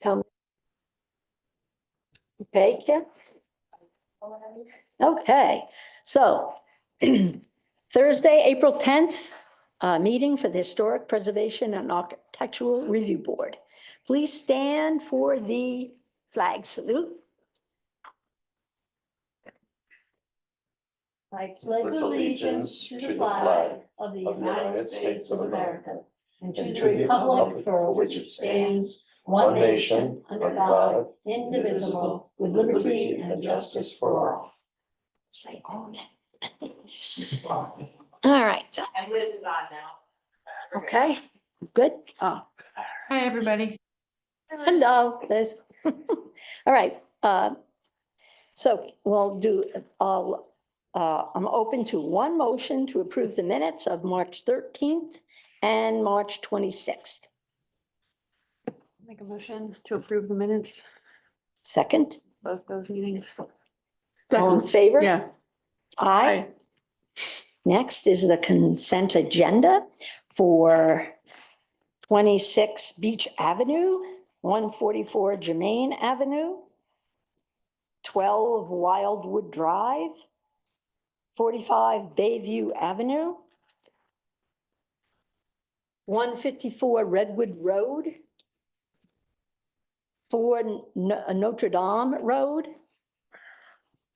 Come. Okay, Kim? Okay, so Thursday, April 10th, meeting for the Historic Preservation and Architectural Review Board. Please stand for the flag salute. I pledge allegiance to the flag of the United States of America and to the republic for which it stands, one nation, under God, indivisible, with liberty and justice for all. Say amen. All right. I live in God now. Okay, good. Oh, Hi, everybody. hello, Liz. All right, so we'll do, I'm open to one motion to approve the minutes of March 13th and March 26th. Make a motion to approve the minutes, Second, both those meetings. all in favor? Yeah. Aye. Next is the consent agenda for 26 Beach Avenue, 144 Germain Avenue, 12 Wildwood Drive, 45 Bayview Avenue, 154 Redwood Road, 4 Notre Dame Road,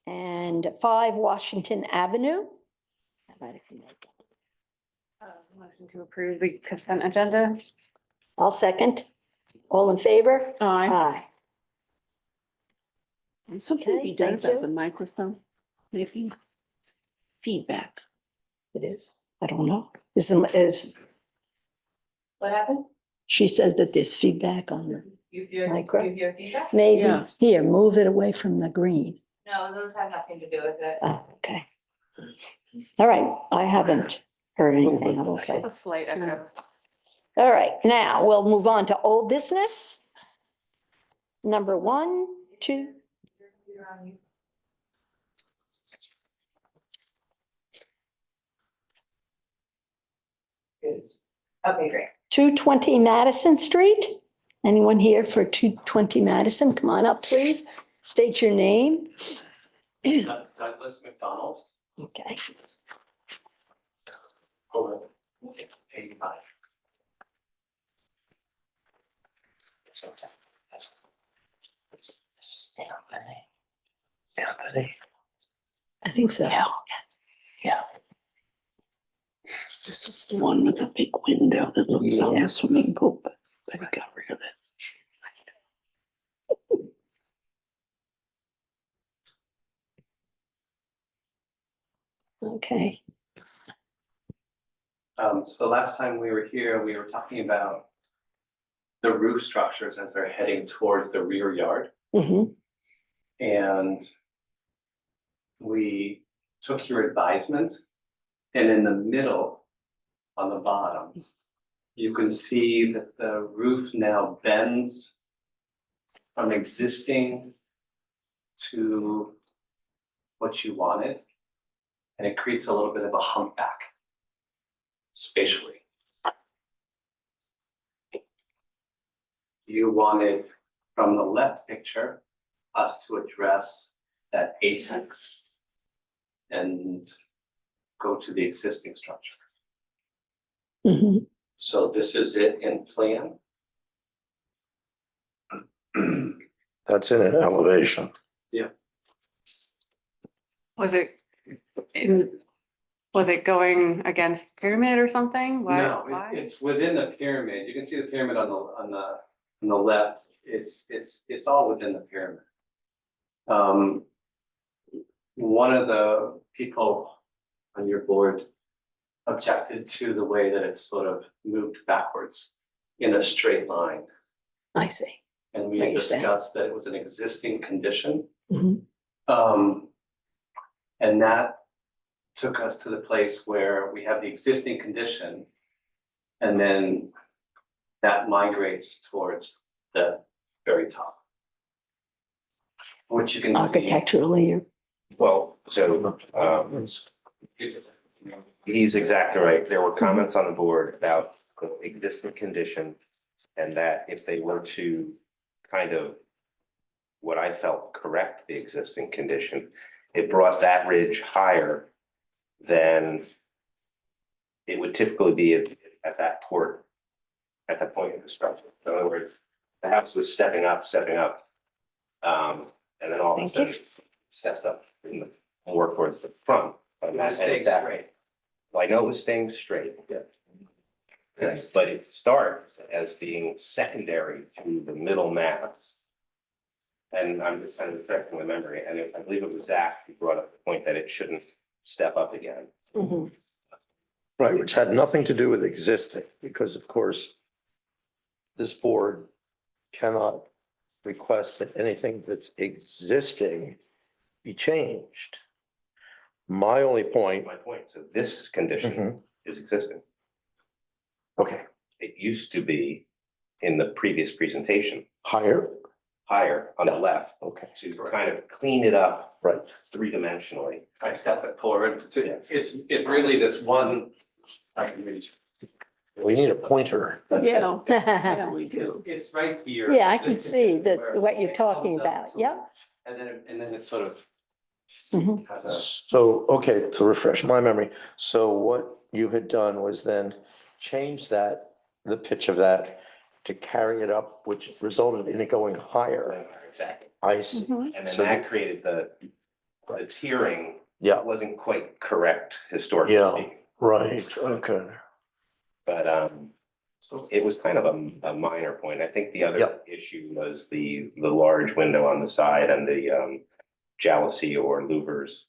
and 5 Washington Avenue. Motion to approve the consent agenda. I'll second. All in favor? Aye. Aye. And something Okay, be done thank about you. the microphone, maybe feedback. It is. I don't know. Is, What happened? she says that there's feedback on the, You hear, Micro? you hear feedback? maybe, Yeah. here, move it away from the green. No, those have nothing to do with it. Oh, okay. All right, I haven't heard anything. I'm okay. A slight echo. All right, now we'll move on to old business. Number 1, 2, Okay, great. 220 Madison Street. Anyone here for 220 Madison? Come on up, please. State your name. Douglas McDonald. Okay. Over 85. So, this is Anthony. Anthony. I think so. Yeah. This is the one with the big window that looks on Yeah. the swimming pool, but he got rid of it. Okay. So the last time we were here, we were talking about the roof structures as they're heading towards the rear yard. Mm-hmm. And we took your advisement, and in the middle, on the bottom, you can see that the roof now bends from existing to what you wanted. And it creates a little bit of a humpback spatially. You wanted, from the left picture, us to address that apex and go to the existing structure. Mm-hmm. So this is it in plan. That's in an elevation. Was it going against pyramid or something? Why? No, Why? it's within the pyramid. You can see the pyramid on the left. It's all within the pyramid. One of the people on your board objected to the way that it's sort of moved backwards in a straight line. I see. And we I had understand. discussed that it was an existing condition. Mhm. And that took us to the place where we have the existing condition. And then that migrates towards the very top. Which you can see. Architecturally, Well, so, he's exactly right. There were comments on the board about the existing condition. And that if they were to kind of what I felt correct the existing condition. It brought that ridge higher than it would typically be at that port, at that point in the structure. In other words, the house was stepping up. And then all of a Thank sudden stepped up in the, more towards the front. It was staying straight. Well, I know it was staying straight. Yeah. Yes, but it starts as being secondary to the middle mass. And I'm just kind of reflecting my memory, and I believe it was Zach who brought up the point that it shouldn't step up again. Mhm. Right, which had nothing to do with existing, because of course, this board cannot request that anything that's existing be changed. My only point, My point, so this condition Mhm. is existing. okay, It used to be in the previous presentation, higher, higher on the Yeah. left, okay, to kind of clean it up right. three-dimensionally. I step it forward to, it's really this one, I can reach. We need a pointer. Yeah. Yeah, we do. It's right here. Yeah, I can see that Where what you're it talking comes up about. to- Yep. And then it sort of Mhm. has a, So, okay, to refresh my memory, so what you had done was then change that, the pitch of that to carry it up, which resulted in it going higher. Exactly. I see, Mhm. And So then that created the tiering yeah, wasn't quite correct historically Yeah. speaking. right, okay. But so it was kind of a minor point. I think the other Yep. issue was the large window on the side and the jalousie or louvers.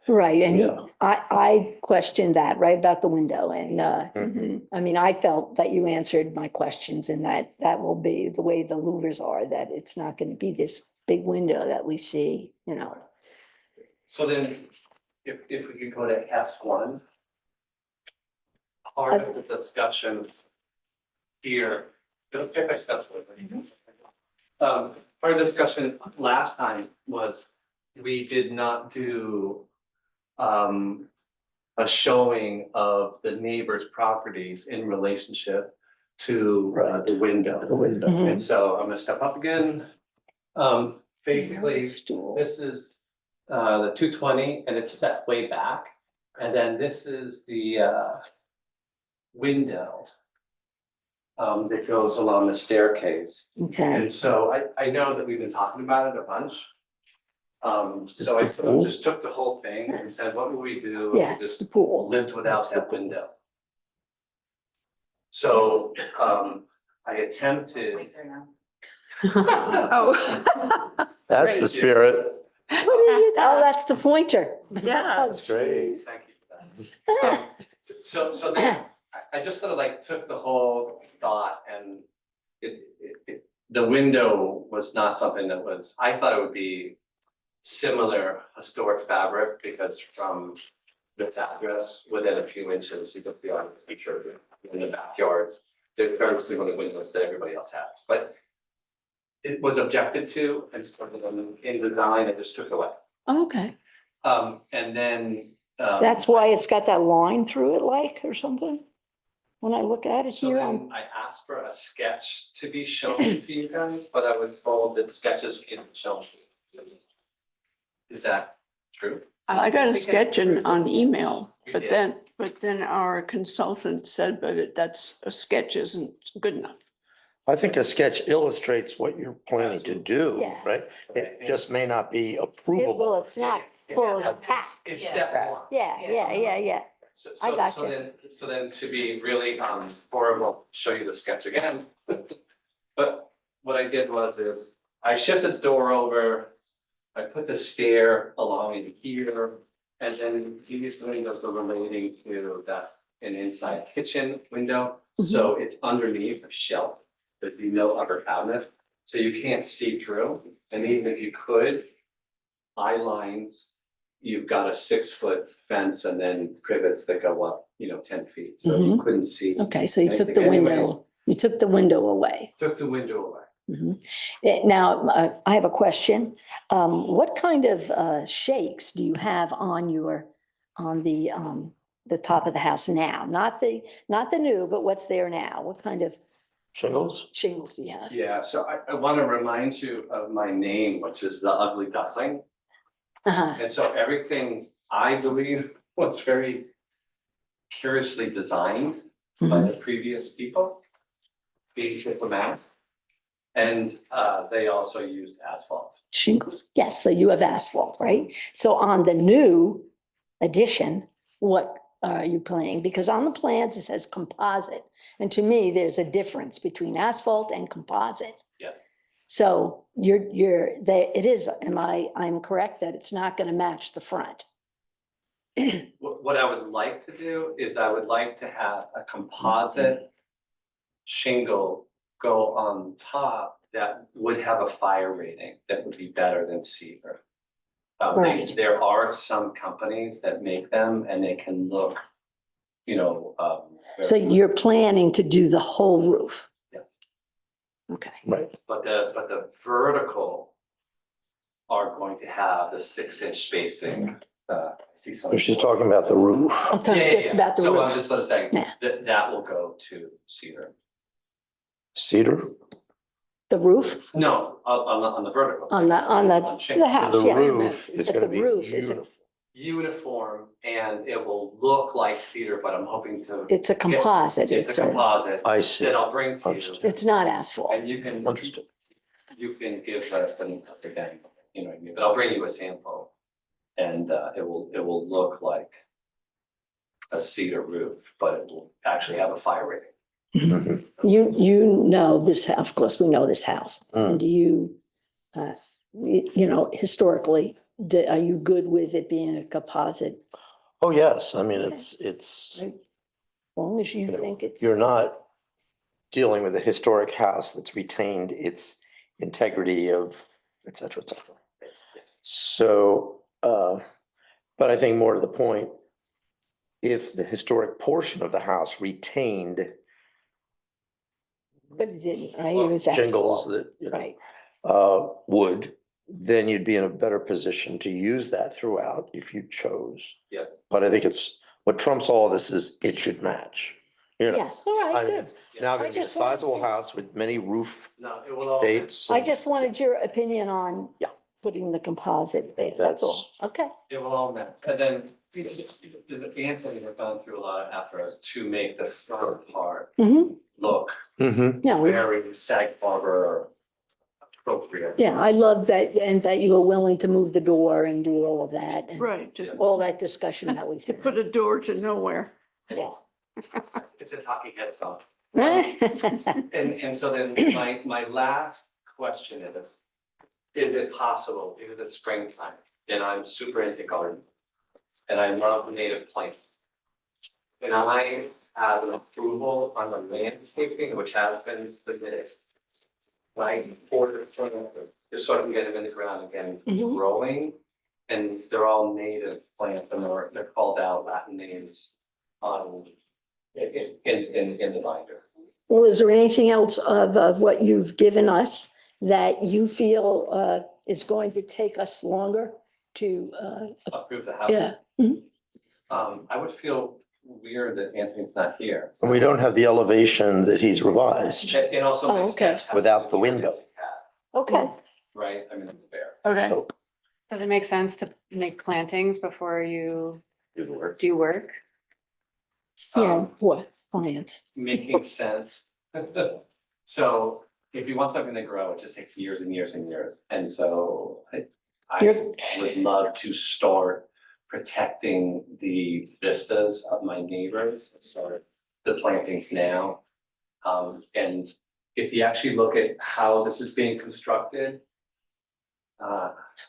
Right, and Yeah. I questioned that, right, about the window, and, Mhm. I mean, I felt that you answered my questions, and that will be the way the louvers are, that it's not gonna be this big window that we see, you know. so then, if we could go to S1. Part of the discussion here, if I step forward. Part of the discussion last time was we did not do a showing of the neighbors' properties in relationship to Right. the window. The window. Mhm. And so I'm gonna step up again. Basically, Stool. this is the 220 and it's set way back. And then this is the window that goes along the staircase. Okay, And so I know that we've been talking about it a bunch. So I It's the pool? just took the whole thing and said, what would we do? if we yeah, it's just the pool. lived without that window? So I attempted. Wait there now. Oh. That's the Great. spirit. What are you, oh, that's the pointer. Yeah. Oh, That's great. geez. Thank you for that. So then I just sort of like took the whole thought and the window was not something that was, I thought it would be similar historic fabric because from this address, within a few inches, you could be on the picture in the backyards. There's very similar windows that everybody else has, but it was objected to and sort of in design, it just took away. Okay, And then. that's why it's got that line through it like, or something? When I look at it So here, then I asked for a sketch to be shown to you guys, but I was told that sketches can't be shown. Is that true? I got a sketch on email, You but did. then our consultant said, that's, a sketch isn't good enough. I think a sketch illustrates what you're planning to do, Yeah. right? It just may not be well, approvable. it's not fully It's- packed. It's step one. Yeah. I gotcha. So then to be really horrible, show you the sketch again. But what I did is I shifted the door over. I put the stair along in here, and then these windows are relating to an inside kitchen window. So it's underneath a shelf, there'd be no upper cabinet, so you can't see through, and even if you could, eye lines, you've got a 6-foot fence and then privets that go up, 10 feet, so you couldn't see. Okay, so you took Anything the window, anyways. you took the window away. Took the window away. Now, I have a question. What kind of shakes do you have on the top of the house now? Not the new, but what's there now? What kind of Shingles? shingles do you have? Yeah, so I want to remind you of my name, which is the Ugly Duckling. Uh-huh. And so everything, I believe, was very curiously designed by the previous people, being diplomatic. And they also used asphalt. Shingles, yes, so you have asphalt, right? So on the new addition, what are you planning? Because on the plans, it says composite. And to me, there's a difference between asphalt and composite. Yes. So it is, I'm correct that it's not gonna match the front. What I would like to do is I would like to have a composite shingle go on top that would have a fire rating that would be better than cedar. Right. There are some companies that make them and they can look, you know, So very- you're planning to do the whole roof? Yes, Okay. Right. but the vertical are going to have the 6-inch spacing, see some. So she's talking about the roof. I'm talking just about the So I'm roof. just sort of saying Yeah. that will go to cedar. Cedar? The roof No, on the vertical. on the shingle. house, The yeah. roof is But gonna the be roof is, beautiful. Uniform and it will look like cedar, but I'm hoping to, it's a composite. it's a composite I see. that I'll bring to you. Understood. It's not asphalt. And you can. Understood. You can give us an again, you know what I mean, but I'll bring you a sample. And it will look like a cedar roof, but it will actually have a fire rating. Mhm. You know this, of course, we know this house. Mm. And do you, you know, historically, are you good with it being a composite? Oh, yes. I mean, Okay. it's, As long as you You know, think it's. you're not dealing with a historic house that's retained its integrity of et cetera, et cetera. So, but I think more to the point, if the historic portion of the house retained But it didn't, right? It was shingles asphalt, that, you know, right? wood, then you'd be in a better position to use that throughout if you chose. Yeah. But I think it's, what trumps all of this is it should match. You know, Yes, all I right, mean, good. it's now I gonna be a just wanted sizable to- house with many roof No, it will all. shapes. I just wanted your opinion on. Yeah. Putting the composite there, that's all. Okay. It will all match, and then Anthony have gone through a lot of effort to make the front part Mm-hmm. look Mhm. Yeah, very Sag Harbor appropriate. yeah, I love that, and that you were willing to move the door and do all of that. And Right, to all that discussion that we've to put a door to nowhere. had. It's a talking head song. Yeah. And so then my last question is it possible, because it's springtime and I'm super into gardening and I love native plants. And I have an approval on the landscaping, which has been submitted. Right, for just so I can get them in the ground again, Mhm. growing. And they're all native plants and they're called out Latin names on in the binder. Well, is there anything else of what you've given us that you feel is going to take us longer to, Approve the house. yeah? I would feel weird that Anthony's not here. And we don't have the elevation that he's revised. And also my Oh, okay. sketch has Without to the be window. Okay. Right, I mean, it's a bear. Okay. So, Does it make sense to make plantings before you Do the work. do work? Yeah, Um, what, plants? Making sense. So if you want something to grow, it just takes years and years and years. And so I You're- would love to start protecting the vistas of my neighbors, start the plantings now. And if you actually look at how this is being constructed,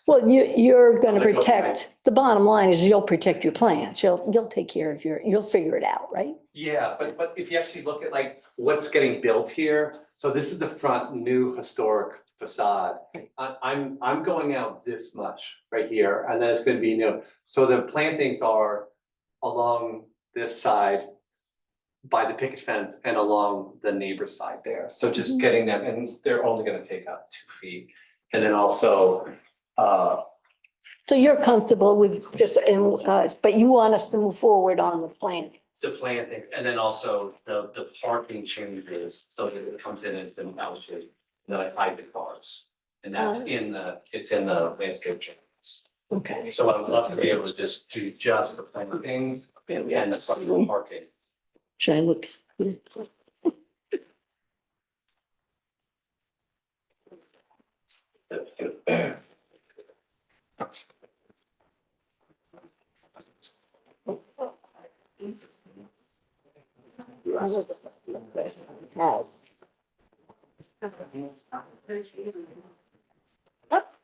Well, you're gonna Like, okay. protect, the bottom line is you'll protect your plants. You'll take care of you'll figure it out, right? yeah, but if you actually look at like what's getting built here, so this is the front new historic facade. Right. I'm going out this much right here, and then it's gonna be new, so the plantings are along this side by the picket fence and along the neighbor's side there, so just Mhm. getting them, and they're only gonna take up 2 feet. And then also, So you're comfortable with just, but you want us to move forward on the plant, It's the planting, and then also the parking changes, so that it comes in and it's been allocated, then I hide the cars. And that's it's in the landscape changes. Okay. So I would love to be able to just do just the planting Yeah, we and have to see the them. parking. Should I look?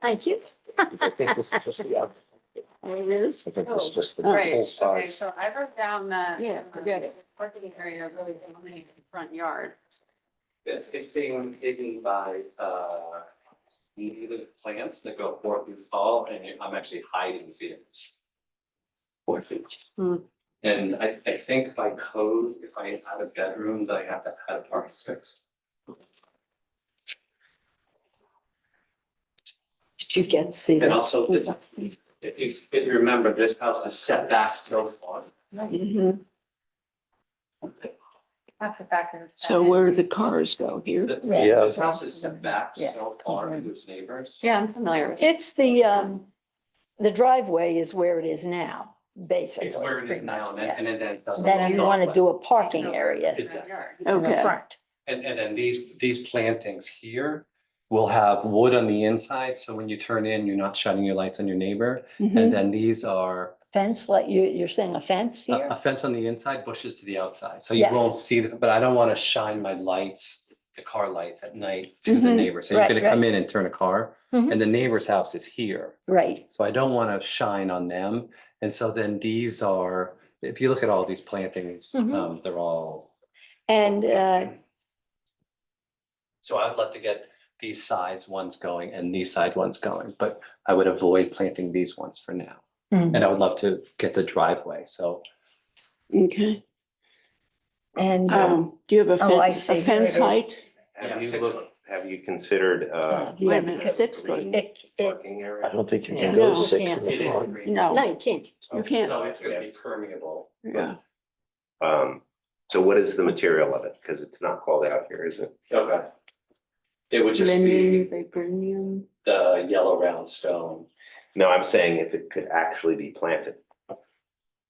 Thank you. I think this is just the, It is. I think this is just the Right, full okay, size. so I wrote down that. Yeah, forget it. Parking area really only in the front yard. It's being hidden by native plants that go 4 feet tall, and I'm actually hiding vehicles. 4 feet. Hmm. And I think by code, if I add a bedroom, that I have to add a parking space. Did you get to see And that? also, if you remember, this house is set back so far. Mhm. Half the factor. So where do the cars go here? Yeah. This house is set back Yeah. so far from its neighbors. Yeah, I'm familiar. It's the driveway is where it is now, basically. It's where it is now, and then it doesn't. Then you look want to that do way. a parking area Exactly. in the Okay. front. And then these plantings here will have wood on the inside, so when you turn in, you're not shining your lights on your neighbor. Mm-hmm. And then these are Fence, like you're saying a fence a here? fence on the inside, bushes to the outside, so you Yes. won't see but I don't wanna shine my lights, the car lights at night to the Mhm. neighbor. So you're Right, gonna come right. in and turn a car, Mhm. and the neighbor's house is here. Right. So I don't wanna shine on them, and so then these are, if you look at all these plantings, Mhm. they're all. And So I'd love to get these sides ones going and these side ones going, but I would avoid planting these ones for now. Mhm. And I would love to get the driveway, so. Okay. and Do you have a Oh, I fence, see. a There fence it is. height? Yeah, Have you 6 looked, foot. have you considered, Wait a minute, 6 foot? it, parking I area? don't think you Yeah. can go No. 6 in the It is front. green. no, No, you can't. you can't. So it's gonna be permeable. Yeah. So what is the material of it? Because it's not called out here, is it? Okay. It would just Linden, be viburnum. the yellow round stone. No, I'm saying if it could actually be planted.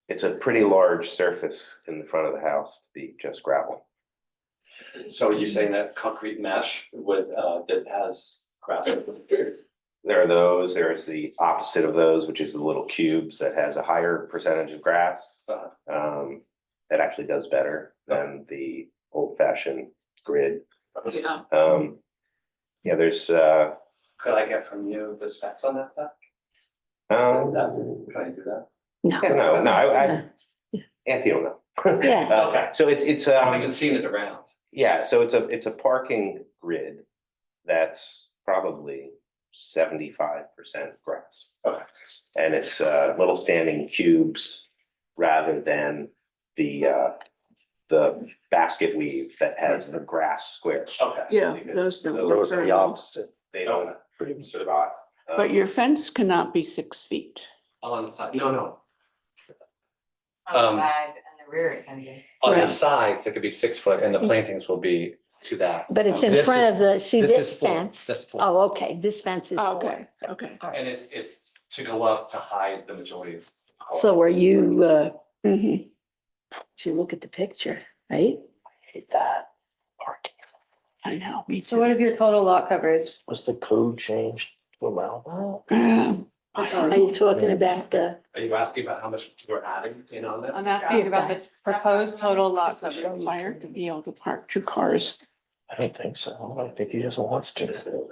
It's a pretty large surface in the front of the house to be just gravel. So you're saying that concrete mesh with that has grass? There are those, there's the opposite of those, which is the little cubes that has a higher percentage of grass. That actually does better than the old fashioned grid. Yeah. Yeah, there's, Could I get from you the specs on that stuff? Is that, can I do that? no, I, Anthony will know. Yeah. Okay. So it's, I haven't even seen it around. yeah, so it's a parking grid that's probably 75% grass. Okay. And it's little standing cubes rather than the basket weave that has the grass squares. Okay. Yeah, those don't work Those are very the well. opposite. They don't Pretty much. survive. But your fence cannot be 6 feet. On the side, no. On the Um, side and the rear it can be. On Right. the sides, it could be 6 foot and the plantings will be to that. But it's in This front is- of the, see This this is 4, fence? that's 4. Oh, okay, this fence is Okay, four. okay. And it's to go up to hide the majority of. So were you, Mhm. if you look at the picture, right? Hate that. Parking. I know, me So what too. is your total lot coverage? Was the code changed to allow that? Are you talking about the? Are you asking about how much we're adding in on that? I'm asking about this proposed total lot coverage. Required to be able to park 2 cars. I don't think so. I think he just wants to.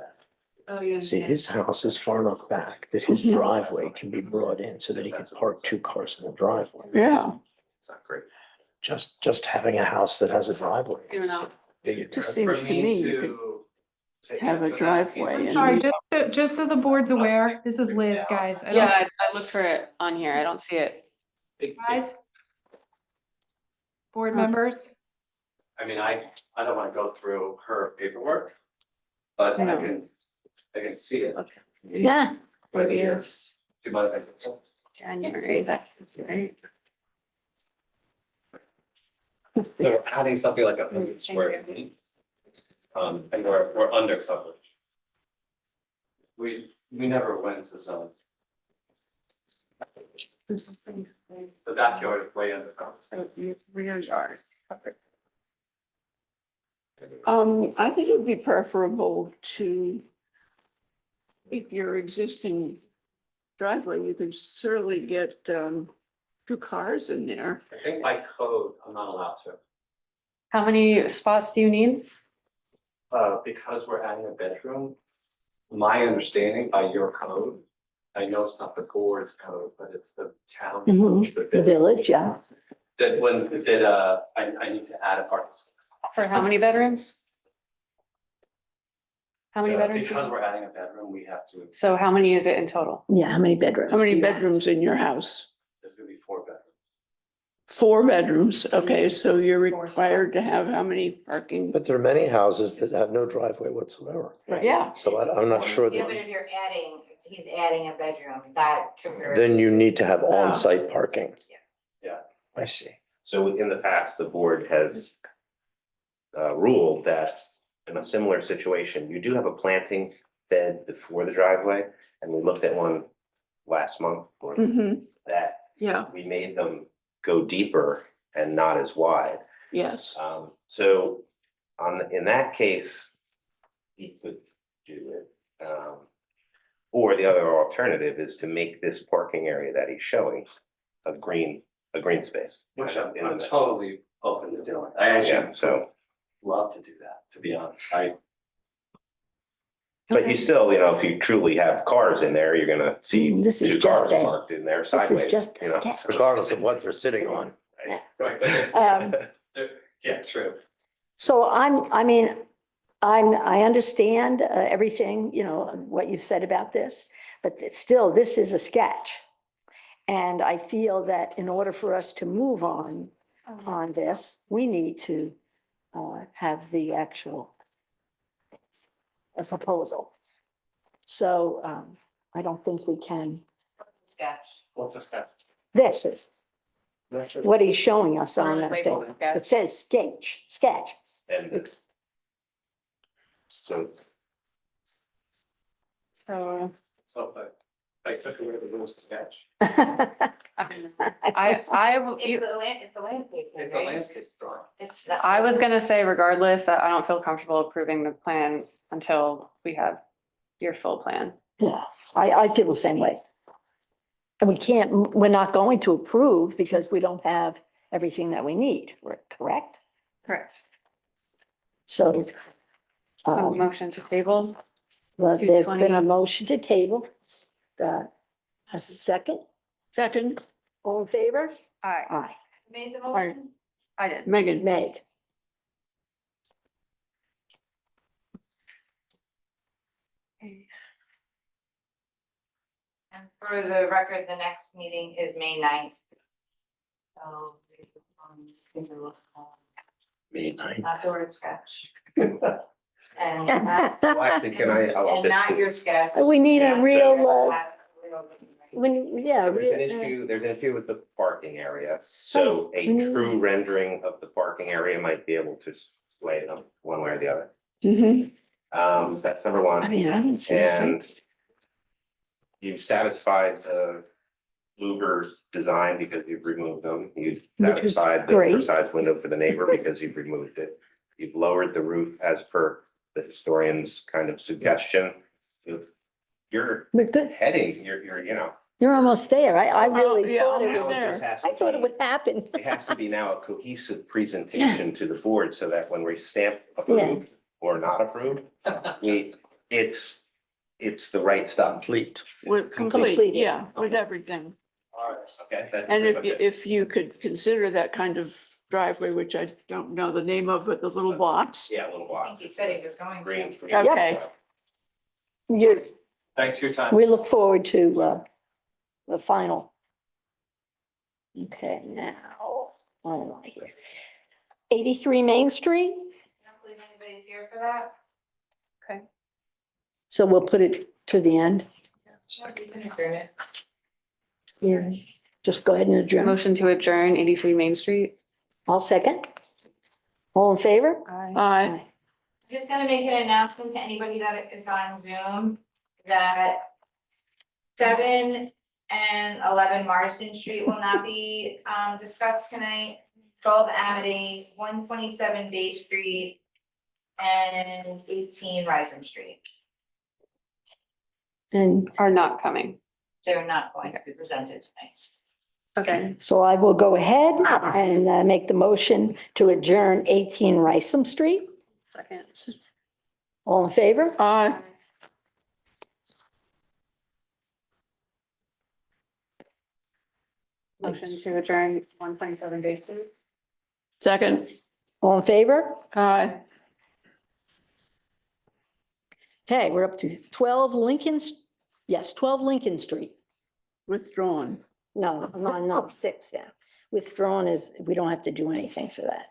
Oh, yeah. See, his house is far enough back that his Mhm. driveway can be brought in so that he can park 2 cars in the driveway. Yeah, It's not great. Just having a house that has a driveway. You know, Big just difference. seems to me you could have a driveway I'm and. sorry, just so the board's aware, this is Liz, guys. I yeah, don't, I looked for it on here. I don't see it. guys, board Huh. members, I mean, I don't wanna go through her paperwork, but No. I can see it. Yeah, Right here. Do you mind if I can? January, right? So we're adding something like 100 square feet. And we're under coverage. We never went to zone. The backyard is way under coverage. Rear yard. I think it would be preferable to, if your existing driveway, you could certainly get, 2 cars in there. I think by code, I'm not allowed to, How many spots do you need? because we're adding a bedroom. My understanding by your code, I know it's not the board's code, but it's the town. Mhm. the The village, yeah. That I need to add a parking space. For how many bedrooms? How many bedrooms? do you Because need? we're adding a bedroom, we have to, So how many is it in total? Yeah, how many bedrooms? How many bedrooms in your house? there's gonna be 4 bedrooms. 4 bedrooms, okay, so you're required to have how many parking? But there are many houses that have no driveway whatsoever. Yeah, So I'm not sure Yeah, but that, if you're adding, if he's adding a bedroom, that triggers. then you need to have on-site parking. Yeah. I see. So in the past, the board has ruled that in a similar situation, you do have a planting bed before the driveway. And we looked at one last month or that yeah, we made them go deeper and not as wide. yes. So in that case, he could do it. Or the other alternative is to make this parking area that he's showing a green space. Which in the I'm middle. totally open to doing. I Yeah, actually so, love to do that, to be honest. but you still, if you truly have cars in there, you're gonna see This is 2 just cars a- parked in there This sideways. is just a you know. sketch. Regardless of what they're sitting on. Um, Yeah, true. So I understand everything, what you've said about this, but still, this is a sketch. And I feel that in order for us to move on this, we need to have the actual proposal. So I don't think we can, Sketch. What's a step? this is what he's showing us on that Label thing. sketch. It says sketch. And so So, So if I took away the little sketch, I, you- It's the landscape, it's a right? landscape drawing. It's the. I was gonna say regardless, I don't feel comfortable approving the plan until we have your full plan. Yes, I feel the same way. And we're not going to approve because we don't have everything that we need, correct? Correct. So So um, motion to table. there's been a 220. motion to table. A second, Second, all in favor? Aye. Aye. Made the Aye. motion? I did. Megan, Meg, And for the record, the next meeting is May 9th. So. May 9th. Not the word sketch. And not, well, actually, can I? I'll and not your sketch. we need a Yeah, real, There's an real, issue, with the parking area, so a true rendering of the parking area might be able to sway them one way or the other. That's number I one, mean, I don't see this. and you've satisfied the louver design because you've removed them. You've Which was satisfied the great. oversized window for the neighbor because you've removed it. You've lowered the roof as per the historian's kind of suggestion. You're We're good. heading, you're, You're almost there. I really yeah, thought it almost was, there. I thought it would happen. It has to be now a cohesive presentation to the board so that when we stamp approved or not approved, it's the right stuff. Complete. we're complete, Completed. yeah, with everything. All right. Okay. that's And okay. if you could consider that kind of driveway, which I don't know the name of, but the little box. Yeah, a little I box. think he said he was going. Green. Okay. Thanks for your time. We look forward to the final. Okay, now, where am I here? 83 Main Street, I don't believe anybody's here for that. so we'll put it to the end. Adjourn. Yeah, just go ahead and adjourn. Motion to adjourn 83 Main Street. I'll second. All in favor? Aye. Just gonna make an announcement to anybody that is on Zoom that 7 and 11 Marsden Street will not be discussed tonight. 12 Amity, 127 Bay Street, and 18 Rising Street. And Are not coming. They're not going to be presented tonight. Okay. so I will go ahead and make the motion to adjourn 18 Rysam Street. Second. All in favor? Aye. Motion to adjourn 127 Bay Street. Second. All in favor? Aye. Okay, we're up to 12 yes, 12 Lincoln Street. Withdrawn. No, 6 now. Withdrawn is, we don't have to do anything for that.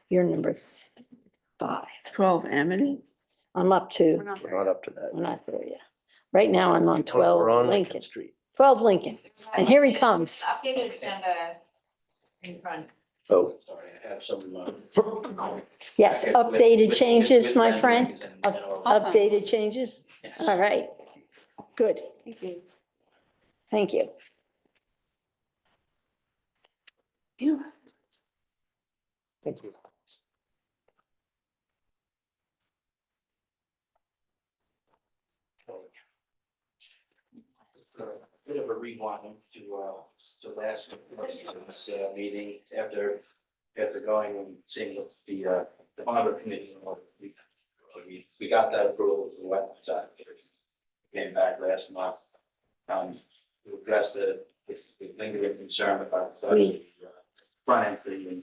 You're number 5. 12 Amity. I'm up We're to, not We're not up to that. we're not there yet. Right now, I'm on We're 12 on Lincoln. Street. 12 Lincoln. And here he comes. Updated agenda in front. Oh, Sorry, I have some. Yes, updated changes, my friend. Awesome. Updated changes? All right. Good. Thank you. Thank you. thank you. Bit of a rewind to last meeting after going and seeing the harbor committee. We got that approval to the wetlands application. Came back last month. We addressed the lingering concern about the front entry and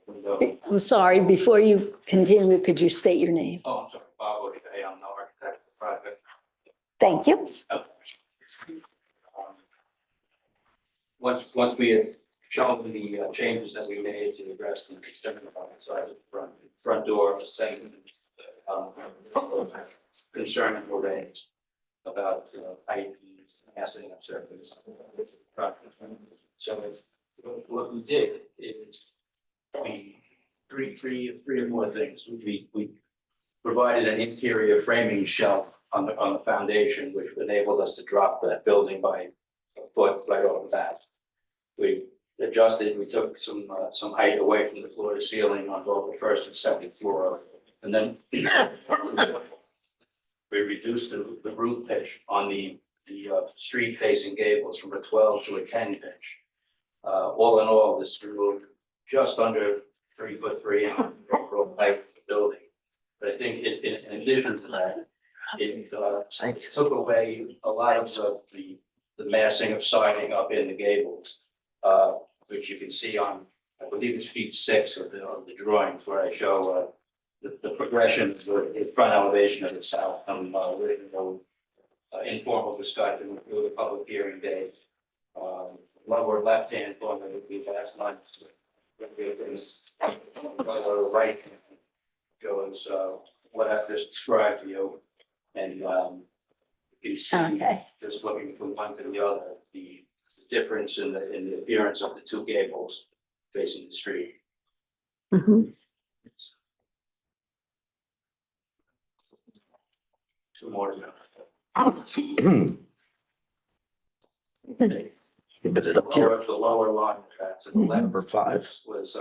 window. I'm sorry, before you continue, could you state your name? Oh, I'm sorry, Bob O'Shea, I'm the architect of the project. Thank you. Once we had shown the changes that we made to address the concern about the side of the front door, the same concern were raised about height and massing of surface. So what we did is we three or more things. We provided an interior framing shelf on the foundation, which enabled us to drop that building by a foot right over that. We adjusted, we took some height away from the floor to ceiling on both the first and second floor. And then we reduced the roof pitch on the street facing gables from a 12 to a 10 pitch. All in all, this removed just under 3'3" in overall height of the building. But I think in addition to that, it took away a lot of the massing of siding up in the gables. Which you can see on, I believe it's sheet 6 of the drawings where I show the progression of the front elevation of the south. Informal discussion through the public hearing day. Lower left hand corner would be last month. Lower right hand goes what I've just described to you, and you can see Okay. just looking from one to the other, the difference in the appearance of the two gables facing the street. Mhm. Two more. The lower line of that, so the left Number 5. was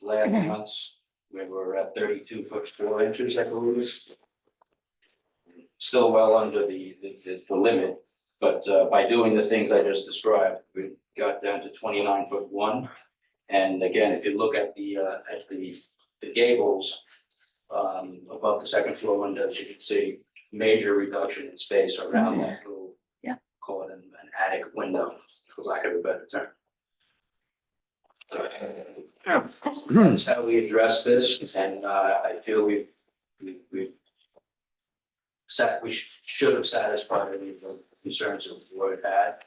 last month's, we were at 32'4" I believe. Still well under the limit, but by doing the things I just described, we got down to 29'1". And again, if you look at the gables above the second floor windows, you can see major reduction in space around that little, call it an attic window, for lack of a better term. That's how we address this, and I feel we should have satisfied any of the concerns that the board had.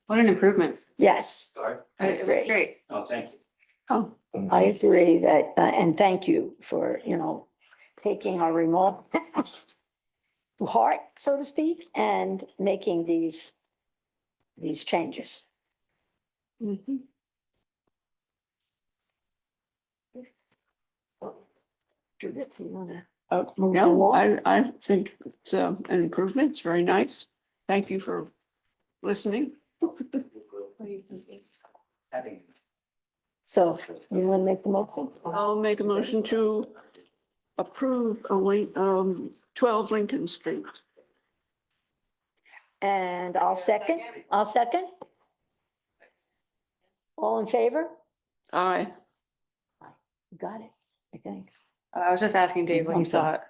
What an improvement. Yes, Sorry, I agree. Great. oh, thank you. Oh, I agree that, and thank you for, taking our remark to heart, so to speak, and making these changes. Mhm. Judith, you wanna? No, along? I think it's an improvement. It's very nice. Thank you for listening. So you wanna make the motion? I'll make a motion to approve 12 Lincoln Street. And I'll second. I'll second. All in favor? Aye. Got it, I think. I was just asking Dave what I'm he sorry. thought.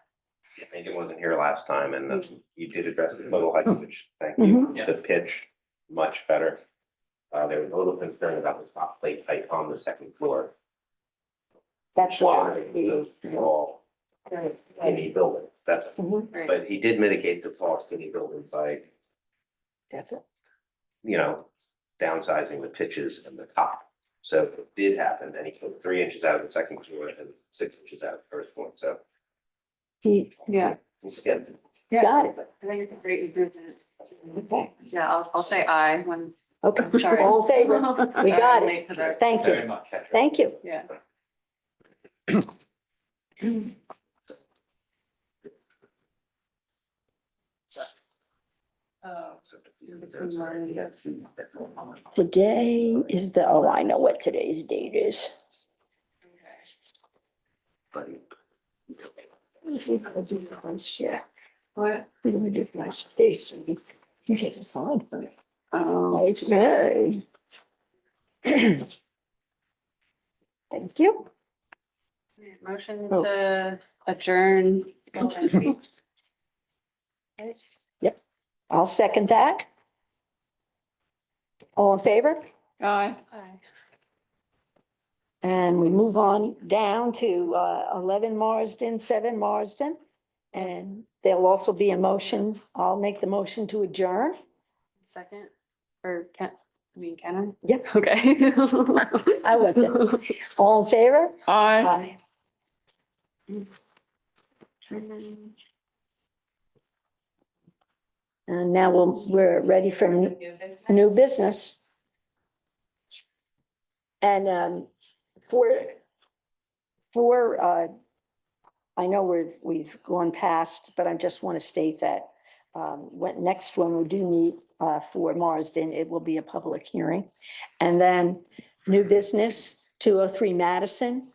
I think it wasn't here last time and you did address the little height, which, thank you, Mhm. the pitch, much better. There was a little concern about the top plate height on the second floor. That's why. Those small skinny buildings, that's, Mhm. Right. but he did mitigate the tall skinny buildings by, Definitely. you know, downsizing the pitches and the top. So it did happen, and he took 3 inches out of the second floor and 6 inches out of the first floor, so He Yeah. he's getting. got it. I think it's a great improvement. Okay. Yeah, I'll say aye when. Okay, Sorry. all in favor? We got Late it. for the- Thank Very you. much. Thank you. Yeah. Today is I know what today's date is. Yeah. What? We would do nice days. You get a sign for it. Okay. Thank you. Motion Oh. to adjourn. I'll second that. All in favor? Aye. And we move on down to 11 Marsden, 7 Marsden. And there'll also be a motion. I'll make the motion to adjourn. Second, or can I? Yep. Okay. I left it. All in favor? Aye. And now we're ready for new business. And I know we've gone past, but I just want to state that next when we do meet for Marsden, it will be a public hearing. And then new business, 203 Madison.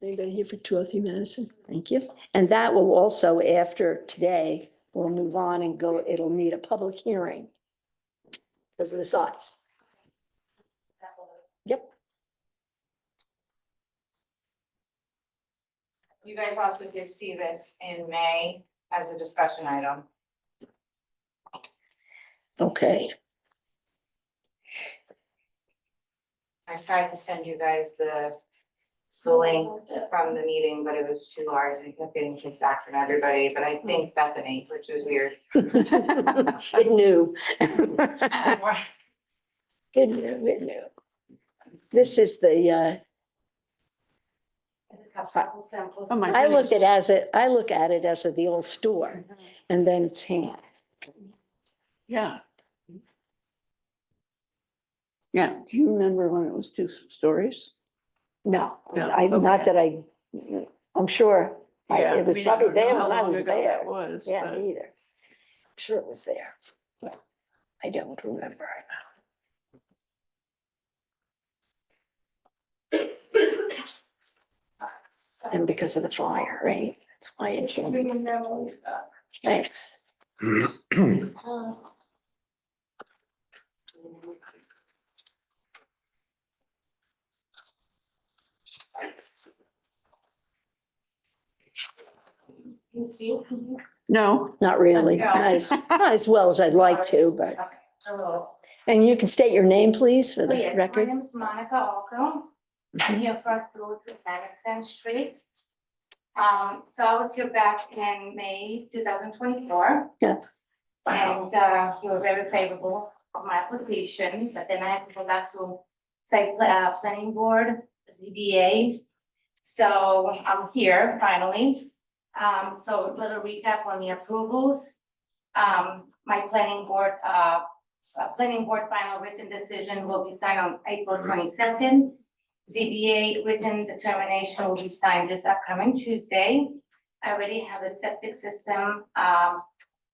Anybody here for 203 Madison? Thank you. And that will also, after today, we'll move on and go, it'll need a public hearing because of the size. Yep. You guys also did see this in May as a discussion item. Okay. I tried to send you guys the link from the meeting, but it was too large. I kept getting kicked back from everybody, but I think Bethany, which was weird. It knew. It knew. This is the, I just got sample samples. Oh my I look goodness. at it as the old store and then it's hand. Yeah. Yeah, do you remember when it was 2 stories? No, Yeah, not okay. that I'm sure. Yeah, It was we probably don't know there how when I long was ago there. that was, Yeah, but- me either. I'm sure it was there. But I don't remember. And because of the fire, right? That's why it came. Thanks. You see? No, Not really, not as well as I'd like to, but, Okay, a little. and you can state your name, please, for Oh, the yes, my record. name is Monica Alco. I'm here for 203 Madison Street. So I was here back in May 2024. Yeah. And you were very favorable of my application, but then I had to go back to planning board, ZBA. So I'm here finally. So a little recap on the approvals. My planning board planning board final written decision will be signed on April 22nd. ZBA written determination will be signed this upcoming Tuesday. I already have a septic system,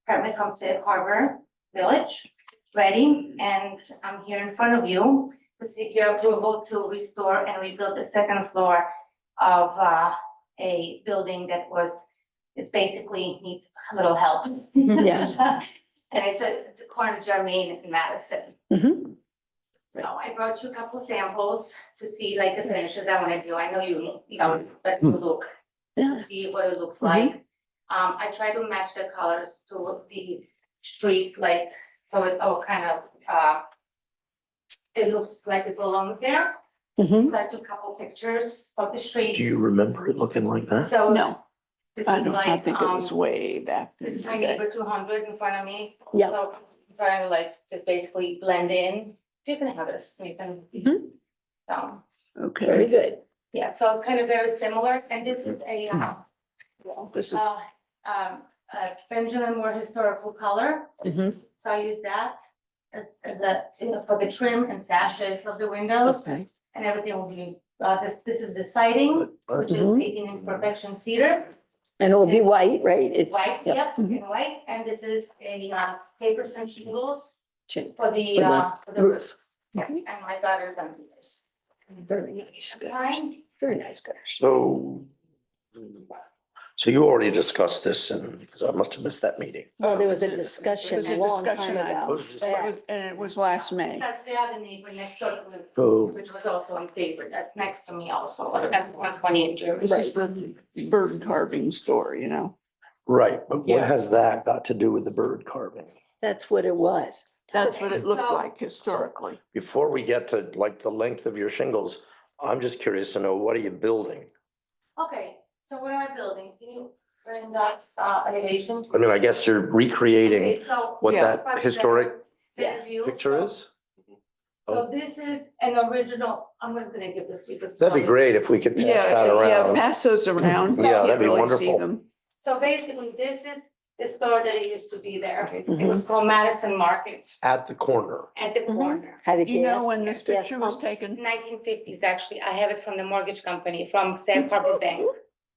permit from Sag Harbor Village ready, and I'm here in front of you to seek your approval to restore and rebuild the second floor of, a building that it's basically needs a little help. Yes. And it's a corner of Jermaine and Madison. Mhm. So I brought you a couple samples to see like the finishes I wanna do. I know you know, it's like to look, Yeah. to see what it looks like. I try to match the colors to the street, like, so it all kind of, it looks like it belongs there. Mhm. So I took a couple pictures of the street. Do you remember it looking like that? So No, this I is don't, I like, think it was way back. in this is the my day. neighbor 200 in front of me. Yeah. So I'm trying to like just basically blend in. You can have this, you can. Mhm. So, Very Okay, good. yeah, so kind of very similar, and this is a, this is, a Benjamin Moore historical color. Mhm. So I use that as a, for the trim and sashes of the windows, Okay. and everything will be, this is the siding, which is Mhm. 18 imperfection cedar. And it will be white, right? It's. White, yep, Mhm. in white, and this is a, paper and shingles Chin- for the, For the roof. roof. Yeah, and my daughter's on this. Very nice, gutters. Fine. Very nice gutters. So you already discussed this and, because I must have missed that meeting. Well, there was a It discussion was a a long discussion time I- ago. Yeah. and it was last May. That's the other neighbor next door, to me, Oh, which was also in favor, that's next to me also, that's 120 in Germany. This is the bird carving store, you know? right, but what Yeah. has that got to do with the bird carving? That's what it was. That's what it looked So- like historically. Before we get to like the length of your shingles, I'm just curious to know, what are you building? Okay, so what am I building? Can you bring that elevations? I mean, I guess you're Okay, recreating so. what Yeah. that historic Better view, picture so- is? So this is an original, I'm just gonna give this to you. this is That'd be probably- great if we could pass that Yeah, around. pass those around. Yeah, that'd be Can't really see wonderful. them. So basically, this is the store that it used to be there. It Mhm. was called Madison Market At the corner. at the Mhm. corner. Had a Do you know gas. when this gas picture was pump. taken? 1950s, actually. I have it from the mortgage company, from Sag Harbor Bank.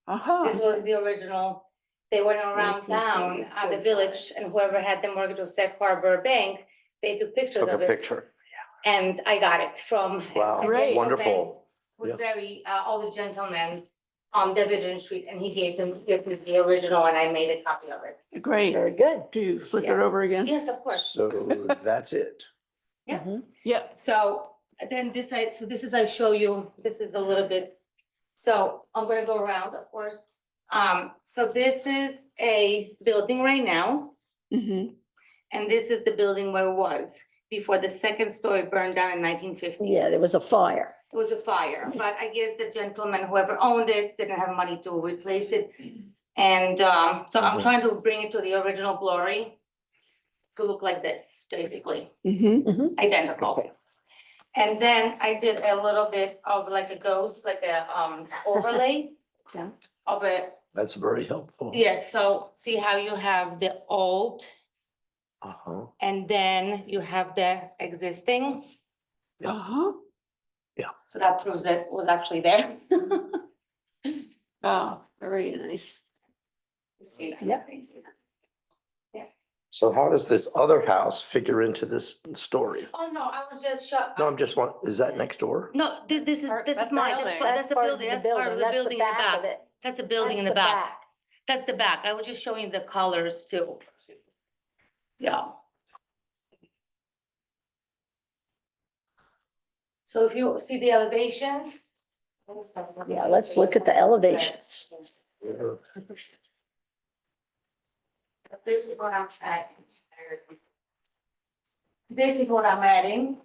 Uh-huh. This was the original. They went around town, the village, and whoever had the mortgage of Sag Harbor Bank, they took pictures Took a of it. picture. And I got it from. Wow, a Great. gentleman wonderful. Who's Yeah. very, older gentleman on Division Street, and he gave me the original, and I made a copy of it. Great. Very good. Do you flip it Yeah. over again? Yes, of course. So that's it. Yeah. Mhm. Yeah. So then this side, so this is, I show you, this is a little bit, so I'm gonna go around, of course. So this is a building right now, Mm-hmm. and this is the building where it was before the second story burned down in 1950s. Yeah, there was a fire. It was a fire, but I guess the gentleman, whoever owned it, didn't have money to replace it. And so I'm Mhm. trying to bring it to the original glory to look like this, basically. Mm-hmm. Identical. And then I did a little bit of like a ghost, like a overlay. Yeah. Of it, That's very helpful. yes, so see how you have the old Uh-huh. and then you have the existing, Yeah. Uh-huh. so that proves it was actually there. Oh, very nice. See that? Yep. So how does this other house figure into this story? Oh, no, I was just shocked. No, I'm just wondering, is that next door? No, this is That's mine, the building. that's the part of building, that's part of the That's building in the back of back. it. That's the building in That's the back. That's the back. I was just showing you the colors too. Yeah. So if you see the elevations. Yeah, let's look at the elevations. This is what I'm adding. This is what I'm adding.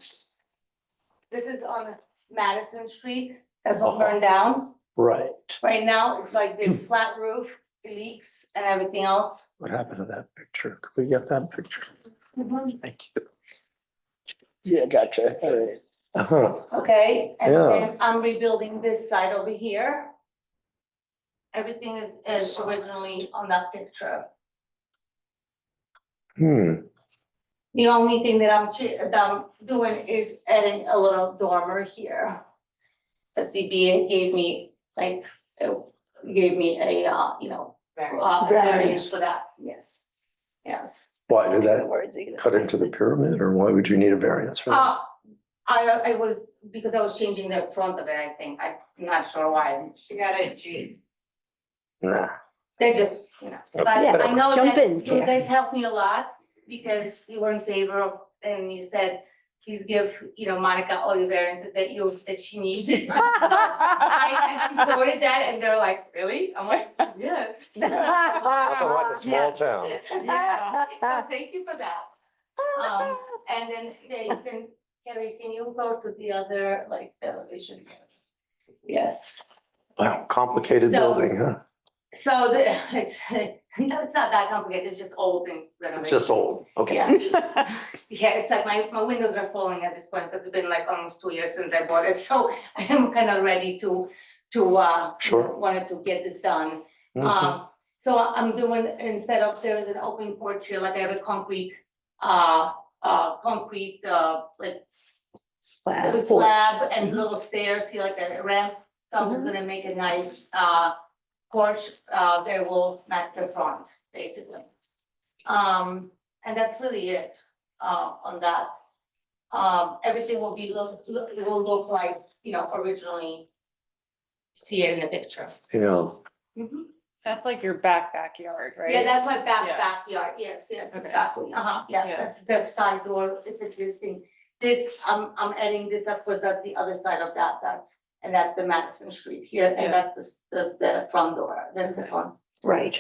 This is on Madison Street. That's what burned down. Right. Right now, it's like this flat roof, leaks and everything else. What happened to that picture? Could we get that picture? Thank you. Yeah, gotcha. All right. Uh-huh. Okay, and Yeah. then I'm rebuilding this side over here. Everything is originally on that picture. Hmm. The only thing that that I'm doing is adding a little dormer here. The ZBA gave me like, gave me a, variance for that, yes. Yes. Why did that cut into the pyramid, or why would you need a variance for that? I was, because I was changing the front of it, I think, I'm not sure why. She got it, she. Nah. They just, but I Whatever. know Jump in, that you Jack. guys helped me a lot because you were in favor of, and you said, please give, Monica all the variances that she needs. I noted that and they're like, really? I'm like, yes. Nothing like a small Yes. town. Yeah, so thank you for that. And then you can, Carrie, can you go to the other, like, elevation? Yes. Wow, complicated So- building, huh? So it's not that complicated, it's just old things. It's just old, okay. Yeah, yeah, it's like my windows are falling at this point, because it's been like almost 2 years since I bought it, so I am kind of ready to Sure. wanted to get this done. Mhm. So I'm doing, instead of, there is an open porch here, like I have a concrete, like Slab. slab and little stairs here, like a ramp. So I'm gonna make a nice porch that will match the front, basically. And that's really it on that. Everything will be it will look like, originally see it in the picture. Yeah, That's like your backyard, right? Yeah, that's my Yeah. backyard, yes, Okay. exactly, yeah, Yeah. that's the side door, it's existing. This, I'm adding this, of course, that's the other side of that, and that's the Madison Street here, Yeah. and that's the front door, that's the front. Right.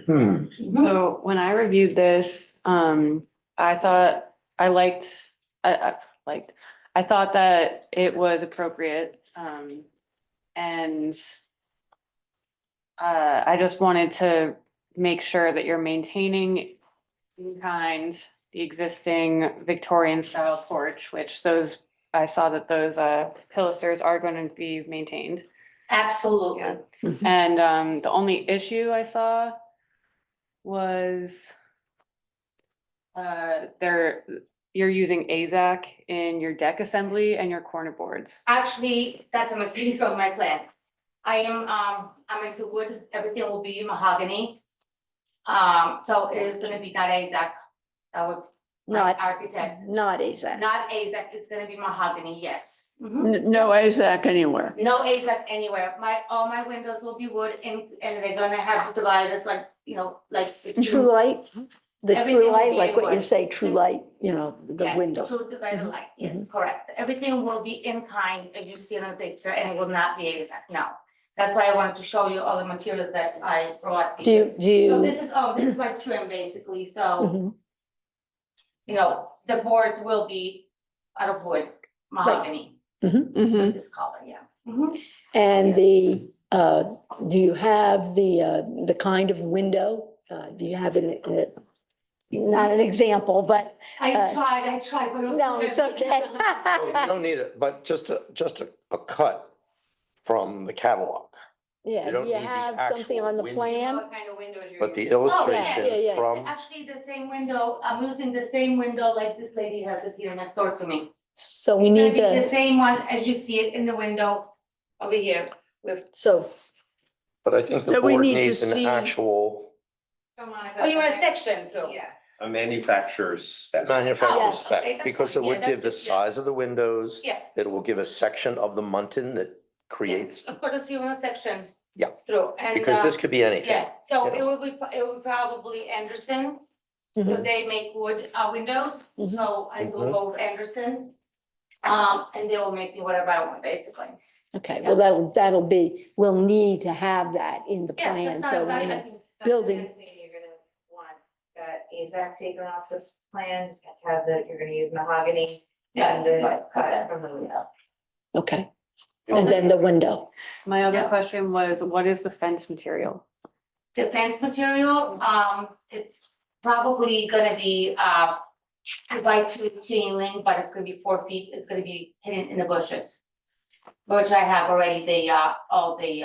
hmm, So when I reviewed this, I thought I liked, I thought that it was appropriate, and I just wanted to make sure that you're maintaining in kind the existing Victorian style porch, which those, I saw that those pilasters are going to be maintained. Absolutely, And the only issue I saw was you're using AZAC in your deck assembly and your corner boards. actually, that's a mistake of my plan. I'm into wood, everything will be mahogany. So it is gonna be not AZAC, that was my Not, architect, not AZAC. not AZAC, it's gonna be mahogany, yes. Mhm. No AZAC anywhere. No AZAC anywhere, all my windows will be wood and they're gonna have dividers like, like. True light, the Everything true will light, be like in what you wood. say, true light, the Yes, window. true divider Mhm. light, yes, correct, everything will be in kind if you see it in the picture and it will not be AZAC, no. That's why I wanted to show you all the materials that I brought. Do you, because- do So you? this is my trim basically, so, Mhm. the boards will be out of wood, mahogany, Mhm. this color, yeah. And do you have the kind of window? Do you have not an example, but, I tried, but it was. no, it's okay. Oh, you don't need it, but just a cut from the catalog, Yeah, You don't do you need the have something actual on the window. plan? What kind of windows you're but the using? illustration yeah, yeah. from, Actually, the same window, I'm using the same window like this lady has it here next door to me. So we It's gonna need be The to, same one as you see it in the window over here with, so, but I think the So we board need to needs an see- actual So Monica, oh, you want a section too? Yeah. A manufacturer's spec. manufacturer's Yeah. Okay, spec, that's because it fine. Yeah, would give the that's good, yeah. size of the windows. Yeah. It will give a section of the muntin that creates, Of course, you want a section. Yeah. Through, and. because this could be anything. Yeah, so Yeah. it would probably Anderson, because mhm, they make wood windows, Mhm. so I will Mhm. go with Anderson. And they will make me whatever I want, basically. okay, well, that'll be, we'll need to have that in the Yeah, plan, that's so not, when I the can. building, Next meeting, you're gonna want that AZAC taken off the plans, have you're gonna use mahogany. Yeah, And then right, cut okay. from the window. okay, and then the window. My other Yeah. question was, what is the fence material? The fence material, it's probably gonna be, 2x2 chain link, but it's gonna be 4 feet, it's gonna be hidden in the bushes. Which I have already all the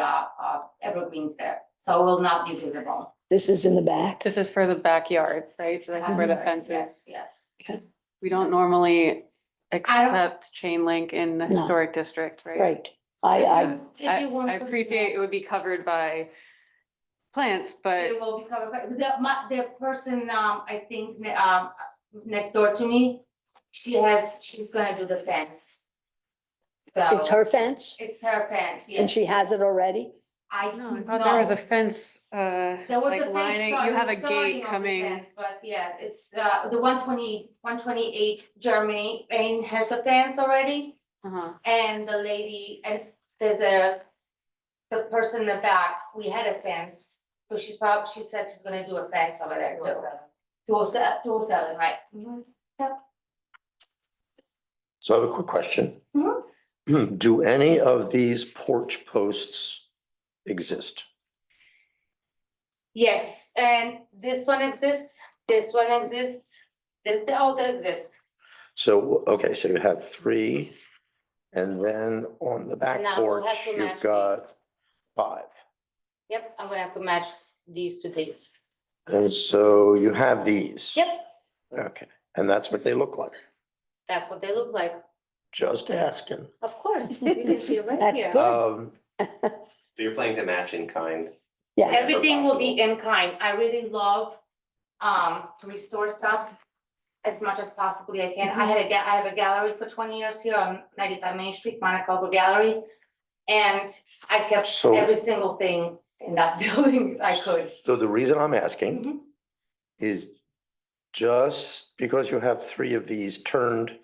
evergreens there, so it will not be visible. This is in the back. This is for the backyard, right? Like where the fence is. Yes. We don't normally accept chain link in the No. historic district, right? Right. I, If you want I to- appreciate it would be covered by plants, but It will be covered, but the person, I think, next door to me, she's gonna do the fence. So. it's her fence It's her fence, yes. and she has it already? I no, I thought there was a no. fence, There was a like fence lining, start- you have a starting gate of the coming. fence, But yeah, it's the 128 Germany, Maine has a fence already. Uh-huh. And the lady, and there's the person in the back, we had a fence, so she said she's gonna do a fence over there too. 207, right? So I have a quick question. Mhm. Do any of these porch posts exist? Yes, and this one exists, they all exist. So, okay, so you have three, and then on the back And now we'll have porch, to match you've got these. 5. Yep, I'm gonna have to match these to these. And so you have these. Yep, Okay, and that's what they look like. that's what they look like. Just asking. Of course, you can see it right That's here. good. So you're planning to match in kind? Yes. Everything will be in kind. I really love to restore stuff as much as possibly I can. I have a gallery for 20 years here on 95 Main Street, Monaco Gallery. And I kept So- every single thing in that building I could. So the reason I'm asking Mhm. is just because you have 3 of these turned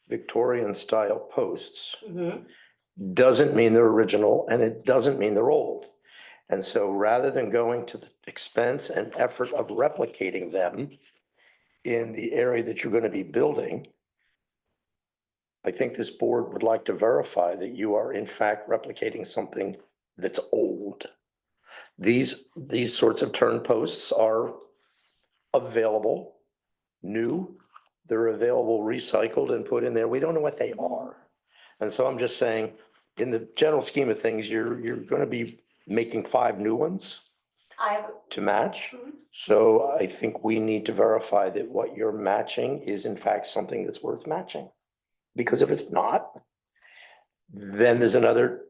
Victorian style posts Mhm. doesn't mean they're original and it doesn't mean they're old. And so rather than going to the expense and effort of replicating them in the area that you're going to be building, I think this board would like to verify that you are in fact replicating something that's old. These sorts of turn posts are available, new. They're available, recycled and put in there. We don't know what they are. And so I'm just saying, in the general scheme of things, you're going to be making 5 new ones I have, to match. Mhm. So I think we need to verify that what you're matching is in fact something that's worth matching. Because if it's not, then there's another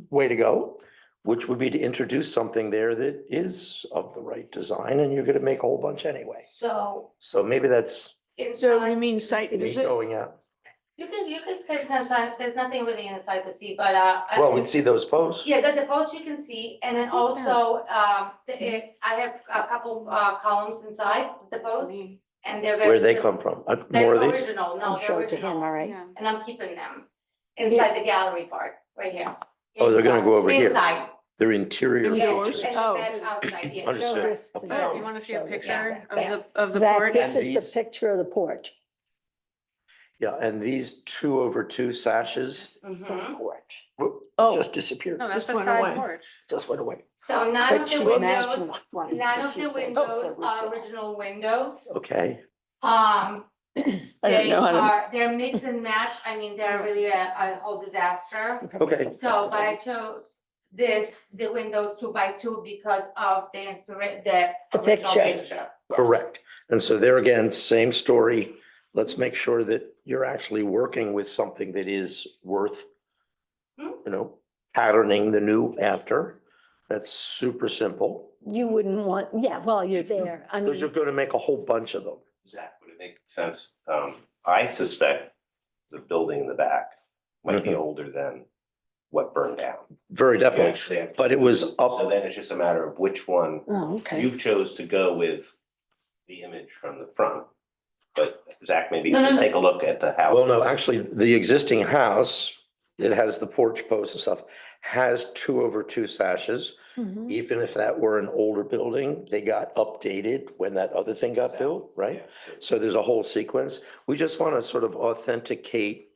way to go, which would be to introduce something there that is of the right design and you're gonna make a whole bunch anyway. so So maybe that's So you inside. mean site me visit? going out. You can, there's nothing really inside to see, but Well, we'd see those posts. Yeah, the post you can see, and then also, I have a couple columns inside the post, and they're very. Where'd they simple. come from? They're More of these? original, no, I'll they're show it to him, all original, right? Yeah. and I'm keeping them inside the gallery part, right here. Oh, they're gonna go over here. Inside, They're interior. yes, Indoors? and Oh. that's outside, yes. Understood. Show this to Okay. Zach. You wanna see Show a this to picture Zach. of the Zach, porch? this And is these- the picture of the porch, Yeah, and these 2/2 sashes Mhm. porch. Oh. just disappeared, No, that's Just the went side away. porch. just went away. So none But of the she's windows, matching one. none of She the says windows it's are original windows. Okay, I don't They know how to, are, they're mix and match, I mean, they're really a whole disaster. okay. So, but I chose the windows 2x2 because of the The original picture. picture. Correct. And so there again, same story. Let's make sure that you're actually working with something that is worth, Hmm. patterning the new after. That's super simple, You wouldn't want, yeah, well, you're there. I because you're mean, going to make a whole bunch of them. Zach, would it make sense? I suspect the building in the back might be Mhm. older than what burned down. Very You definitely. actually have- But it was So up, then it's just a matter of which one oh, okay. you chose to go with the image from the front. But Zach, maybe No, no, just no. take a look at the house. well, no, actually, the existing house, it has the porch posts and stuff, has 2/2 sashes. Mhm. Even if that were an older building, they got updated when that other thing got built, right? Yeah, so- So there's a whole sequence. We just want to sort of authenticate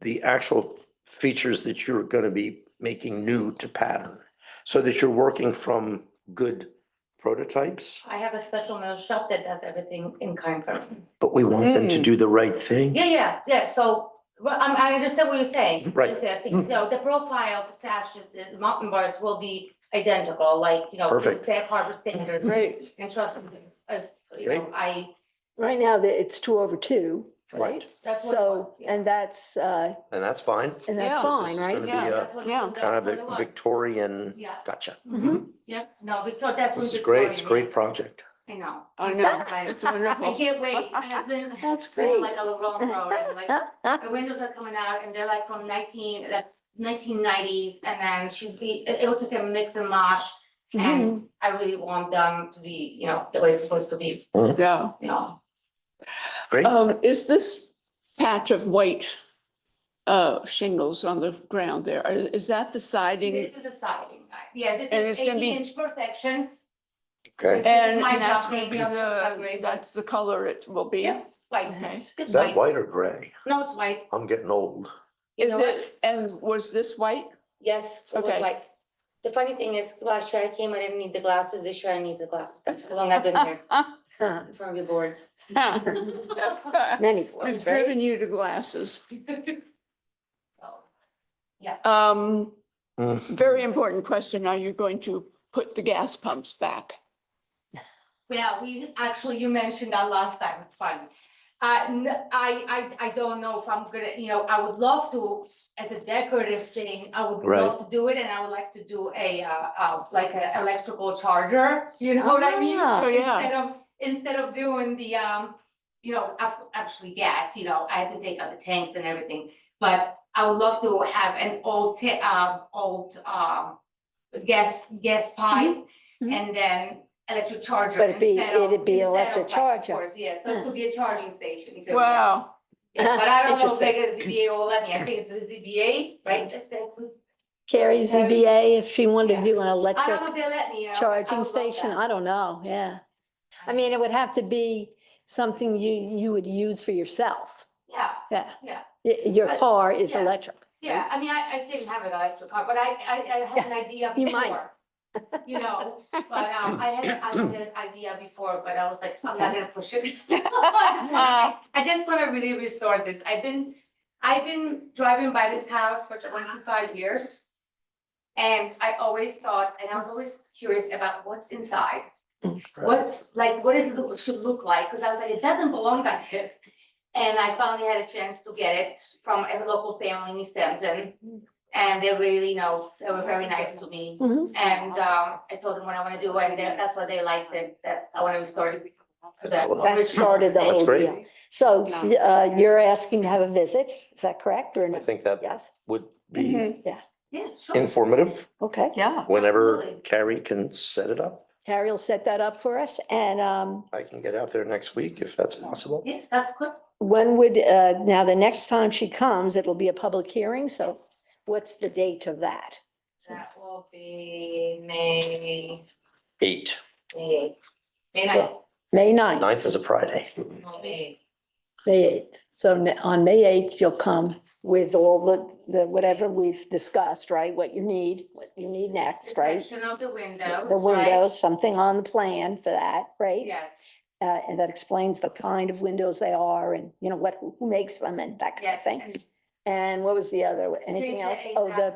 the actual features that you're going to be making new to pattern, so that you're working from good prototypes, I have a special metal shop that does everything in kind for me. but we want them to do the right thing. Yeah, so, well, I understand what you're saying. Right. Yes, yes, so the profile, the sashes, the mountain bars will be identical, like, you know, to Perfect. Sag Harbor standard. Great. And trust me, if, you Great. know, Right now, it's 2/2, right? Right. that's what it So, was, yeah. and that's And that's fine. fine, This right? is gonna be Yeah. a That's what it- yeah, that's kind of what it a was. Victorian, Yeah. gotcha. Yeah, no, Victoria, definitely. This is great. It's a great Victorian, project. yes. I know. I know, I- it's I wonderful. can't wait. I've been. That's it's been great. Like a long road, and like the windows are coming out and they're like from 1990s, and then it looks like a mix and mash. And I really want them to be, you know, the way it's supposed to be, Yeah. you know. Great. Is this patch of white shingles on the ground there, is that the siding? This is the siding, yeah, this And is it's gonna be- 18-inch perfections. Okay. This is my And that's gonna job, be maybe. that's the color it will be? Yeah, white, Okay. it's Is that white or gray? No, it's white. I'm getting old. You Is know what? it, and was this white? Yes, it was Okay. white. The funny thing is, last year I came, I didn't need the glasses, this year I need the glasses, that's how long I've been here, Huh, in front of your boards. Many It's boards, right? driven you to glasses. So, Mm. Very important question, are you going to put the gas pumps back? yeah, you mentioned that last time, it's funny. I don't know if I'm gonna, you know, I would love to, as a decorative thing, I would love to do it, and I would like to do like an electrical charger, you know what I mean? Ah. Oh, yeah. Instead of doing the, you know, actually gas, you know, I had to take out the tanks and everything, but I would love to have an old gas pipe, Mhm. and then electric charger. But it'd be instead of- electric instead of, like, of charger. course, yeah, so it could be a charging station too. Wow, Yeah, but I don't know if Interesting. like a ZBA will let me, I think it's the ZBA, right? that would- Carrie ZBA, if she wanted to do an I don't electric know if they'll let me, you know. I charging would love station, that. I don't know, yeah. I mean, it would have to be something you would use for yourself, Yeah, yeah. yeah, Your But- car is yeah. electric. yeah, I mean, I didn't have an electric car, but I had an idea You might. before. You know, but I had an idea before, but I was like, I'm not gonna push it. I just wanna really restore this. I've been driving by this house for 25 years. And I always thought, and I was always curious about what's inside. What's like, what it should look like, because I was like, it doesn't belong like this. And I finally had a chance to get it from a local family in East Hampton. And they really, you know, they were very nice to me. Mhm. And I told them what I wanna do, and that's why they liked it, that I wanna restore it. to that Excellent. That original started the state. whole great. deal. So, you're asking to have a visit, is that correct, or I no? think that Yes, would be Yeah, sure. informative okay. yeah. whenever Absolutely. Carrie can set it up. Carrie will set that up for us, and, I can get out there next week if that's possible. Yes, that's good. when would, now, the next time she comes, it'll be a public hearing, so what's the date of that? That will be May 8. 8th. May 9th. May 9th. 9th is a Friday. No, May May 8th. So on May 8th, you'll come with all the whatever we've discussed, right? What you need next, right? Section of the windows, The right? windows, something on the plan for that, right? Yes, And that explains the kind of windows they are and, you know, who makes them and that kind of yes. thing. and And what was the other, anything Change else? the Oh, AZAC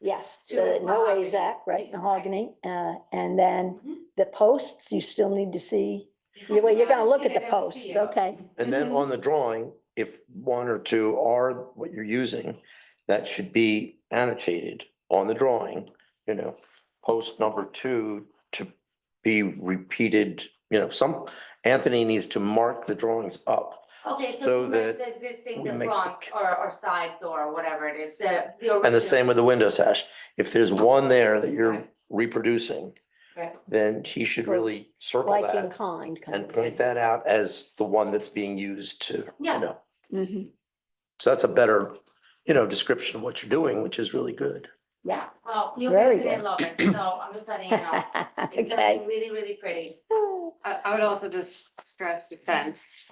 yes, to the no mahogany. AZAC, right, mahogany. And then Mhm. the posts, you still need to see, well, you're gonna look at the Yeah, posts, see it. okay? And then on the drawing, if one or two are what you're using, that should be annotated on the drawing, you know, post number 2 to be repeated, you know, Anthony needs to mark the drawings up. Okay, so so that the existing, we the make front the- or side door, or whatever it is, the original. And the same with the window sash. If there's one there that you're Right. reproducing, Right. then he should really circle Like in that kind, kind and of point thing. that out as the one that's being used to, Yeah. you know. Mhm. So that's a better, you know, description of what you're doing, which is really good. Yeah. Well, you Very guys gonna good. love it, so I'm just letting you know. It's gonna Okay. be really, really pretty. I would also just stress the fence.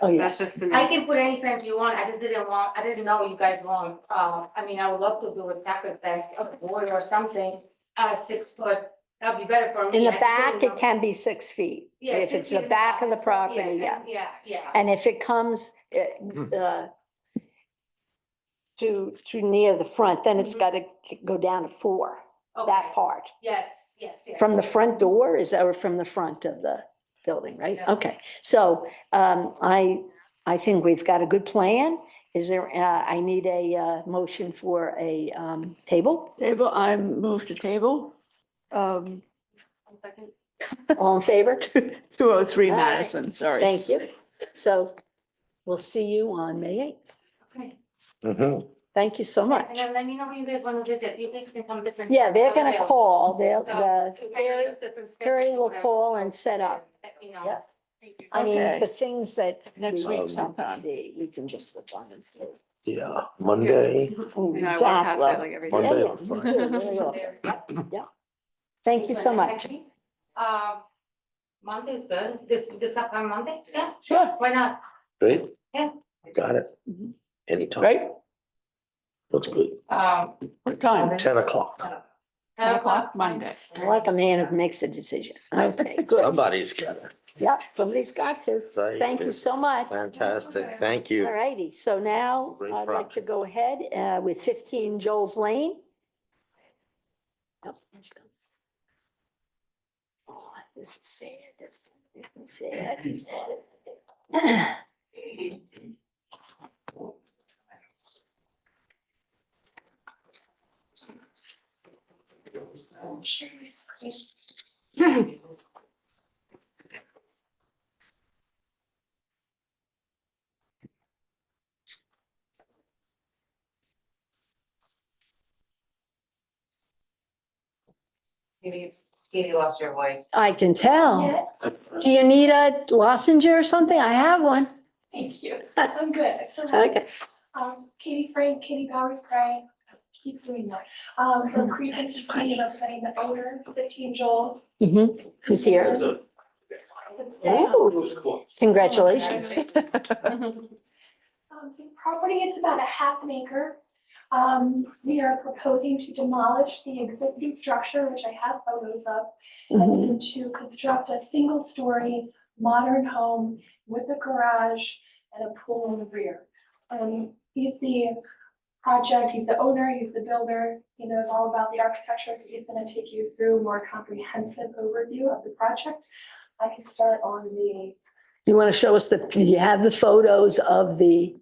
Oh, That's yes. just the. I can put any fence you want, I didn't know you guys want, I mean, I would love to do a separate fence, a board or something, 6 foot, that'd be better for me. In the I just back, didn't it know. can be 6 feet. Yeah, If 6 it's feet the in back of the and- property, yeah. Yeah. And if it comes too near the front, then it's Mhm. gotta go down to 4. that part. Yes, yes, yes. From the front door, is that, or from the front of the building, right? Yeah. Okay, so, I think we've got a good plan. Is there, I need a, motion for a, table. Table, I move to table. All in favor? 203 All right. Madison, sorry. Thank you. So we'll see you on May 8th. Okay. Mhm. Thank you so And much. then let me know when you guys want to visit. You guys can come different. Yeah, they're times. gonna call, they'll, So, Carrie, different schedules, Carrie will whatever, call so and set up. let me know. Yep. Thank you. I mean, Okay. the things that. Next we week want to sometime. see, we can just look on and see. Yeah, Monday, Yeah, I walk past that Exactly. like every Yeah, day. Monday yeah, or me Friday. too, very often. Yep, yep. Thank you so much. Monday is good. This upcoming Monday? Yeah, Sure. why not? Great. Yeah. Got it. Mhm. Anytime. Right? That's good. What time? 10 o'clock. 10 o'clock Monday. I like a man who makes a decision. Okay, good. Somebody's got it. Yep, somebody's got to. Thank you so much. Fantastic. Thank All you. righty, so now Great I'd like to project. go ahead with 15 Joel's Lane. Oh, here she comes. Oh, this is sad, this is sad. Katie lost your voice. I can tell. Do you need a lozenge or something? I have one. Thank you. I'm good. I still have, Okay. Katie Frank, Katie Powers Gray, keep doing that. From Creek That's NCC funny. representing the owner, 15 Joel. Mhm. Who's here? Oh, congratulations. So the property is about a half an acre. We are proposing to demolish the existing structure, which I have photos of, Mhm. and then to construct a single-story modern home with a garage and a pool in the rear. He's the project, he's the owner, he's the builder, he knows all about the architecture, so he's gonna take you through a more comprehensive overview of the project. I can start on the, You want to show us do you have the photos of the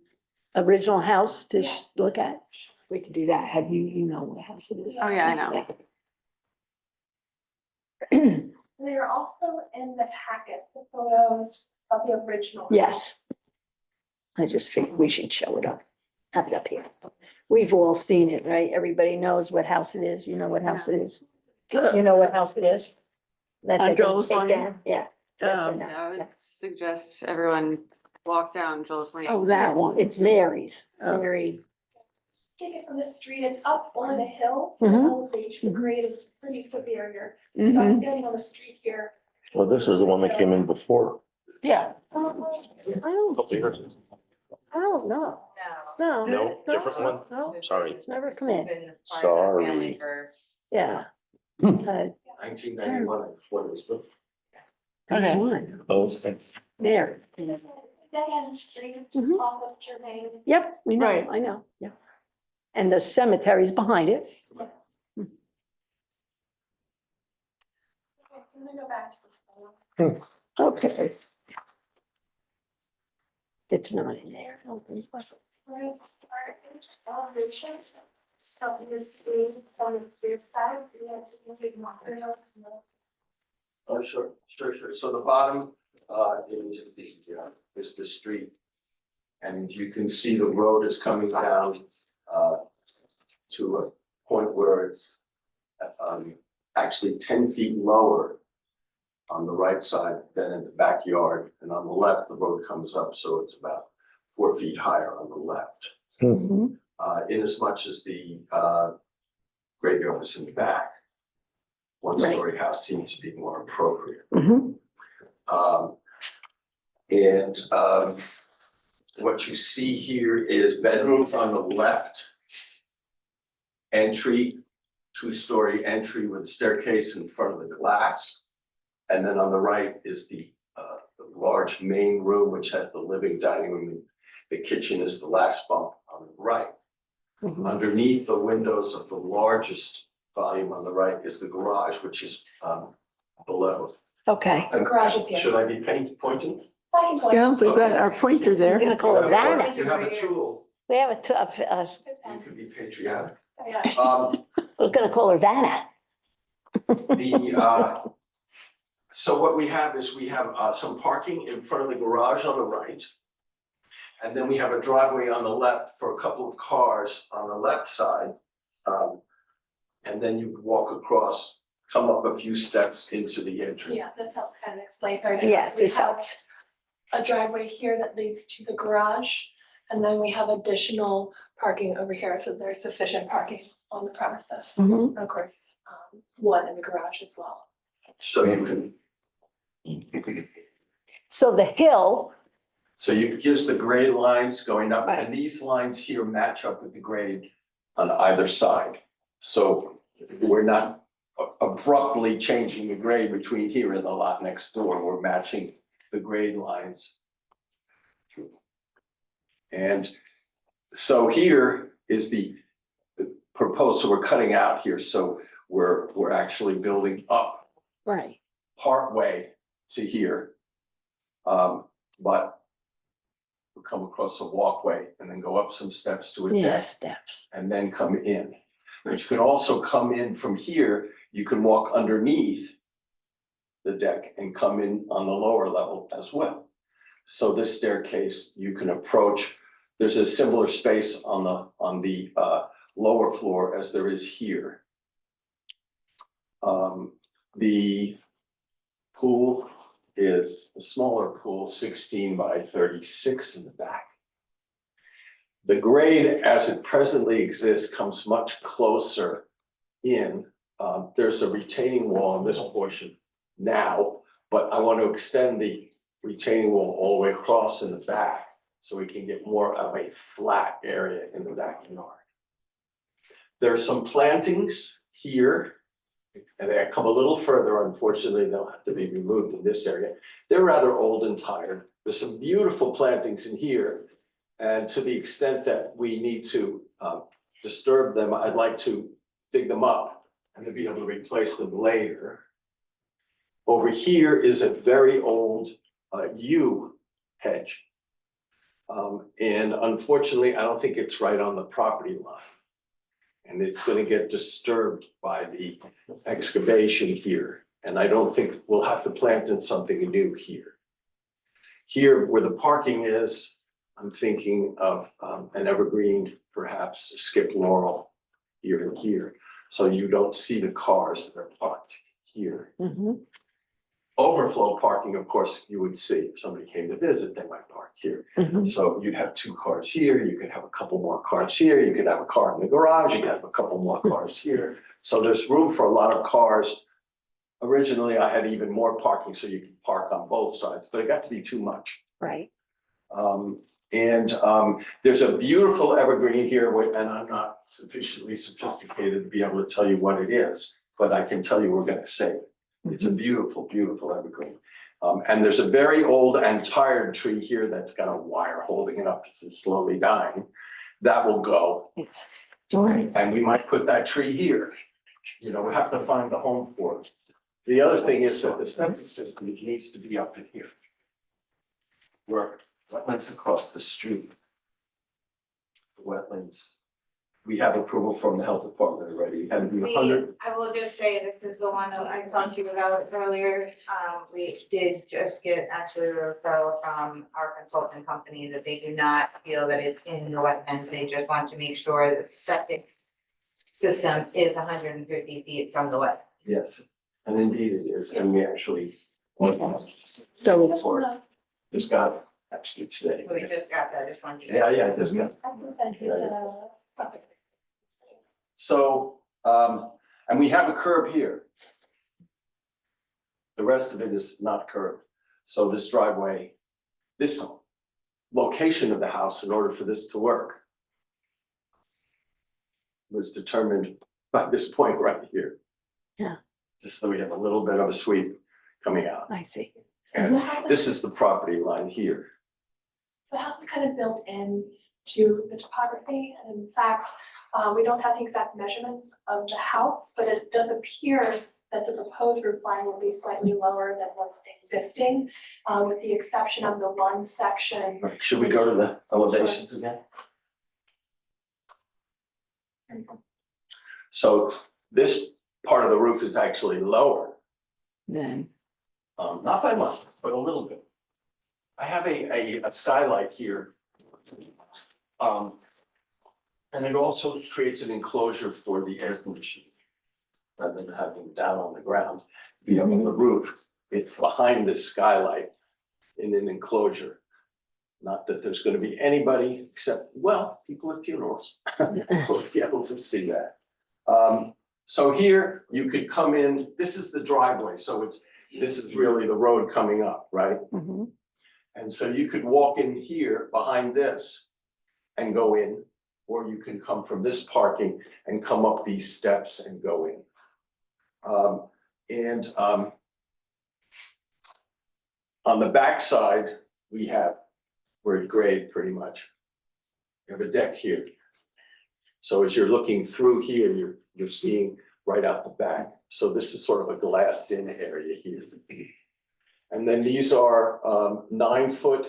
original house to look at? We could do that. Have you know what house it is? Oh, yeah, I know. they're also in the packet, the photos of the original. Yes. I just think we should show it up, have it up here. We've all seen it, right? Everybody knows what house it is. You know what house it is. You know what house it is? That On they're gonna Joel's take Lane? down? Yeah. Yes or no? I would suggest everyone walk down Joel's Lane. Oh, that one. It's Mary's. Mary. Take it from the street, it's up on a hill, so the Mhm. elevation grade is pretty severe here. So Mhm. I'm standing on the street here. Well, this is the one that came in before. Yeah. I don't know. No. No. No, different one? No, Sorry. it's never come in. Been part of the Sorry. family for- Yeah. Okay. Okay. There. Dead end street Mhm. off of Germain. Yep, we know, Right. I know, yeah. And the cemetery's behind it. Okay, I'm gonna go back to the photo. Okay. It's not in there. I don't think. Right, our elevation, so it's on the rear side, we have to move it more. Oh, sure. So the bottom is the street. And you can see the road is coming down to a point where it's actually 10 feet lower on the right side than in the backyard. And on the left, the road comes up, so it's about 4 feet higher on the left. Mhm. Inasmuch as the graveyard is in the back, one-story house seems to be more appropriate. Mhm. What you see here is bedrooms on the left. Entry, two-story entry with staircase in front of the glass. And then on the right is the large main room, which has the living dining room. The kitchen is the last bump on the right. Mhm. Underneath the windows of the largest volume on the right is the garage, which is below. Okay, The garage is here. Should I be pointing? I can go. Yeah, we've got our pointer we're there. gonna call it Vanna. You have a tool, We have you can be patriotic. Yeah. we're gonna call her Vanna. So what we have is we have some parking in front of the garage on the right. And then we have a driveway on the left for a couple of cars on the left side. And then you walk across, come up a few steps into the entry. Yeah, this helps kind of explain. Sorry. Yes, this We have helps. A driveway here that leads to the garage, and then we have additional parking over here, so there's sufficient parking on the premises. Mhm. And of course, one in the garage as well. So you can, So the hill, here's the grade lines going up, Right. and these lines here match up with the grade on either side. So we're not abruptly changing the grade between here and the lot next door, we're matching the grade lines. And so here is the proposed, so we're cutting out here, so we're actually building up right, partway to here. But we'll come across a walkway and then go up some steps to a yeah, deck steps. and then come in. But you can also come in from here, you can walk underneath the deck and come in on the lower level as well. So this staircase, you can approach, there's a similar space on the lower floor as there is here. The pool is a smaller pool, 16 by 36 in the back. The grade as it presently exists comes much closer in. There's a retaining wall in this portion now, but I want to extend the retaining wall all the way across in the back so we can get more of a flat area in the backyard. There's some plantings here, and they come a little further. Unfortunately, they'll have to be removed in this area. They're rather old and tired. There's some beautiful plantings in here. And to the extent that we need to disturb them, I'd like to dig them up and to be able to replace them later. Over here is a very old yew hedge. And unfortunately, I don't think it's right on the property line. And it's gonna get disturbed by the excavation here. And I don't think we'll have to plant in something new here. Here where the parking is, I'm thinking of an evergreen, perhaps a skip laurel here and here. So you don't see the cars that are parked here. Mhm. Overflow parking, of course, you would see. If somebody came to visit, they might park here. Mhm. So you'd have 2 cars here, you could have a couple more cars here, you could have a car in the garage, you could have a couple more cars here. So there's room for a lot of cars. Originally, I had even more parking so you could park on both sides, but it got to be too much. Right, There's a beautiful evergreen here, and I'm not sufficiently sophisticated to be able to tell you what it is, but I can tell you we're gonna save it. It's a beautiful, beautiful evergreen. And there's a very old and tired tree here that's got a wire holding it up because it's slowly dying. That will go, it's, right, and we might put that tree here. You know, we have to find the home for it. The other thing is that the septic system needs to be up in here. Where wetlands across the street. Wetlands, we have approval from the health department already, we had to be 100. I will just say, this is the one that I talked to you about earlier, we did just get actually a referral from our consultant company that they do not feel that it's in the wetlands, they just want to make sure that the septic system is 150 feet from the wet. Yes, and indeed it is, and we actually. so it's, Just got it, actually today. We just got that, just wanted to. Yeah, I just got it. I can send you the. So, and we have a curb here. The rest of it is not curved. So this driveway, this location of the house, in order for this to work, was determined by this point right here. Yeah. Just so we have a little bit of a sweep coming out. I see. And this is the property line here. So the house is kind of built in to the topography. And in fact, we don't have the exact measurements of the house, but it does appear that the proposed roof line will be slightly lower than what's existing, with the exception of the one section. Should we go to the elevations again? So this part of the roof is actually lower, Then, not by much, but a little bit. I have a skylight here. And it also creates an enclosure for the air conditioning. Rather than having it down on the ground, be up on the roof, it's behind this skylight in an enclosure. Not that there's gonna be anybody except, well, people at funerals will be able to see that. So here you could come in, this is the driveway, so this is really the road coming up, right? Mhm. And so you could walk in here behind this and go in, or you can come from this parking and come up these steps and go in. On the backside, we're at grade pretty much. You have a deck here. So as you're looking through here, you're seeing right out the back. So this is sort of a glassed in area here. And then these are 9-foot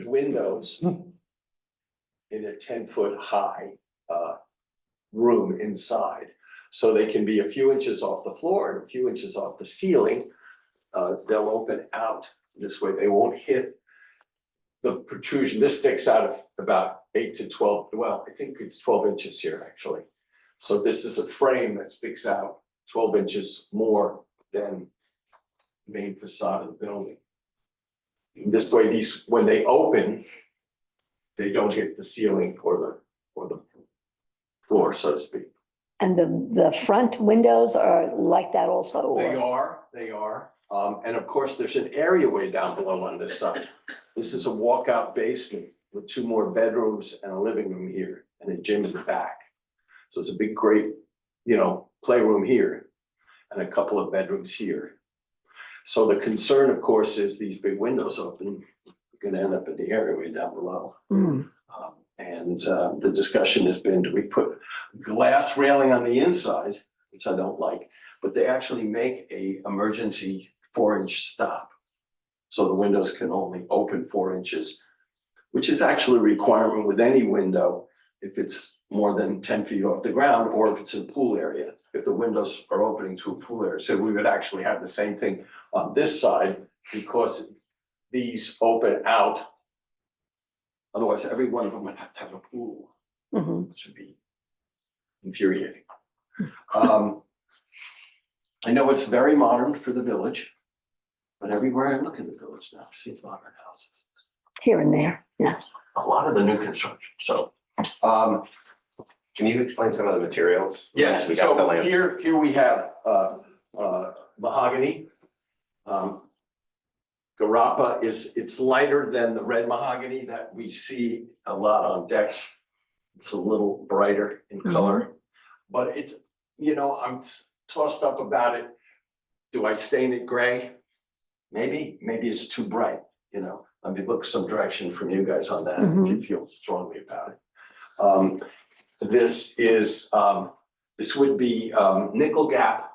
windows in a 10-foot high room inside. So they can be a few inches off the floor and a few inches off the ceiling. They'll open out this way. They won't hit the protrusion. This sticks out of about 8 to 12, well, I think it's 12 inches here actually. So this is a frame that sticks out 12 inches more than the main facade of the building. This way, these, when they open, they don't hit the ceiling or the floor, so to speak. And the front windows are like that also, or? They are. And of course, there's an areaway down below on this side. This is a walkout basement with 2 more bedrooms and a living room here and a gym in the back. So it's a big, great, playroom here and a couple of bedrooms here. So the concern, of course, is these big windows open, you're gonna end up in the areaway down below. Mm. And the discussion has been, do we put glass railing on the inside, which I don't like, but they actually make a emergency 4-inch stop. So the windows can only open 4 inches, which is actually a requirement with any window if it's more than 10 feet off the ground or if it's in a pool area, if the windows are opening to a pool area. So we would actually have the same thing on this side because these open out. Otherwise, every one of them would have to have a pool, Mhm. which would be infuriating. I know it's very modern for the village, but everywhere I look in the village now, I see modern houses. Here and there, yeah. A lot of the new construction, so. Can you explain some of the materials? Yes, We got the so lamp. here we have mahogany. Garapa it's lighter than the red mahogany that we see a lot on decks. It's a little brighter in color, but it's, I'm tossed up about it. Do I stain it gray? Maybe it's too bright, Let me look some direction from you guys on that if you feel strongly about it. This would be nickel gap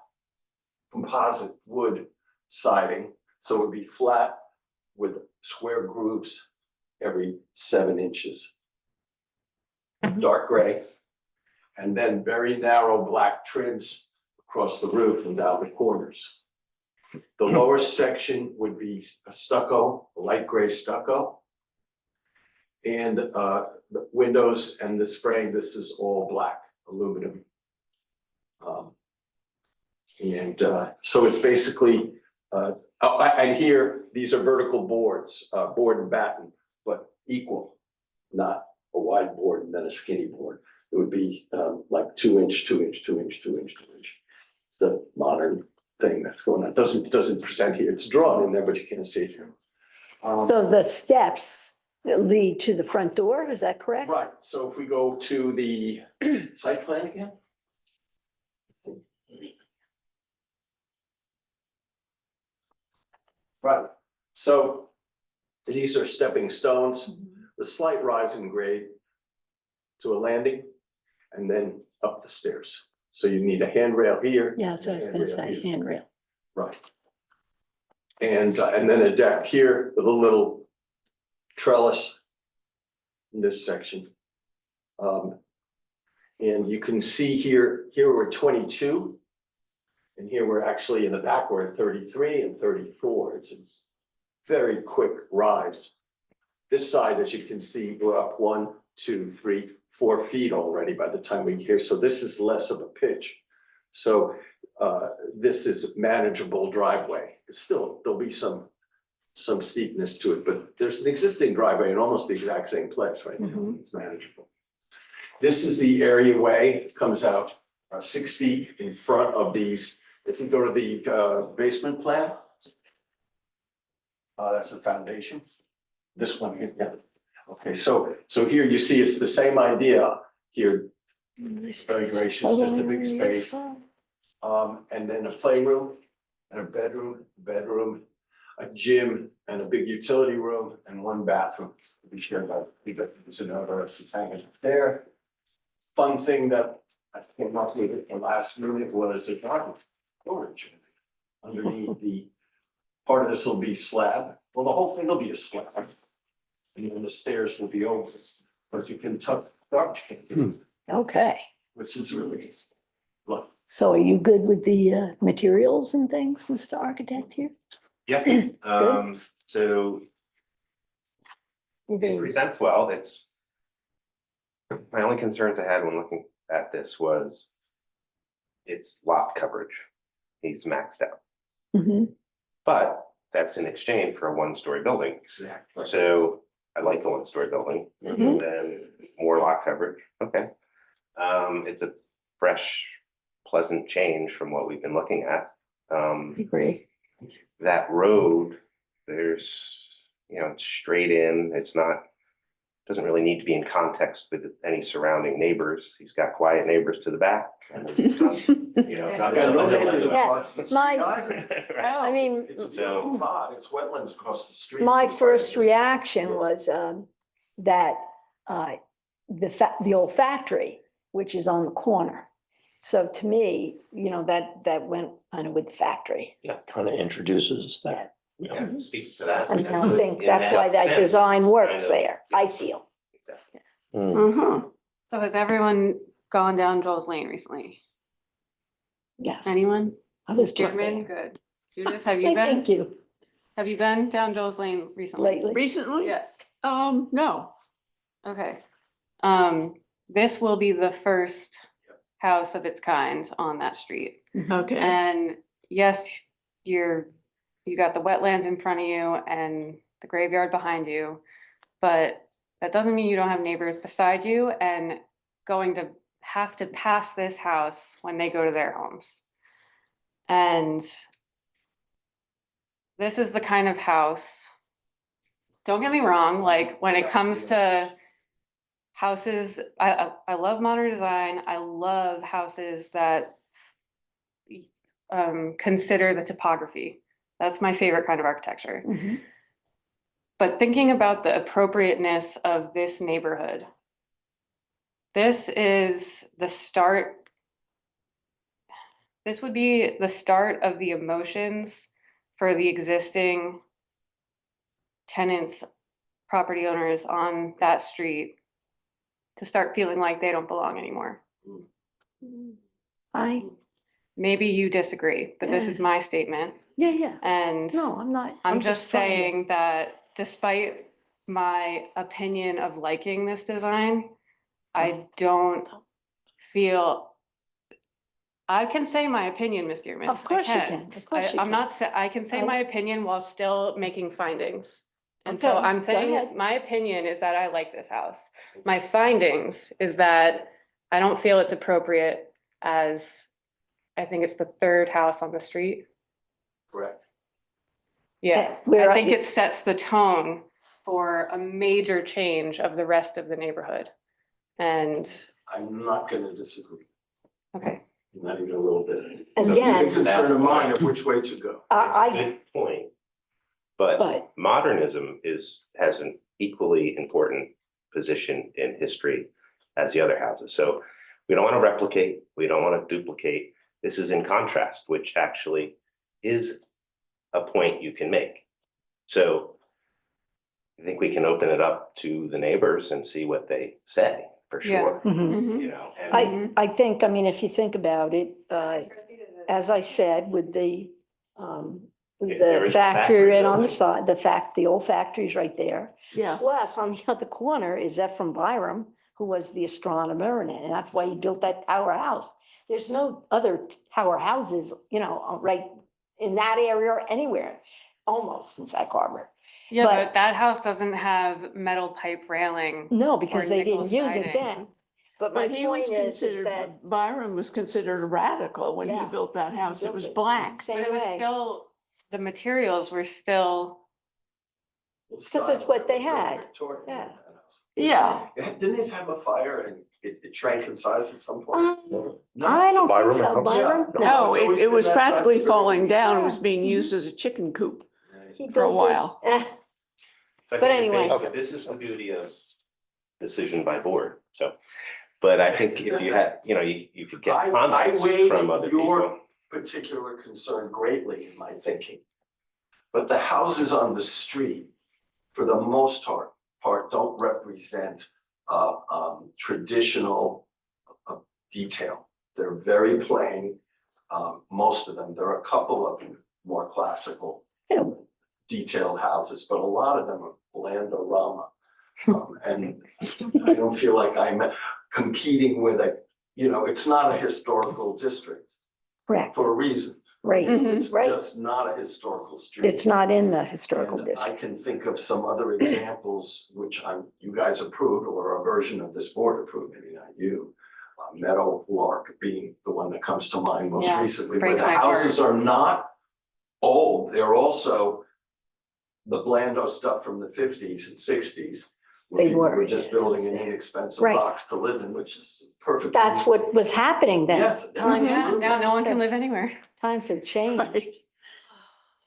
composite wood siding. So it would be flat with square grooves every 7 inches. Dark gray. And then very narrow black trims across the roof and down the corners. The lower section would be a stucco, a light gray stucco. And the windows and this frame, this is all black aluminum. So it's basically, and here, these are vertical boards, board and batten, but equal, not a wide board and then a skinny board. It would be like 2 inch, 2 inch, 2 inch, 2 inch, 2 inch. It's the modern thing that's going on. It doesn't present here. It's drawn in there, but you can't see it. So the steps that lead to the front door, is that correct? Right, so if we go to the site plan again. Right, so these are stepping stones, the slight rise in grade to a landing and then up the stairs. So you need a handrail here. Yeah, that's what I was gonna say, handrail here. handrail. Right. And then a deck here with a little trellis in this section. And you can see here we're 22. And here we're actually in the back, we're at 33 and 34. It's a very quick rise. This side, as you can see, we're up 1, 2, 3, 4 feet already by the time we get here. So this is less of a pitch. So this is manageable driveway. It's still, there'll be some steepness to it, but there's an existing driveway in almost the exact same place right now. It's manageable. This is the areaway, comes out 6 feet in front of these. If you go to the basement plan, that's the foundation. This one here, yeah. Okay, so here you see it's the same idea here. Very gracious, just a big space. And then a playroom and a bedroom, a gym and a big utility room and 1 bathroom. We share that, this is another, this is hanging there. Fun thing that I came up with at the last minute was a garden storage underneath the, part of this will be slab. Well, the whole thing will be a slab. And then the stairs will be open, but you can tuck, Okay, which is really, look. so are you good with the materials and things, Mr. Architect here? Yeah, so You're it very- presents well, it's. My only concerns I had when looking at this was. It's lot coverage, he's maxed out, Mhm. but that's in exchange for a 1-story building. Exactly. So I like the 1-story building, Mhm. and then more lot coverage, okay. It's a fresh, pleasant change from what we've been looking at. Agree. That road, there's, it's straight in, it's not. Doesn't really need to be in context with any surrounding neighbors, he's got quiet neighbors to the back. And it's not, it's not. Yeah, no gonna- neighbors across the street My- either. Right. I mean, It's So- it's wetlands across the street. my first reaction was that the old factory, which is on the corner. So to me, that went kind of with the factory. Kind of introduces that. Yeah, it speaks to that. And I think In that's why that sense, design works kind of- there, I feel. Exactly. Uh-huh. So has everyone gone down Joel's Lane recently? Yes. Anyone? I was just Chairman, there. good. Judith, have you been? Thank you. Have you been down Joel's Lane recently? Lately. Recently? Yes. No. Okay. This will be the first house of its kind on that street. Okay. And yes, you got the wetlands in front of you and the graveyard behind you, but that doesn't mean you don't have neighbors beside you and going to have to pass this house when they go to their homes. And this is the kind of house, don't get me wrong, like when it comes to houses, I love modern design. I love houses that consider the topography. That's my favorite kind of architecture. Mhm. But thinking about the appropriateness of this neighborhood, this is the start. This would be the start of the emotions for the existing tenants, property owners on that street to start feeling like they don't belong anymore. Maybe you disagree, but this is my statement. Yeah. And No, I'm not. I'm just trying to- saying that despite my opinion of liking this design, I don't feel. I can say my opinion, Ms. Dearman. Of course you can, of course you I'm can. not, I can say I- my opinion while still making findings. And so Okay, I'm go saying, ahead. my opinion is that I like this house. My findings is that I don't feel it's appropriate as, I think it's the 3rd house on the street. Correct. Yeah, Where I are think you- it sets the tone for a major change of the rest of the neighborhood. And, I'm not gonna disagree, okay, not even a little bit. Again- It's a concern of mine of which way to go. I, Good point. But But- modernism has an equally important position in history. as the other houses. So we don't want to replicate, we don't want to duplicate. This is in contrast, which actually is a point you can make. So I think we can open it up to the neighbors and see what they say, for sure, Mhm. you know, and I think, I mean, if you think about it, as I said, with Yeah, there is a factory factory right on the building. side, the old factory's right there. Yeah. Plus, on the other corner is Ephraim Byram, who was the astronomer, and that's why he built that tower house. There's no other tower houses, you know, right in that area or anywhere, almost in Sag Harbor. Yeah, But- but that house doesn't have metal pipe railing. No, because they nickel didn't use it siding. then. But my But he was point is considered, that Byron was considered a radical when he Yeah. built that house. It built was it. black. But same it was way. still, the materials wwere still, Because it's what they had. Yeah. Yeah. Didn't it have a fire and it shrank in size at some point? No? I don't think Byram so, house? Byram. Yeah. No, it's always it been was that size practically for falling down. It Yeah. was being used as a chicken coop. He for a built it. while. So I But think anyway. basically, this is the beauty of decision by board, so. But I think if you had, you know, you could get I comments weighed from other people. your particular concern greatly in my thinking. But the houses on the street, for the most part, don't represent traditional detail. They're very plain, most of them. There are a couple of more classical Yeah. detailed houses, but a lot of them are blandorama. And I don't feel like I'm competing with it's not a historical district Correct, for a reason. right. It's Right. just not a historical street. It's not in the historical And district. I can think of some other examples which you guys approved or a version of this board approved, maybe not you. Meadowlark being the one that comes to mind most Yeah, recently, where breaks the my heart. houses are not old, they're also the Blando stuff from the 50s and 60s. They People were, just building an yeah. inexpensive Right. box to live in, which is perfect. That's what was happening then. Yes, Times- yeah, now no one can live anywhere. Times have changed. Right.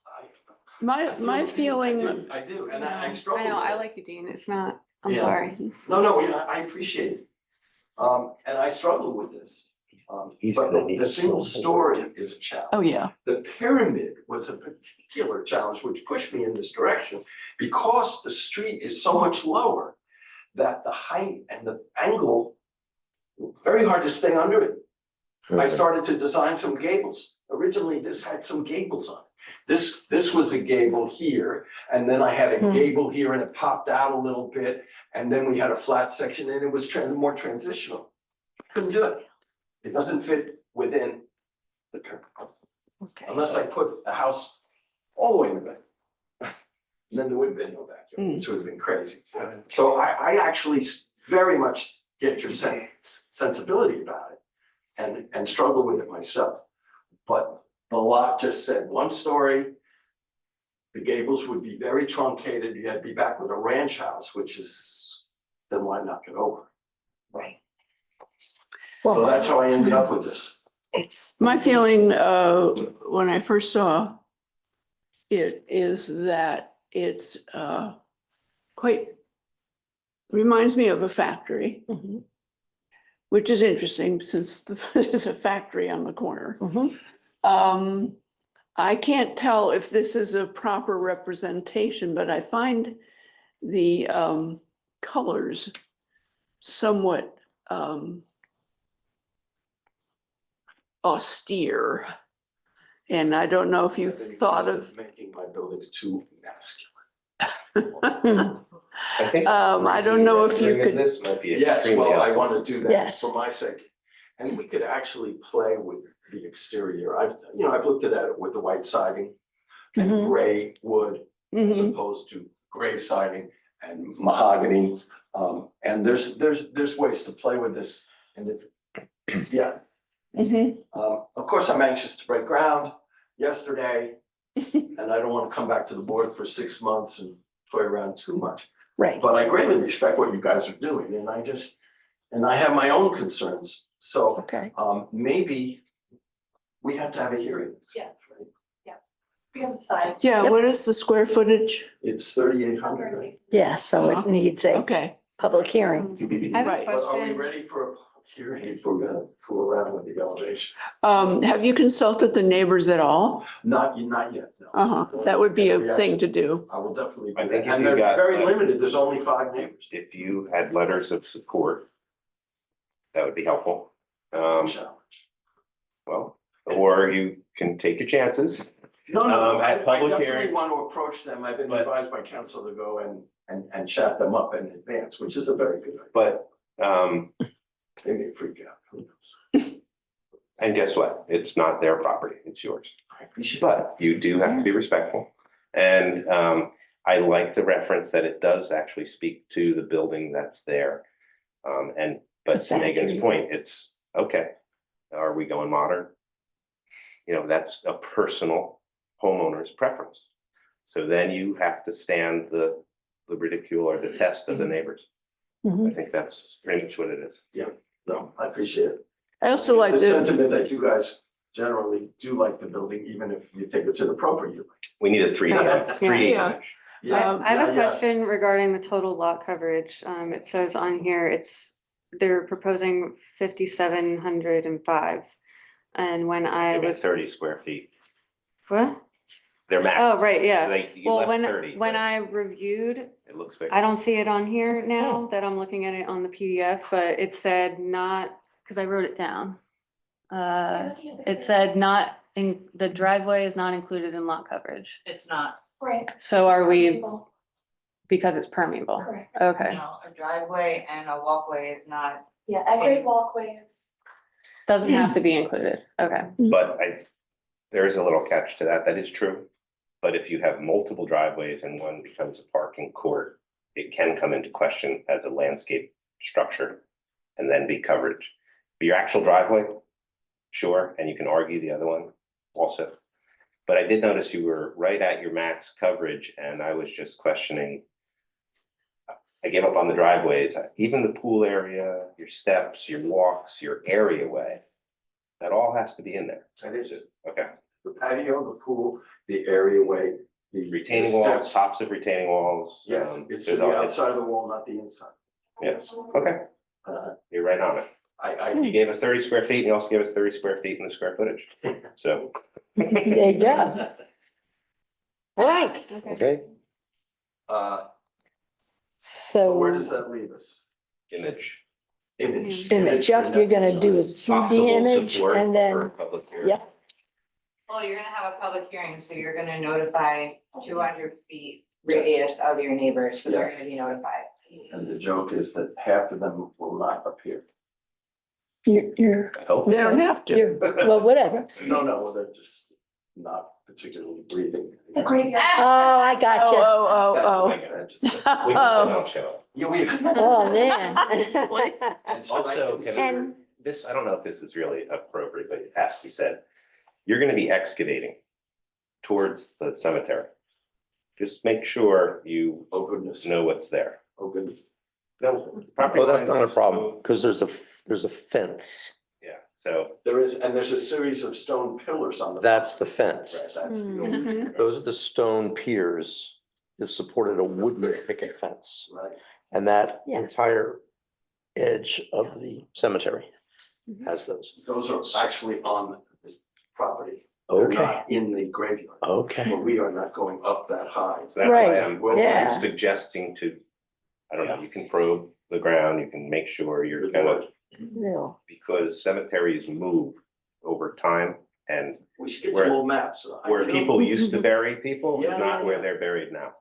I My feel- feeling, I do, and No, I struggle I know, with I it. like you, Dean, it's not, I'm Yeah. sorry. No, I appreciate it. And I struggle with this. He's But gonna need the single some- story is a challenge. oh, yeah. The pyramid was a particular challenge which pushed me in this direction because the street is so much lower that the height and the angle, very hard to stay under it. I started to design some gables. Originally, this had some gables on it. This was a gable here, and then I had a gable here and it popped out a little bit. And then we had a flat section and it was more transitional. Couldn't do it. It doesn't fit within the pyramid. Okay. Unless I put the house all the way in the back. And then there would have been no backyard, which would have been crazy. So I actually very much get your sensibility about it and struggle with it myself. But the lot just said one story. The gables would be very truncated. You had to be back with a ranch house, which is, then why knock it over? Right. So Well, that's how I ended up with this. it's, My feeling, when I first saw it is that it's, quite, reminds me of a factory, Mhm. which is interesting since there's a factory on the corner. Mhm. I can't tell if this is a proper representation, but I find the colors somewhat austere. And I don't know if you I've been thought accused of, making my buildings too masculine. I think. I don't know if you rendering of could- This might be Yes, extremely well, I helpful. want to do that Yes. for my sake. And we could actually play with the exterior. I've looked at it with the white siding and Mhm. gray wood as Mhm. opposed to gray siding and mahogany. And there's ways to play with this. And yeah. Mhm. Of course, I'm anxious to break ground yesterday. And I don't want to come back to the board for 6 months and toy around too much. Right. But I greatly respect what you guys are doing, and I have my own concerns, so Okay. maybe we have to have a hearing. Yeah. Because of the size. Yeah, Yep. what is the square footage? It's 3,800, right? Yeah, so it needs a, Okay, public hearing. I have a Right. But are we question. ready for a public hearing if we're gonna fool around with the elevation? Have you consulted the neighbors at all? Not yet, no. Uh-huh, that would be a thing to do. I will definitely I do think that, if and you they're got, very like- limited, there's only 5 neighbors. If you had letters of support, that would be helpful. That's a challenge. Well, or you can take your chances. No, I at public definitely hearing. want to approach them, I've been But- advised by council to go and chat them up in advance, which is a very good idea. But, They may freak out, who knows? and guess what? It's not their property, it's yours. I appreciate But you do have to be respectful. And I like the reference that it does actually speak to the building that's there. But The to Megan's factory. point, it's, okay, are we going modern? You know, that's a personal homeowner's preference. So then you have to stand the ridicule or the test of the neighbors. I Mhm. think that's pretty much what it is. No, I appreciate it. I also like The the, sentiment that you guys generally do like the building, even if you think it's inappropriate. We need a 3D, Yeah. 3D Yeah. image. Yeah, I have a yeah. question regarding the total lot coverage. It says on here, they're proposing 5,705. And when I Give it was, 30 square feet. what? They're max. Oh, right, yeah. Like, you Well, left when, 30, when but I reviewed, it looks big. I don't see it on here now that I'm looking at it on the PDF, but it said not, because I wrote it down. It said not, the driveway is not included in lot coverage. It's not, Right. So are we, Permeable, because it's permeable? Correct. Okay, no, a driveway and a walkway is not. Yeah, every walkway is. doesn't have to be included, okay. But there is a little catch to that. That is true. But if you have multiple driveways and one becomes a parking court, it can come into question as a landscape structure and then be coverage. But your actual driveway, sure, and you can argue the other one also. But I did notice you were right at your max coverage and I was just questioning. I gave up on the driveways, even the pool area, your steps, your walks, your area way. That all has to be in there. That is Okay, the patio, the pool, the areaway, the retaining the walls, steps. tops of retaining walls. Yes, it's there's the all- outside of the wall, not the inside. Yes, okay, Uh, you're right on it. You gave us 30 square feet and you also gave us 30 square feet in the square footage, so. There you go. All right, Okay, So where does so that leave us? Image. Image. image, for Jeff, you're gonna next do a design. 3D image Support and for then, public hearing. yeah, Well, you're gonna have a public hearing, so you're gonna notify 200 feet radius of your neighbors, so they're Yes. gonna be notified. And the joke is that half of them will not appear. you're, I hope. they don't have to. you're, well, whatever. No, they're just not particularly breathing. It's a graveyard. Oh, I got you. Oh. We can don't show up. Yeah, we. Oh, man. And so I Also, can- can And, this, I don't know if this is really appropriate, but it has to be said. You're gonna be excavating towards the cemetery. Just make sure you Oh, goodness. know what's there. Oh, goodness. No, property well, that's lines not a are problem, so- because there's a fence. Yeah, so There's a series of stone pillars on the. That's the fence. Right, that's the old- Mhm. Those are the stone piers that supported a wooden picket fence. Right. And that Yes. entire edge of the cemetery has those. Those are actually on this property. They're Okay, not in the graveyard. okay. But we are not going up that high. so that's Right, why I'm yeah. suggesting to, I don't know, you can probe the ground, you can make sure you're kind of, no, because cemeteries move over time and We should get Where- some old maps. where people used to bury people is Yeah, not yeah, where yeah. they're buried now.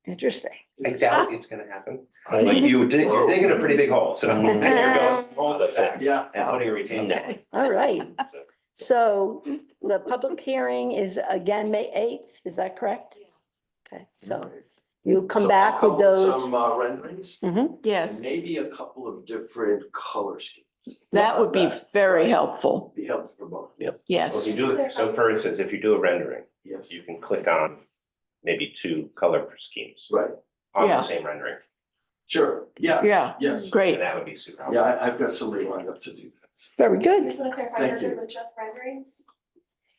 interesting. I doubt it's gonna happen. I- Like you're digging a pretty big hole, so you're going hold it back Yeah. and putting a retaining wall. Okay, all right. So the public hearing is again, May 8th, is that correct? Okay, so you come So back I'll with come those. Some renderings, Mhm. and Yes, maybe a couple of different color schemes. that would be very helpful. Be helpful for both. Yep. Well, Yes. if you do it, so for instance, if you do a rendering, Yes, you can click on maybe 2 color schemes right, on Yeah. the same rendering. sure, yeah, Yeah, yes. great. And that would be super Yeah, helpful. I've got somebody lined up to do that. Very I good. just wanna clarify, Thank you're good you. with just renderings?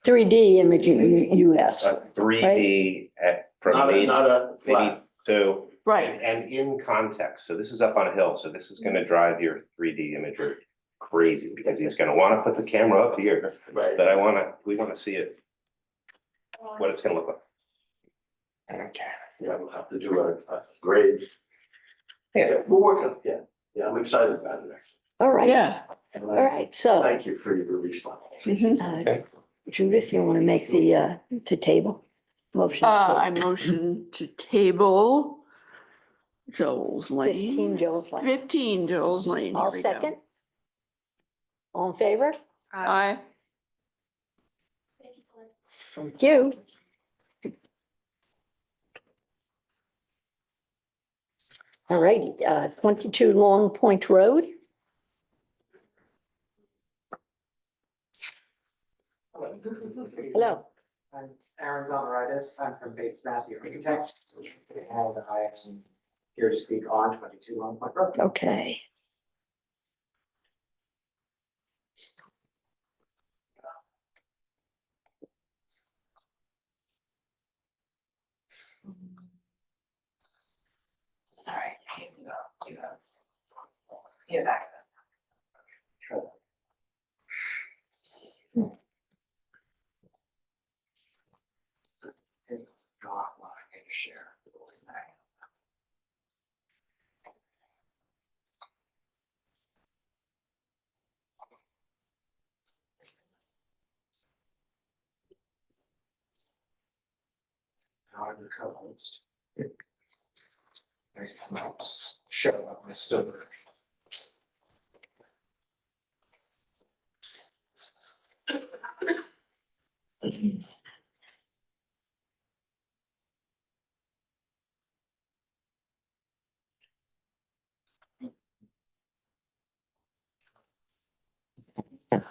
3D imaging, you asked. 3D at, from Not a, maybe not a flat. 2, right. And in context, so this is up on a hill, so this is gonna drive your 3D imager crazy, because he's gonna wanna put the camera up here, Right. but we wanna see it, what it's gonna look like. Okay. Yeah, we'll have to do a grade. Yeah. We'll work on it, yeah, I'm excited about it. All right, Yeah. And all right, so Thank you for your response. uh, Judith, you want to make the, to table? Motion. I motion to table Joel's Lane. 15 Joel's Lane. 15 Joel's Lane. I'll Here we go. second. All in favor? Aye. Thank you. All righty, 22 Long Point Road. Hello. I'm Aaron Zalmaritis. I'm from Bates Massey Architects. And I am here to speak on 22 Long Point Road. Okay. All right. You have access. It's not a lot I can share. Now I'm the co-host. There's the maps show up my story.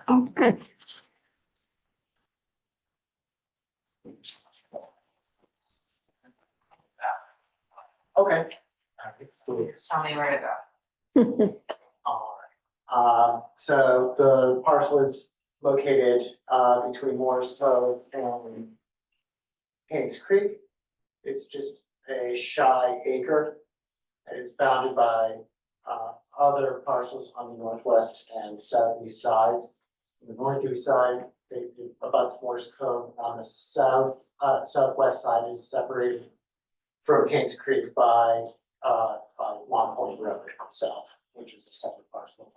Okay. Okay. Just tell me where to go. Alright, so the parcel is located between Morris Cove and Haynes Creek. It's just a shy acre. And it's bounded by other parcels on the northwest and southeast sides. The northeast side, it abuts Morris Cove. On the southwest side is separated from Haynes Creek by Long Point Road itself, which is a separate parcel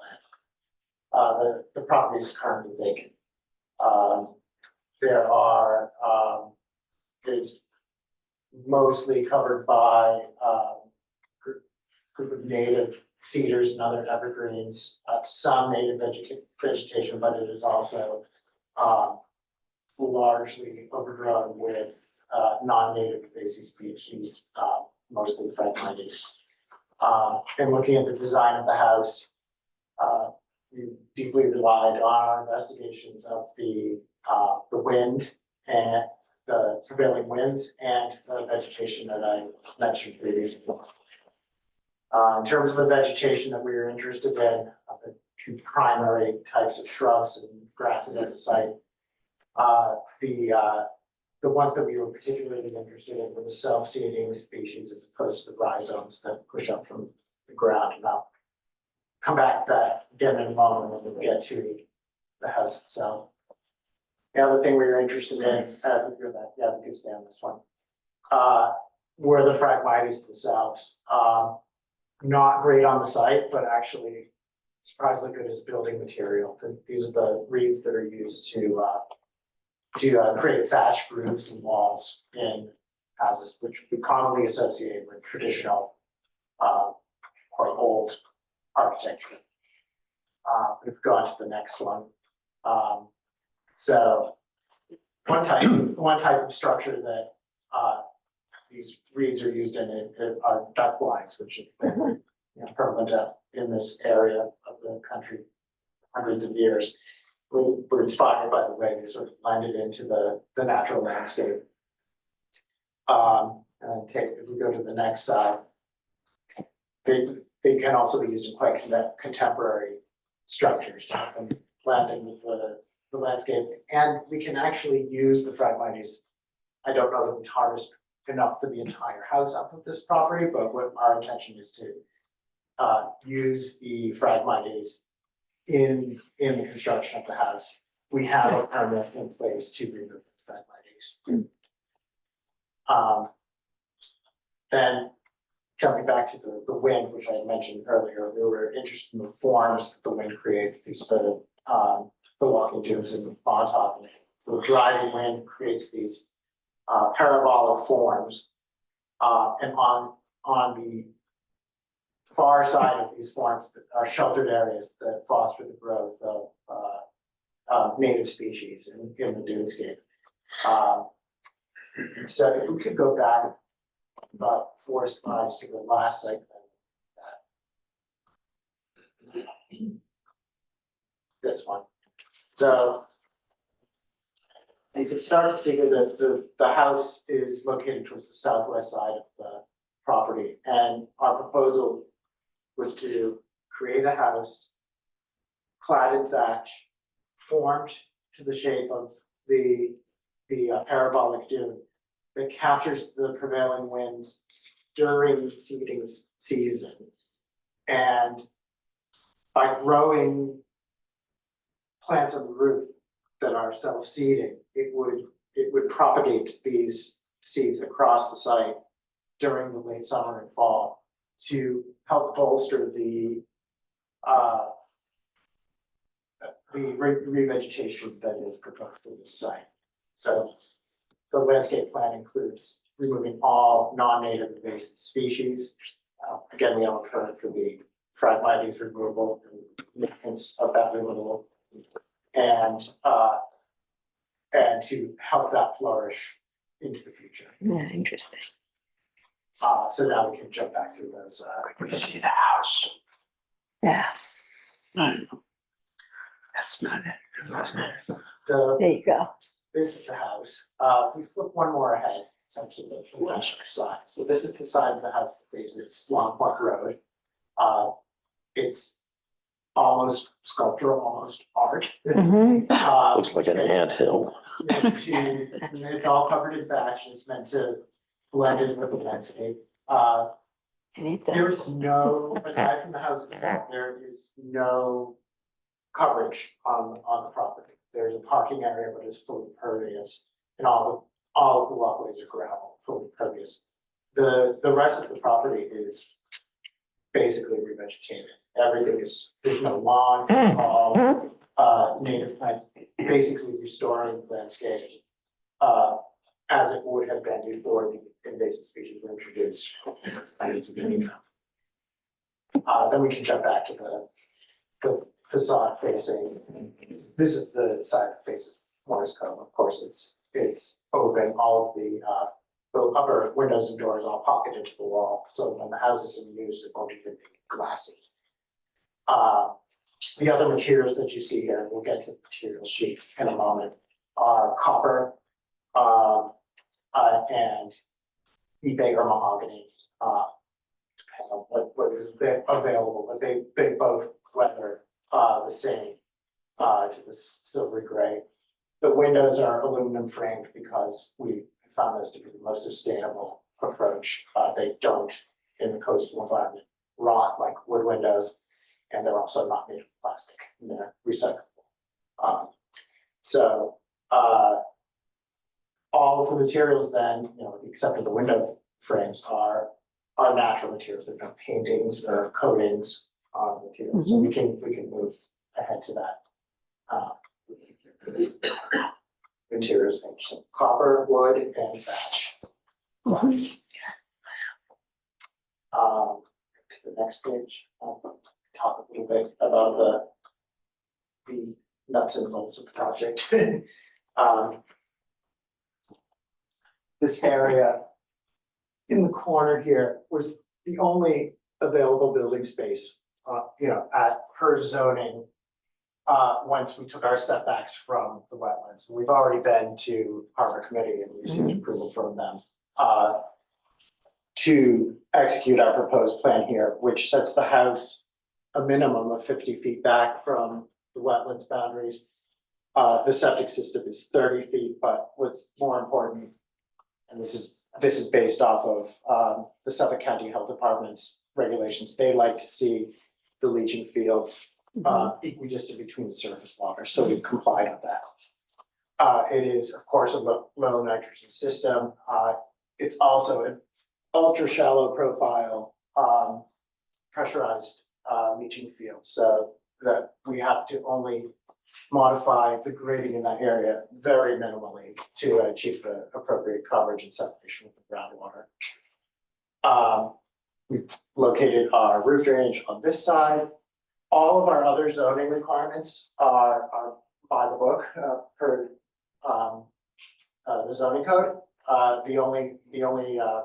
of land. The property is currently vacant. It's mostly covered by group of native cedars and other evergreens, some native vegetation, but it is also largely overgrown with non-native invasive species, mostly Phragmites. And looking at the design of the house, we deeply relied on our investigations of the wind and the prevailing winds and the vegetation that I mentioned previously. In terms of the vegetation that we were interested in, the two primary types of shrubs and grasses at the site. The ones that we were particularly interested in were the self-seeding species as opposed to the rhizomes that push up from the ground. And I'll come back to that again in a moment when we get to the house itself. The other thing we were interested in, you can stay on this one, were the Phragmites themselves. Not great on the site, but actually surprisingly good as building material. These are the reeds that are used to create thatched roofs and walls in houses, which we commonly associate with traditional or old architecture. We've gone to the next one. So one type of structure that these reeds are used in are duck blinds, which have been prevalent in this area of the country hundreds of years. We're inspired by the way they sort of blended into the natural landscape. And if we go to the next side, they can also be used in quite contemporary structures to have them blend in with the landscape. And we can actually use the Phragmites. I don't know that we harvest enough for the entire house up of this property, but what our intention is to use the phragmites in the construction of the house. We have a permit in place to remove the phragmites. Then jumping back to the wind, which I mentioned earlier, we were interested in the forms that the wind creates, the walking dunes and Montauk. The driving wind creates these parabolic forms. And on the far side of these forms are sheltered areas that foster the growth of native species in the dunescape. So if we could go back about 4 slides to the last segment. This one. So you can start to see that the house is located towards the southwest side of the property, and our proposal was to create a house, cladded thatch, formed to the shape of the parabolic dune that captures the prevailing winds during the seeding season. And by growing plants on the roof that are self-seeding, it would propagate these seeds across the site during the late summer and fall to help bolster the revegetation that is proposed for this site. So the landscape plan includes removing all non-native invasive species. Again, we have a permit for the Phragmites removal and maintenance of that removal, and to help that flourish into the future. Yeah, interesting. So now we can jump back to those. We see the house. Yes, That's not it. That's not it. there you go. This is the house. If we flip one more ahead, essentially the west side. So this is the side of the house that faces Long Point Road. It's almost sculptural, almost art. Looks like an anthill. It's all covered in thatch, and it's meant to blend in with the landscape. There is no, aside from the house itself, there is no coverage on the property. There's a parking area, but it's fully pervious, and all of the walkways are gravel, fully pervious. The rest of the property is basically revegetated. Everything is, there's no lawn, it's all native plants, basically restoring the landscape as it would have been before the invasive species were introduced. Then we can jump back to the facade facing. This is the side that faces Morris Cove. Of course, it's open. All of the upper windows and doors all pocket into the wall. So when the house is in use, it won't even be glassy. The other materials that you see here, we'll get to the material sheet in a moment, are copper and eBay or mahogany, depending on what is available, but they both weather the same to the silvery gray. The windows are aluminum framed because we found this to be the most sustainable approach. They don't, in the coastal environment, rot like wood windows, and they're also not made of plastic, and they're recyclable. All of the materials then, with the except of the window frames, are natural materials. They're not paintings or coatings on the materials. So we can move ahead to that. Materials page, so copper, wood, and thatch. To the next page, I'll talk a little bit about the nuts and bolts of the project. This area in the corner here was the only available building space, at her zoning. Once we took our setbacks from the wetlands, we've already been to harbor committee and received approval from them. To execute our proposed plan here, which sets the house a minimum of 50 feet back from the wetlands boundaries. The septic system is 30 feet, but what's more important, and this is This is based off of the Suffolk County Health Department's regulations. They like to see the leaching fields equidistant between the surface water, so we've complied with that. It is, of course, a low nitrogen system. It's also an ultra shallow profile pressurized leaching field, so that we have to only modify the grading in that area very minimally to achieve the appropriate coverage and separation with the groundwater. We've located our roof drainage on this side. All of our other zoning requirements are by the book per the zoning code. The only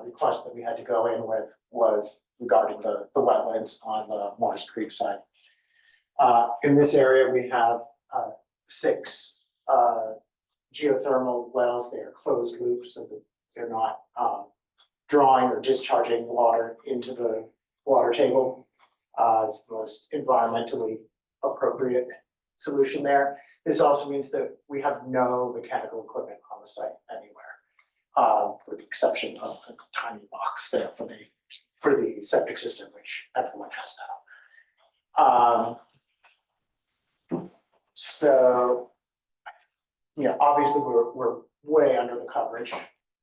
request that we had to go in with was regarding the wetlands on the Morris Creek side. In this area, we have 6 geothermal wells. They are closed loop, so that they're not drawing or discharging water into the water table. It's the most environmentally appropriate solution there. This also means that we have no mechanical equipment on the site anywhere, with the exception of a tiny box there for the septic system, which everyone has now. So, obviously we're way under the coverage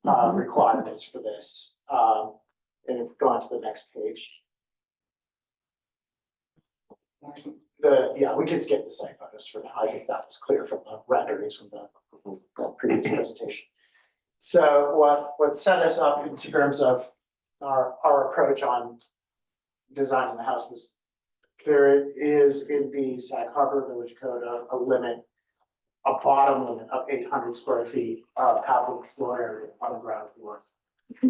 requirements for this. And if we go on to the next page. We can skip the site photos for now. I think that was clear from the renderings from the previous presentation. So what set us up in terms of our approach on designing the house was there is in the Sag Harbor Village Code a limit, a bottom limit of 800 square feet of habitable floor area on the ground floor.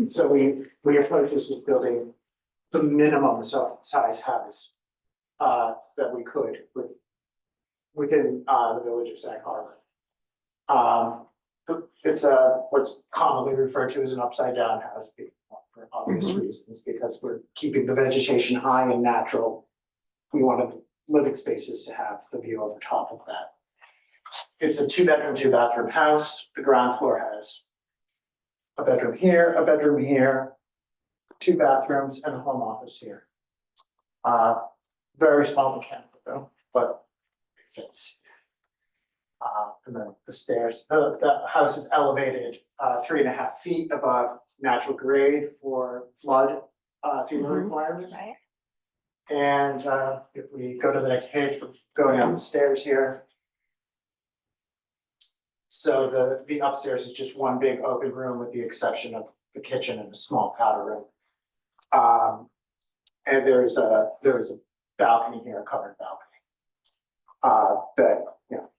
So we approach this as building the minimum size house that we could within the village of Sag Harbor. It's what's commonly referred to as an upside down house for obvious reasons, because we're keeping the vegetation high and natural. We wanted the living spaces to have the view over top of that. It's a 2-bedroom, 2-bathroom house. The ground floor has a bedroom here, 2 bathrooms, and a home office here. Very small mechanical though, but it fits. And then the stairs, the house is elevated 3.5 feet above natural grade for flood FEMA requirements. Right. And if we go to the next page, we're going up the stairs here. So the upstairs is just one big open room with the exception of the kitchen and a small powder room. And there is a balcony here, a covered balcony. That,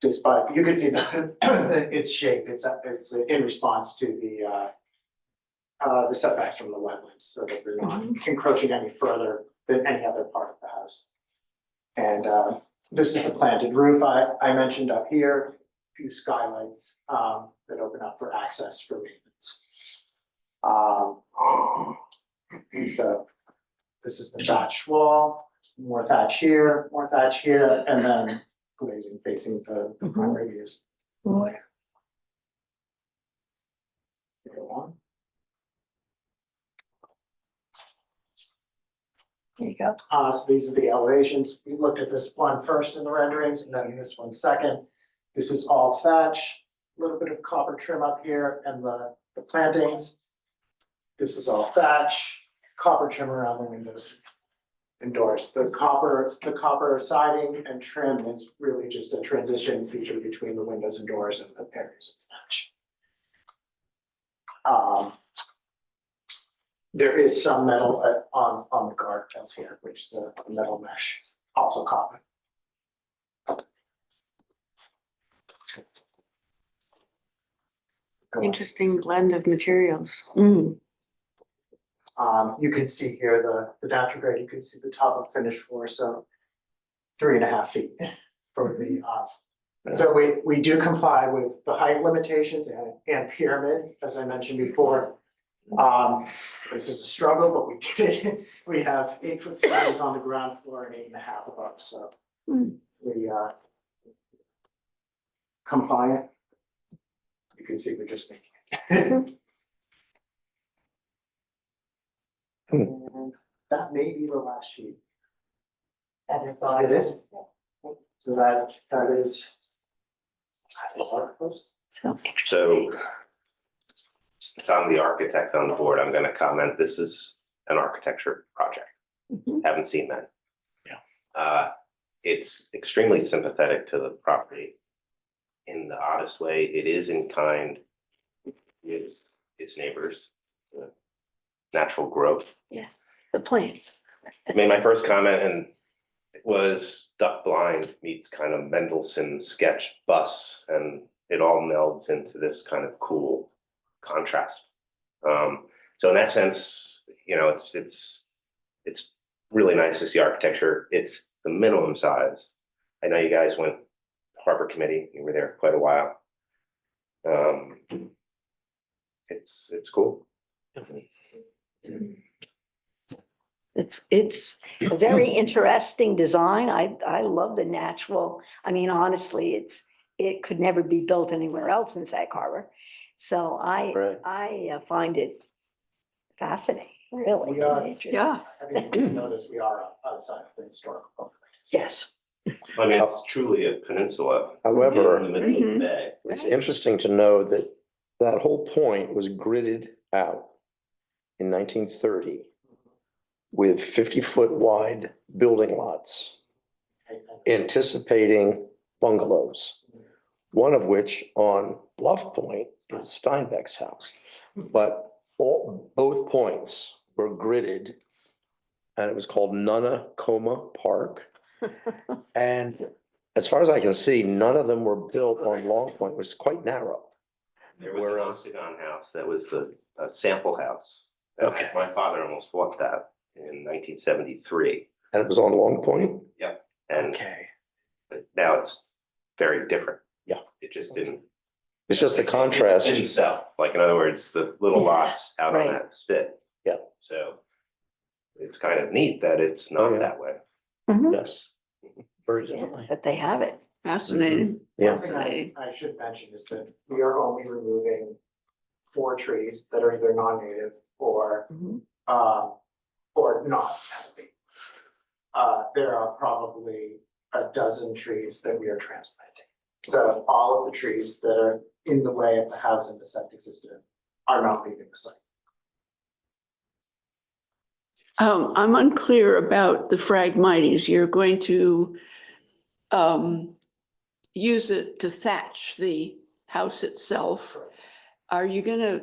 despite, you can see its shape, it's in response to the setbacks from the wetlands, so that we're not encroaching any further than any other part of the house. And this is the planted roof I mentioned up here, a few skylights that open up for access for maintenance. So this is the thatched wall, more thatch here, and then glazing facing the primary views. Water. Go on. There you go. So these are the elevations. We looked at this one first in the renderings and then this one second. This is all thatch, a little bit of copper trim up here and the plantings. This is all thatch, copper trim around the windows and doors. The copper siding and trim is really just a transition feature between the windows and doors and the areas of thatch. There is some metal on the guardrails here, which is a metal mesh, also copper. Interesting blend of materials. Mm. You can see here the natural grade, you can see the top of finished floor, so 3.5 feet for the, so we do comply with the height limitations and pyramid, as I mentioned before. This is a struggle, but we did it. We have 8-foot ceilings on the ground floor and 8.5 above, so we compliant. You can see we're just making it. And that may be the last sheet. That is It is? So that is. So interesting. So since I'm the architect on the board, I'm gonna comment, this is an architecture project. Mhm. Haven't seen that. Yeah. It's extremely sympathetic to the property. In the oddest way, it is in kind with its neighbors. Natural growth. The plants. I made my first comment and it was Duck Blind meets kind of Mendelssohn sketch bus, and it all melds into this kind of cool contrast. So in that sense, you know, it's really nice to see architecture. It's the minimum size. I know you guys went to Harbor Committee, you were there quite a while. It's cool. It's a very interesting design. I love the natural, I mean, honestly, it could never be built anywhere else in Sag Harbor. So Right. I find it fascinating, really. We are- Interesting. Yeah, I mean, you know this, we are outside of the historical overlay. Yes. I mean, it's truly a peninsula. However, In the middle of Mhm. the bay. it's interesting to know that that whole point was gridded out in 1930 with 50-foot wide building lots, anticipating bungalows, one of which on Bluff Point is Steinbeck's house. But both points were gridded, and it was called Nunna-Coma Park. And as far as I can see, none of them were built on Long Point, which is quite narrow. There was an Octagon house that was the sample house. And Okay. My father almost bought that in 1973. And it was on Long Point? And Okay. now it's very different. Yeah. It just didn't. It's just the It contrast. didn't sell. Like, in other words, the little Yeah, lots out on right. that spit. Yeah. So it's kind of neat that it's Oh, not yeah. that way. Mhm. Yes. Very Yeah, differently. but they have it. fascinating. Yeah. One thing I should mention is that we are only removing 4 trees that are either non-native or Mhm. or not healthy. There are probably a dozen trees that we are transplanting. So all of the trees that are in the way of the house and the septic system are not leaving the site. I'm unclear about the Phragmites. You're going to use it to thatch the house itself. Are you gonna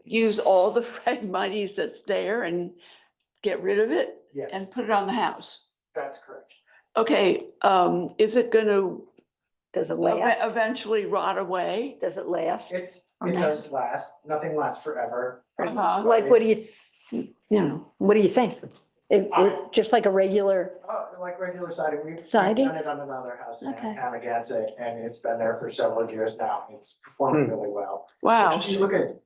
use all the Phragmites that's there and get rid of it and Yes, put it on the house? that's correct. Okay, is it gonna Does it last? eventually rot away? Does it last? It Okay. does last, nothing lasts forever. Uh-huh. Like, what do what do you think? It just like a regular, Like regular siding, we've Siding? done it on another house in Okay. Amagansett, and it's been there for several years now, it's performing really well. Wow. If you look at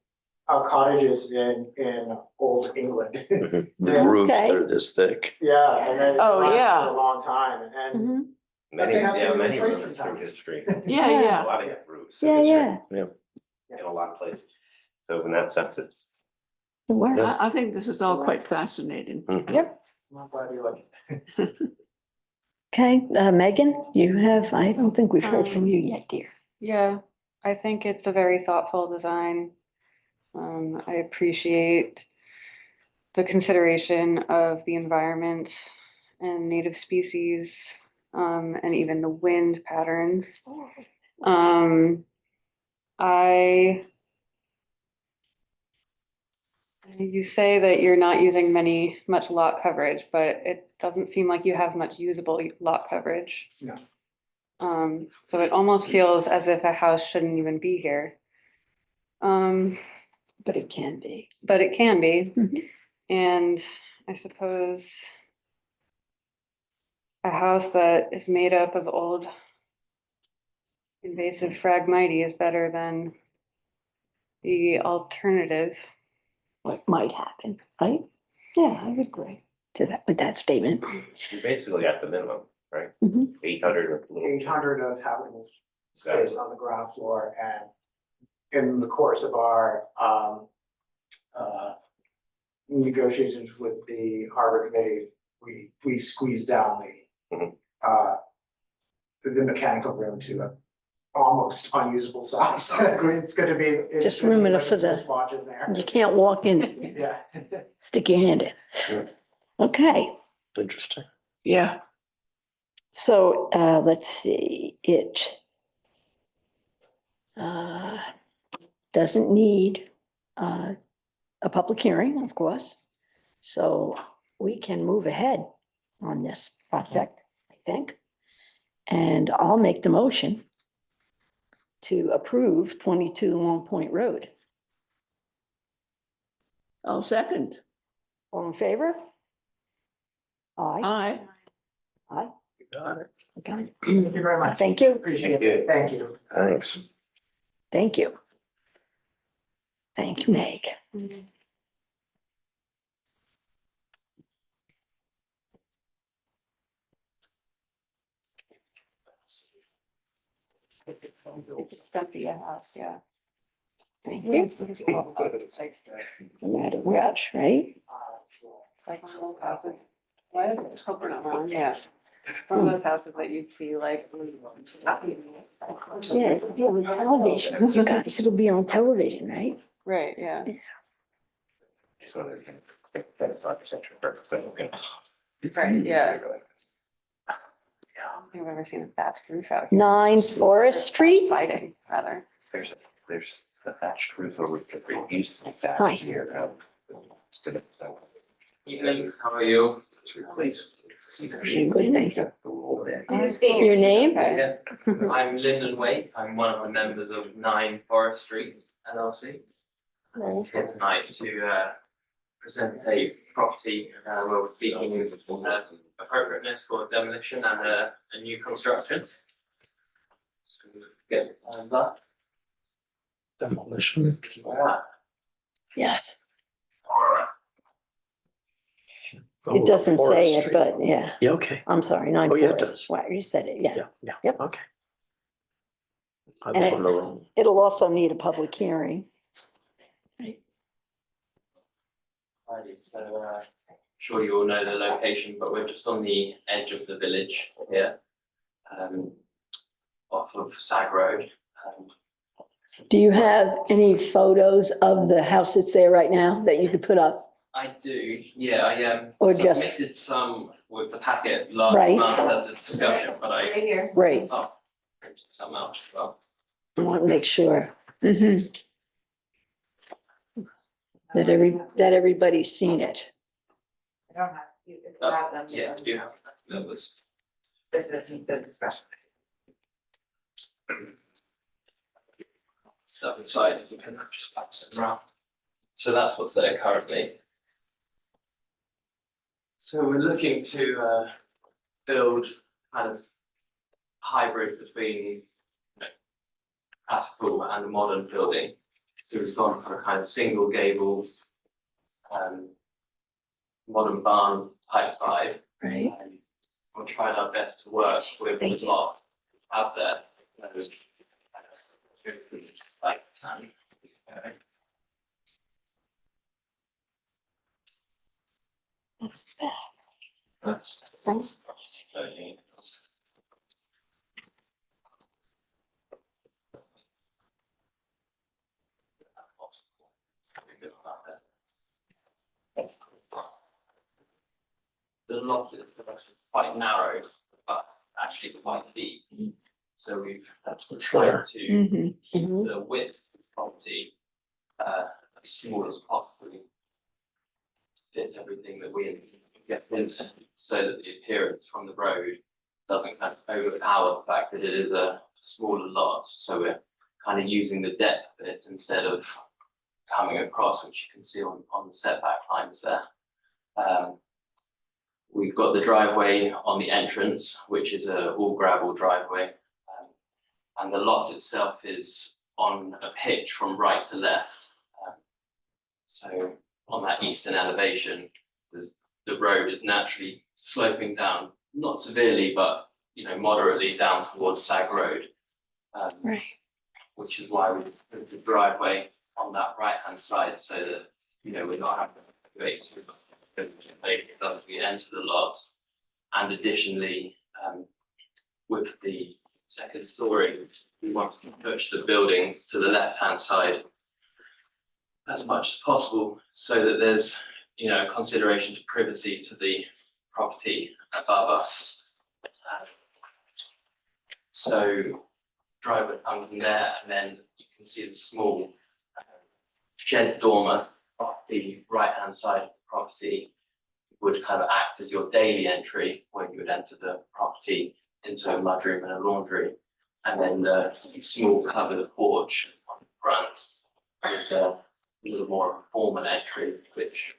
cottages in old England. The they- roots Okay. are this thick. Yeah, and they Oh, last yeah. for a long time, and Mhm. Many, they have to yeah, be many replaced roofs from through time. history. Yeah, A yeah. lot of roofs. through Yeah, history yeah. In a lot of places. So in that sense, it's. It works. Yes. I think this is all quite fascinating. Yep. I'm glad you like it. Okay, Megan, I don't think we've heard from you yet, dear. Yeah, I think it's a very thoughtful design. I appreciate the consideration of the environment and native species, and even the wind patterns. You say that you're not using much lot coverage, but it doesn't seem like you have much usable lot coverage. No. So it almost feels as if a house shouldn't even be here. But it can be. But it can be. Mhm. And I suppose a house that is made up of old invasive Phragmites is better than the alternative. What might happen, right? Yeah, I would agree to that, with that statement. You're basically at the minimum, right? Mhm. 800 or a little. 800 of habitable space on the ground floor, and in the course of our negotiations with the harbor committee, we squeezed down Mhm. the mechanical room to a almost unusable size. It's gonna be. it's Just gonna be room like enough a for the- Swiss watch in there. You can't walk in, Yeah. stick your hand in. Yeah. Okay, Interesting. Yeah, so, let's see, it doesn't need, a public hearing, of course. So we can move ahead on this project, I think. And I'll make the motion to approve 22 Long Point Road. I'll second. All in favor? Aye. Aye. Aye. You got it. Okay. Thank you very much. Thank you. Appreciate it. Thank you. Thanks. Thank you. Thank you, Meg. It's gonna be a house, yeah. Thank you. It's like, No matter what, right? it's like one of those houses. What? It's hope we're not wrong, yeah. One of those houses that you'd see like. Yeah, it'll be on television. You guys, it'll be on television, right? Right, yeah. Right, yeah. I don't think I've ever seen a thatched roof out here. 9 Forest Street? Siding, rather. There's the thatched roof over the used like that Hi. here. Evening, how are you? It's replaced. Good, thank you. Steve. Your name? Yeah. I'm Lyndon Wake, I'm one of the members of 9 Forest Street LLC. I'm here tonight to present a property where we're seeking appropriateness for demolition and a new construction. So get that. Demolition. Yes. Oh, It doesn't say Forest it, Street. but yeah, Yeah, okay. I'm sorry, 9 Oh, yeah, it Forest. does. Wow, you said it, yeah. Yeah, Yep. okay. I And was on the wrong. It'll also need a public hearing. Alrighty, so I'm sure you all know the location, but we're just on the edge of the village here. Off of Sag Road. Do you have any photos of the house that's there right now that you could put up? I do, yeah, I Or just- submitted some with the packet last Right. month as a discussion, but Right here. Great, oh, some else, well. I want to make sure. That everybody's seen it. I don't have, you have them. Yeah, you have that was. This isn't the discussion. Stuff inside, you can just pass it around. So that's what's there currently. So we're looking to build kind of hybrid between classical and a modern building. So we've gone for a kind of single gable modern barn type vibe. Right. And we'll try our best to work with the lot out there. Like, What's that? that's. Thanks. The lot is quite narrow, but actually quite deep. So we've That's what's tried there. to Mhm, keep mhm. the width of the property as small as possible. Fit everything that we get in there, so that the appearance from the road doesn't kind of overpower the fact that it is a smaller lot. So we're kind of using the depth of it instead of coming across, which you can see on the setback lines there. We've got the driveway on the entrance, which is a all gravel driveway. And the lot itself is on a pitch from right to left. So on that eastern elevation, the road is naturally sloping down, not severely, but moderately down towards Sag Road. Right. Which is why we put the driveway on that right-hand side so that, we're not having to As we enter the lot, and additionally, with the second story, we want to push the building to the left-hand side as much as possible, so that there's, you know, consideration to privacy to the property above us. So driveway comes in there, and then you can see the small shed dormer off the right-hand side of the property would kind of act as your daily entry when you would enter the property into a mudroom and a laundry. And then the small covered porch on the front is a little more of a formal entry, which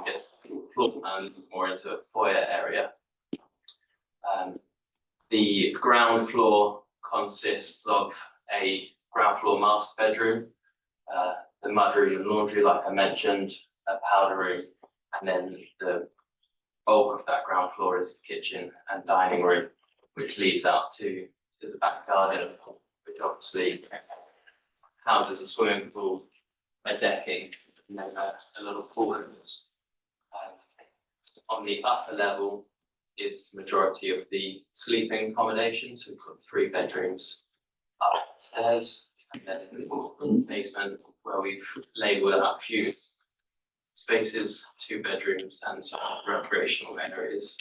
gets the floor plan and more into a foyer area. The ground floor consists of a ground floor master bedroom, the mudroom and laundry, like I mentioned, a powder room, and then the bulk of that ground floor is the kitchen and dining room, which leads out to the back garden, which obviously houses a swimming pool, a decking, and then a little pool. On the upper level is majority of the sleeping accommodations. We've got 3 bedrooms upstairs, and then the basement where we've labelled out a few spaces, 2 bedrooms and some recreational areas.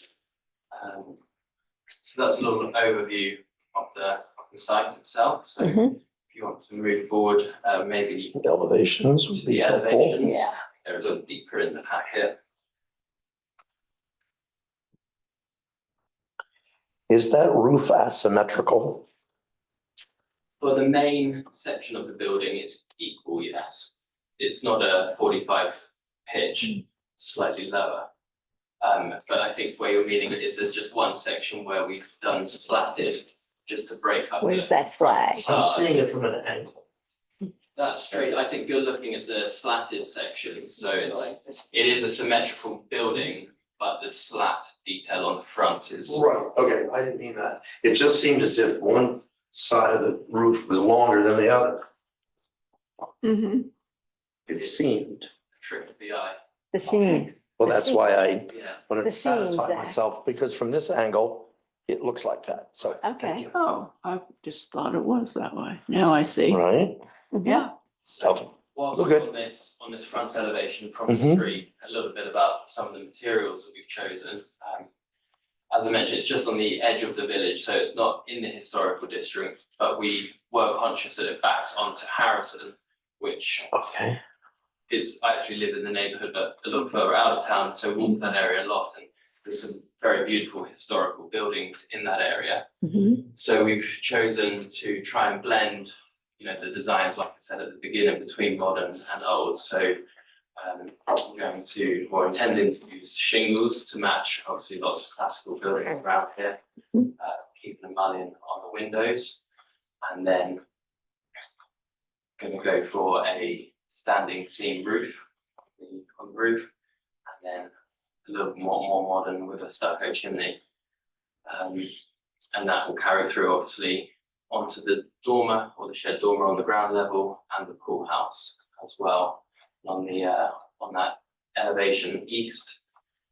So that's a little overview of the site itself. So if you want to move forward, maybe The elevations to would be the helpful. elevations. Yeah. They're a little deeper in the packet. Is that roof asymmetrical? For the main section of the building, it's equal, yes. It's not a 45 pitch, slightly lower. But I think where you're meaning it is there's just one section where we've done slatted just to break up. Where's the that flag? I'm facade. seeing it from an angle. That's straight. I think you're looking at the slatted section, so it is a symmetrical building, but the slat detail on the front is. Right, okay, I didn't mean that. It just seemed as if one side of the roof was longer than the other. Mm-hmm. It seemed. Trick of the eye. The scene. Well, that's why I Yeah. wanted The to satisfy seams, myself, because from this angle, it looks like that, so. Okay. Oh, I just thought it was that way. Now I see. Right? Yeah. Okay. Whilst Okay. on this front elevation from the Mhm. street, a little bit about some of the materials that we've chosen. As I mentioned, it's just on the edge of the village, so it's not in the historical district, but we were conscious that it backs onto Harrison, which Okay. I actually live in the neighbourhood, but a little further out of town, so we walk that area a lot, and there's some very beautiful historical buildings in that area. So we've chosen to try and blend, you know, the designs, like I said at the beginning, between modern and old. So we're intending to use shingles to match obviously lots of classical buildings around here, keeping a mullion on the windows, and then going to go for a standing seam roof on the roof, and then a little more modern with a stucco chimney. And that will carry through obviously onto the dormer or the shed dormer on the ground level and the pool house as well. On that elevation east,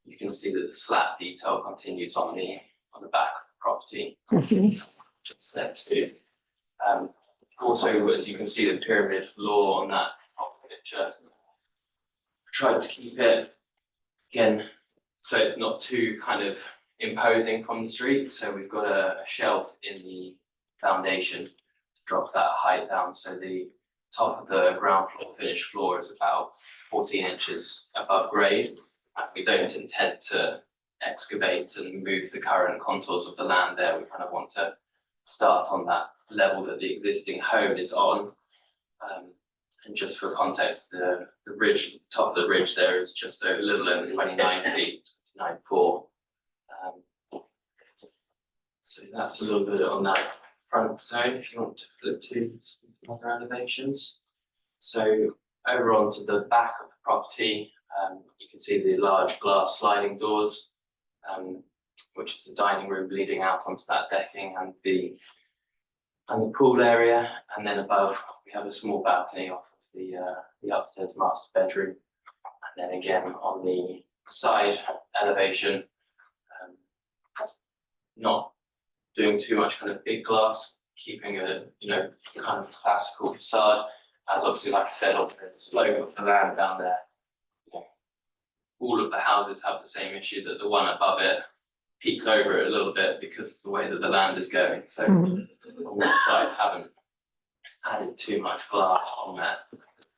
you can see that the slat detail continues on the back of the property. Just there too. Also, as you can see, the pyramid floor on that top picture. Tried to keep it again so it's not too kind of imposing from the street. So we've got a shelf in the foundation to drop that height down. So the top of the ground floor finished floor is about 14 inches above grade. And we don't intend to excavate and move the current contours of the land there. We kind of want to start on that level that the existing home is on. And just for context, the ridge, the top of the ridge there is just a little over 29 feet, 29.4. So that's a little bit on that front zone. If you want to flip to some other elevations. So over onto the back of the property, you can see the large glass sliding doors, which is the dining room leading out onto that decking and the pool area. And then above, we have a small balcony off of the upstairs master bedroom. And then again, on the side elevation, not doing too much kind of big glass, keeping a, kind of classical facade, as obviously, like I said, on the slope of the land down there, all of the houses have the same issue, that the one above it peaks over it a little bit because of the way that the land is going. So on that side, haven't added too much glass on that.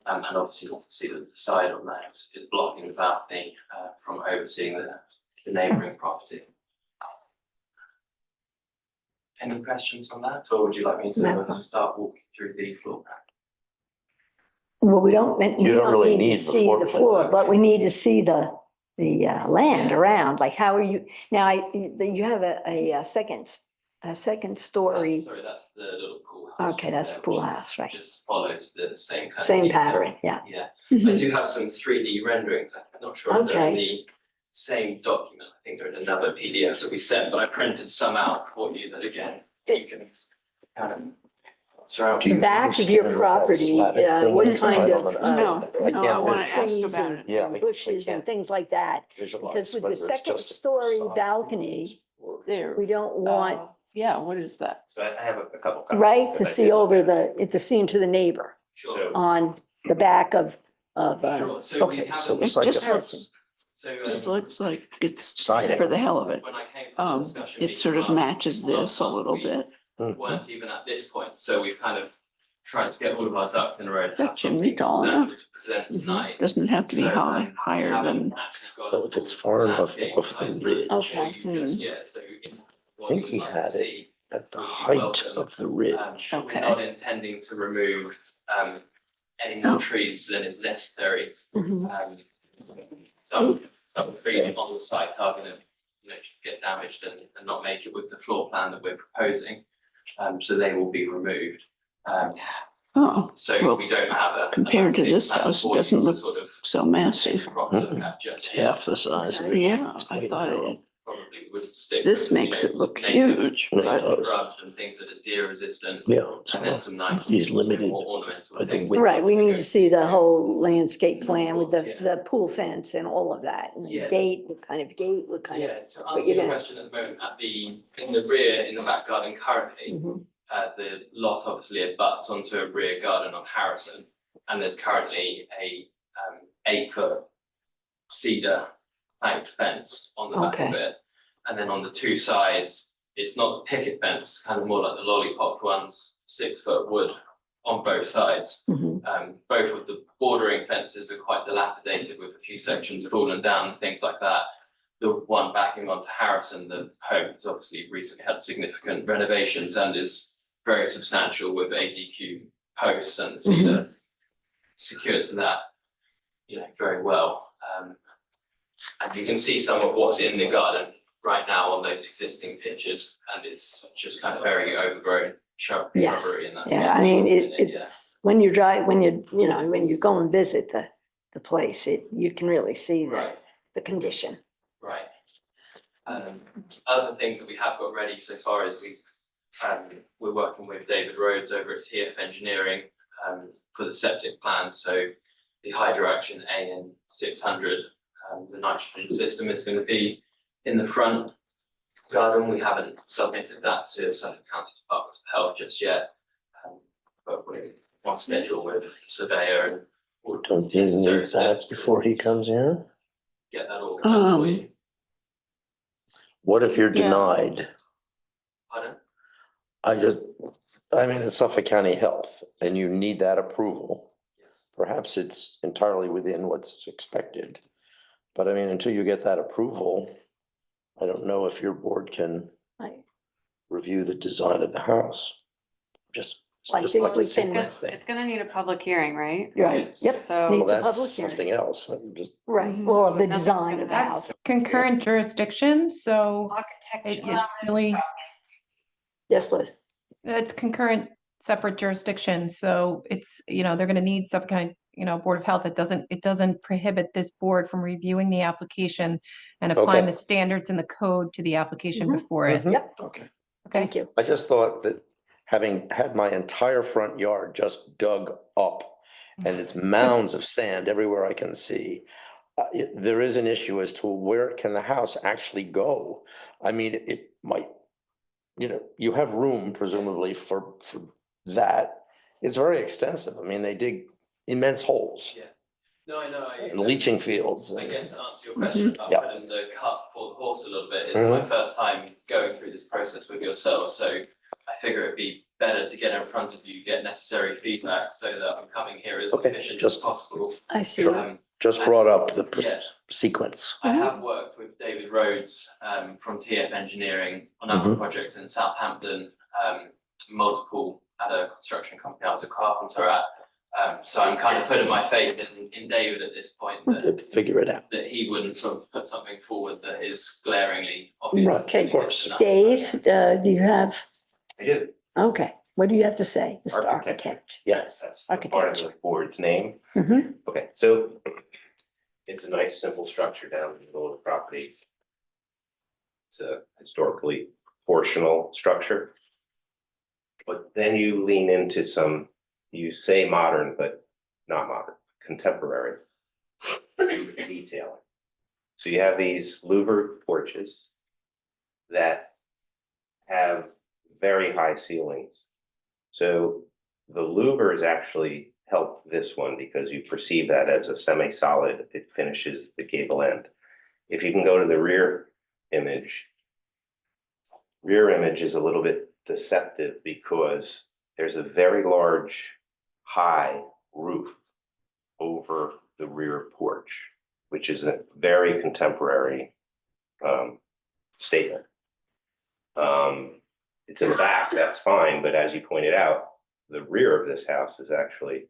And obviously you can see that the side on that is blocking the balcony from overseeing the neighbouring property. Any questions on that, or would you like me to start walking through the floor plan? Well, we don't really need need to the see floor the plan. floor, but we need to see the land around, like how are you, now you have a second story, Sorry, that's the little pool house. okay, that's the pool house, right? Just follows the same kind of. Same detail. pattern, yeah. Yeah, Mhm. I do have some 3D renderings. I'm not sure if they're in Okay. the same document. I think they're in another PDF that we sent, but I printed some out for you that again, you can kind of. Surround. The back of your property, what kind of, No, I wanna ask trees about and it. Yeah, I bushes and can't things like that? visualize Because with whether the it's second just a story facade balcony, There. we don't want, Yeah, what is that? So I have a couple. comments right, that to I see did over look at. it's a scene to the neighbor Sure. on the back of, Sure, so we Okay, have so a- it's like Just a looks- So, Just looks like it's siding. for the hell of it. when I came from the discussion It sort of meeting last matches this a little we bit. weren't even at this point, so we've kind of tried to get all of our ducks in a row to That have chimney something tall substantial enough. to present Mhm. tonight. Doesn't have to be So, higher haven't than, actually got Well, a if it's full far enough landscape off the type ridge. plan for you Okay. just yet, so what I think you we would like had to it see at the would be height welcome. of the ridge. We're Okay. not intending to remove any more Oh. trees than is necessary. Mhm. Some trees on the site are gonna, get damaged and not make it with the floor plan that we're proposing. So they will be removed. oh, So Well, we don't have a. compared to landscape this plan house, it for you doesn't to look sort of so take massive. a proper look at just It's yet. half the size of it. Yeah, It's I quite thought narrow. it, Probably would stick. this with, makes it look native- huge, It native does. shrubs and things that are deer resistant. Yeah, it's And then not- some nice. he's limited more ornamental by the things. width. Right, we need to see the whole landscape plan with Yeah. the pool fence and all of that, and the Yeah. gate, what kind of gate, what kind of. Yeah, to but answer you're your gonna- question at the moment, in the rear, in the back garden currently, Mhm. the lot obviously abuts onto a rear garden on Harrison. And there's currently a 8-foot cedar planked fence on the back of Okay. it. And then on the two sides, it's not the picket fence, kind of more like the lollipop ones, 6-foot wood on both sides. Mhm. Both of the bordering fences are quite dilapidated with a few sections fallen down and things like that. The one backing onto Harrison, the home has obviously recently had significant renovations and is very substantial with AZQ posts and cedar secured to that, very well. And you can see some of what's in the garden right now on those existing pictures, and it's just kind of very overgrown shrubbery Yes. and that's. Yeah, I mean, yeah. it's, when you drive, when you go and visit the place, you can really see Right. the condition. Right. Other things that we have got ready so far is we're working with David Rhodes over at TF Engineering for the septic plan. So the hydro action AN 600, the nitrogen system is going to be in the front garden. We haven't submitted that to Suffolk County Department of Health just yet, but we're on schedule with the surveyor and all Don't you necessary need that steps to before he comes in? get that organised for you. What if you're Yeah. denied? Pardon? I mean, it's Suffolk County Health and you need that approval. Yes. Perhaps it's entirely within what's expected. But I mean, until you get that approval, I don't know if your board can Right. review the design of the house. Just I think like we a can- sequence It's thing. gonna need a public hearing, right? Right, Yes. yep, So- Well, needs a that's public hearing. something else. I'm just- Right, Mhm. well, the Nothing's design gonna of the happen. house, That's concurrent jurisdiction, so Architecture. it's really, yes, Liz. it's concurrent separate jurisdiction, so it's, they're gonna need some kind of, Board of Health. It doesn't prohibit this board from reviewing the application and applying Okay. the standards in the code to the application Mhm. before it. Mhm. Yep. Okay. Okay. Thank you. I just thought that having had my entire front yard just dug up and it's mounds of sand everywhere I can see. There is an issue as to where can the house actually go? I mean, it might, you have room presumably for that. It's very extensive. I mean, they dig immense holes Yeah. No, I know. and leaching fields. I and- guess to answer your question about Yeah. putting the cart before the horse a little bit, it's my first time going through this process with yourself, so I figure it'd be better to get in front of you, get necessary feedback so that I'm coming here as Okay, efficient as just- possible. I see. Sure. Just brought up the Yeah. sequence. I have worked with David Rhodes from TF Engineering on other projects in Southampton, multiple at a construction company I was a carpenter at. So I'm kind of putting my faith in David at this point that Figure it out. he wouldn't sort of put something forward that is glaringly obvious. Right, to of course. enough. Dave, do you have, I did, okay, what do you have to say, Mr. Architect. Architect? Yes. that's the part of the board's name. Mhm. Okay, so it's a nice, simple structure down in the middle of the property. It's a historically proportional structure. But then you lean into some, you say modern, but not modern, contemporary detailing. So you have these louvered porches that have very high ceilings. So the louvers actually help this one because you perceive that as a semi-solid, it finishes the gable end. If you can go to the rear image is a little bit deceptive because there's a very large, high roof over the rear porch, which is a very contemporary statement. It's in the back, that's fine, but as you pointed out, the rear of this house is actually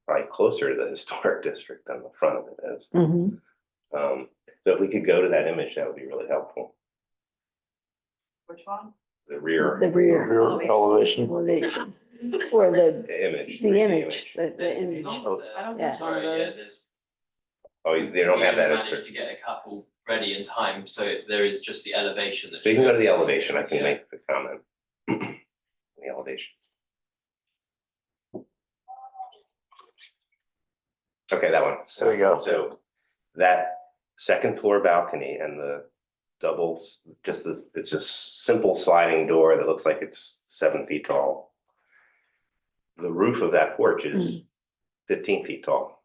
probably closer to the historic district than the front of it is. Mhm. So if we could go to that image, that would be really helpful. Which one? The rear The rear Rear elevation. elevation, or the image. the 3D image, the image. I don't Yeah. think sorry, yeah, there's. Oh, they don't have that. We as managed to their- get a couple ready in time, so there is just the elevation. that So you can go to the shows- elevation, I can Yeah. make the comment. The elevation. Okay, that one. There you go. So that second floor balcony and the doubles, just this, it's a simple sliding door that looks like it's 7 feet tall. The roof of that porch is 15 feet tall.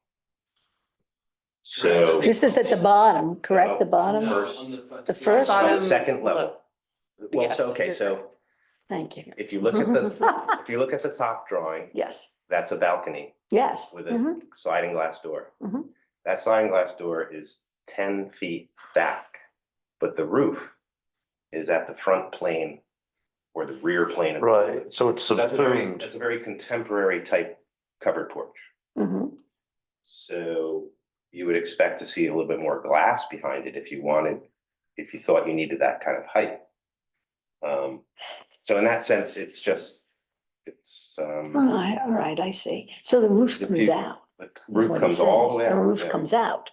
So This is at the bottom, correct, the bottom? No, First. on the first. The floor. first on Bottom the second level. Well, Yes. so, okay, so Thank you. if you look at the, if you look at the top drawing, Yes, that's a balcony yes. with Mhm. a sliding glass door. Mhm. That sliding glass door is 10 feet back, but the roof is at the front plane or the rear plane of the building. Right, so it's So that's subsumed. a very contemporary type covered porch. Mhm. So you would expect to see a little bit more glass behind it if you thought you needed that kind of height. So in that sense, it's All right, I see. So the roof The comes view- out. the is roof what it comes all the says. way out. The roof yeah. comes out.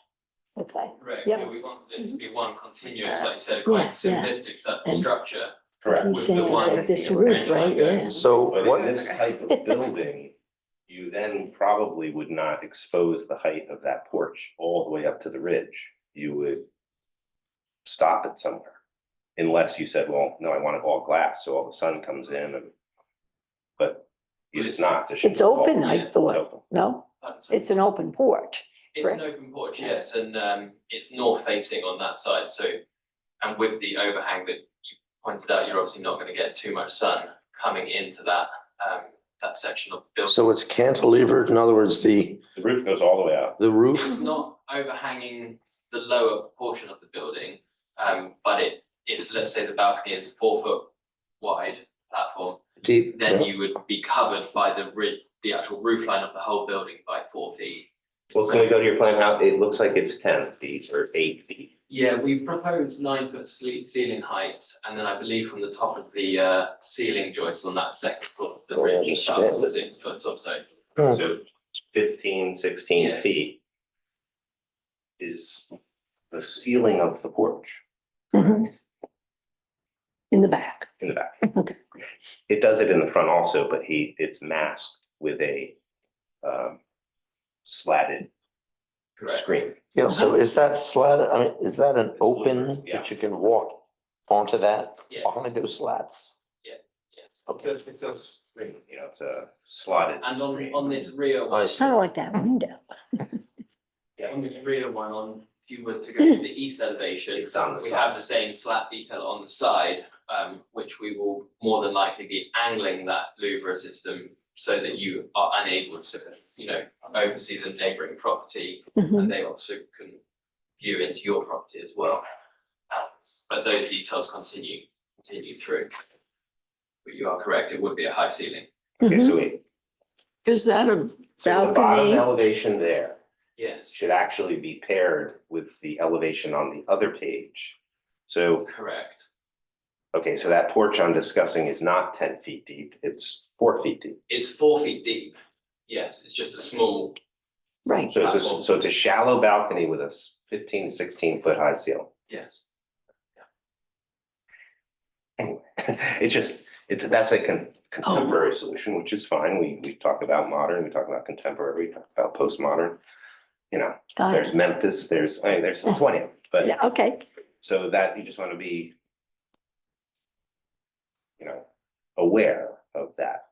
Okay, Correct, Yep. yeah, we wanted it to be one continuous, like you said, a Yeah, quite yeah. simplistic And- structure. Correct. he's With saying the it's one like this thing roof, we're right, trying yeah. So But what, in this type of building, you then probably would not expose the height of that porch all the way up to the ridge. You would stop it somewhere. Unless you said, well, no, I want it all glass, so all the sun comes in and. But it's not. It's open, I Yeah, It's thought. open. No, it's an open porch. It's an open porch, yes, and it's north facing on that side, so. And with the overhang that you pointed out, you're obviously not gonna get too much sun coming into that section of the building. so it's cantilevered, in other words, the The roof goes all the way out. roof, It's not overhanging the lower portion of the building, but if, let's say the balcony is 4 foot wide platform, deep, then yeah. you would be covered by the actual roof line of the whole building by 4 feet. Well, can we go to your plan how it looks like it's 10 feet or 8 feet? Yeah, we proposed 9 foot ceiling heights, and then I believe from the top of the ceiling joists on that second floor, the Oh, I ridge is about understand. 6 foot or so. Hmm. So 15, 16 Yes. feet is the ceiling of the porch Mhm. In the back. in the back. Okay. It does it in the front also, but it's masked with a slatted Correct. screen. Yeah, so is that slatted, I mean, is that an open Yeah. that you can walk onto that Yeah. behind those slats? Yes. Okay. It's a screen, you know, it's a slotted And screen. on this rear one, I see. Kind of like that window. on this rear one, if you were to go to the east elevation, It's on the we side. have the same slat detail on the side, which we will more than likely be angling that louvre system so that you are unable to, oversee the neighbouring property, Mhm. and they also can view into your property as well. But those details continue through. But you are correct, it would be a high ceiling. Okay, Mhm. so wait, Is that a so the bottom balcony? elevation there Yes, should actually be paired with the elevation on the other page. So, correct. okay, so that porch I'm discussing is not 10 feet deep, it's 4 feet deep. It's 4 feet deep. Yes, it's just a small, Right. So it's a shallow balcony with a 15, 16 foot high ceiling. yes. Anyway, that's a contemporary solution, which is fine. We talk about modern, we talk about contemporary, we talk about postmodern. You know, Got there's it. Memphis, there's 20 of them, but Yeah, okay. so that you just want to be, aware of that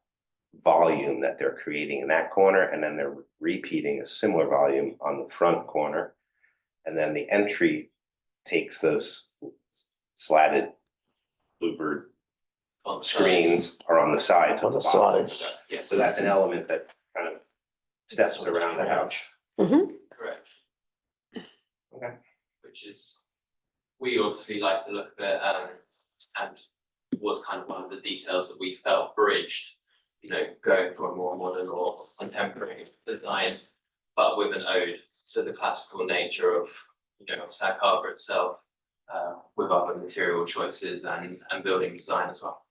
volume that they're creating in that corner, and then they're repeating a similar volume on the front corner. And then the entry takes those slatted louvered On the sides. screens are on the sides. On of the bottom. sides. Yes. So that's an element that kind of steps around the house. Mhm. Correct. Okay. Which is, we obviously like the look of it, and was kind of one of the details that we felt bridged, going for a more modern or contemporary design, but with an ode to the classical nature of, Sag Harbor itself, with other material choices and building design as well.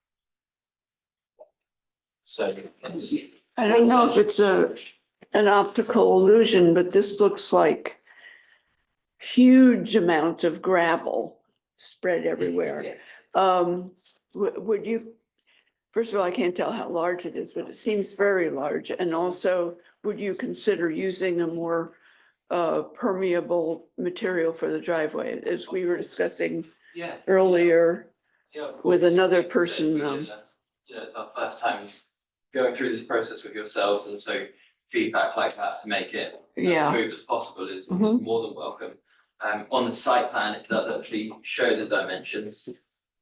So it's, I don't know if it's an optical illusion, but this looks like huge amount of gravel spread everywhere. Would you, first of all, I can't tell how large it is, but it seems very large. And also, would you consider using a more permeable material for the driveway, as we were discussing yeah. earlier Yeah, of course. with another Like I said, person? we did, it's our first time going through this process with yourselves, and so feedback like that to make it as Yeah. smooth as possible is Mhm. more than welcome. On the site plan, it does actually show the dimensions,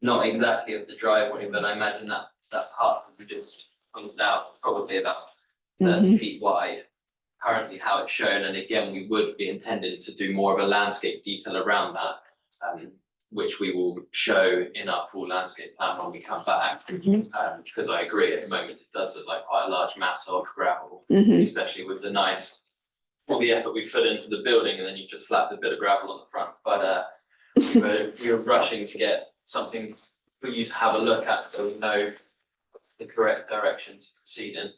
not exactly of the driveway, but I imagine that part we just pulled out, probably about 30 feet wide. Currently how it's shown, and again, we would be intended to do more of a landscape detail around that, which we will show in our full landscape plan when we come back. Mhm. Because I agree, at the moment, it does look like quite a large mass of gravel, Mhm. especially with all the effort we put into the building, and then you just slapped a bit of gravel on the front, but we were rushing to get something for you to have a look at, so we know the correct direction to proceed in.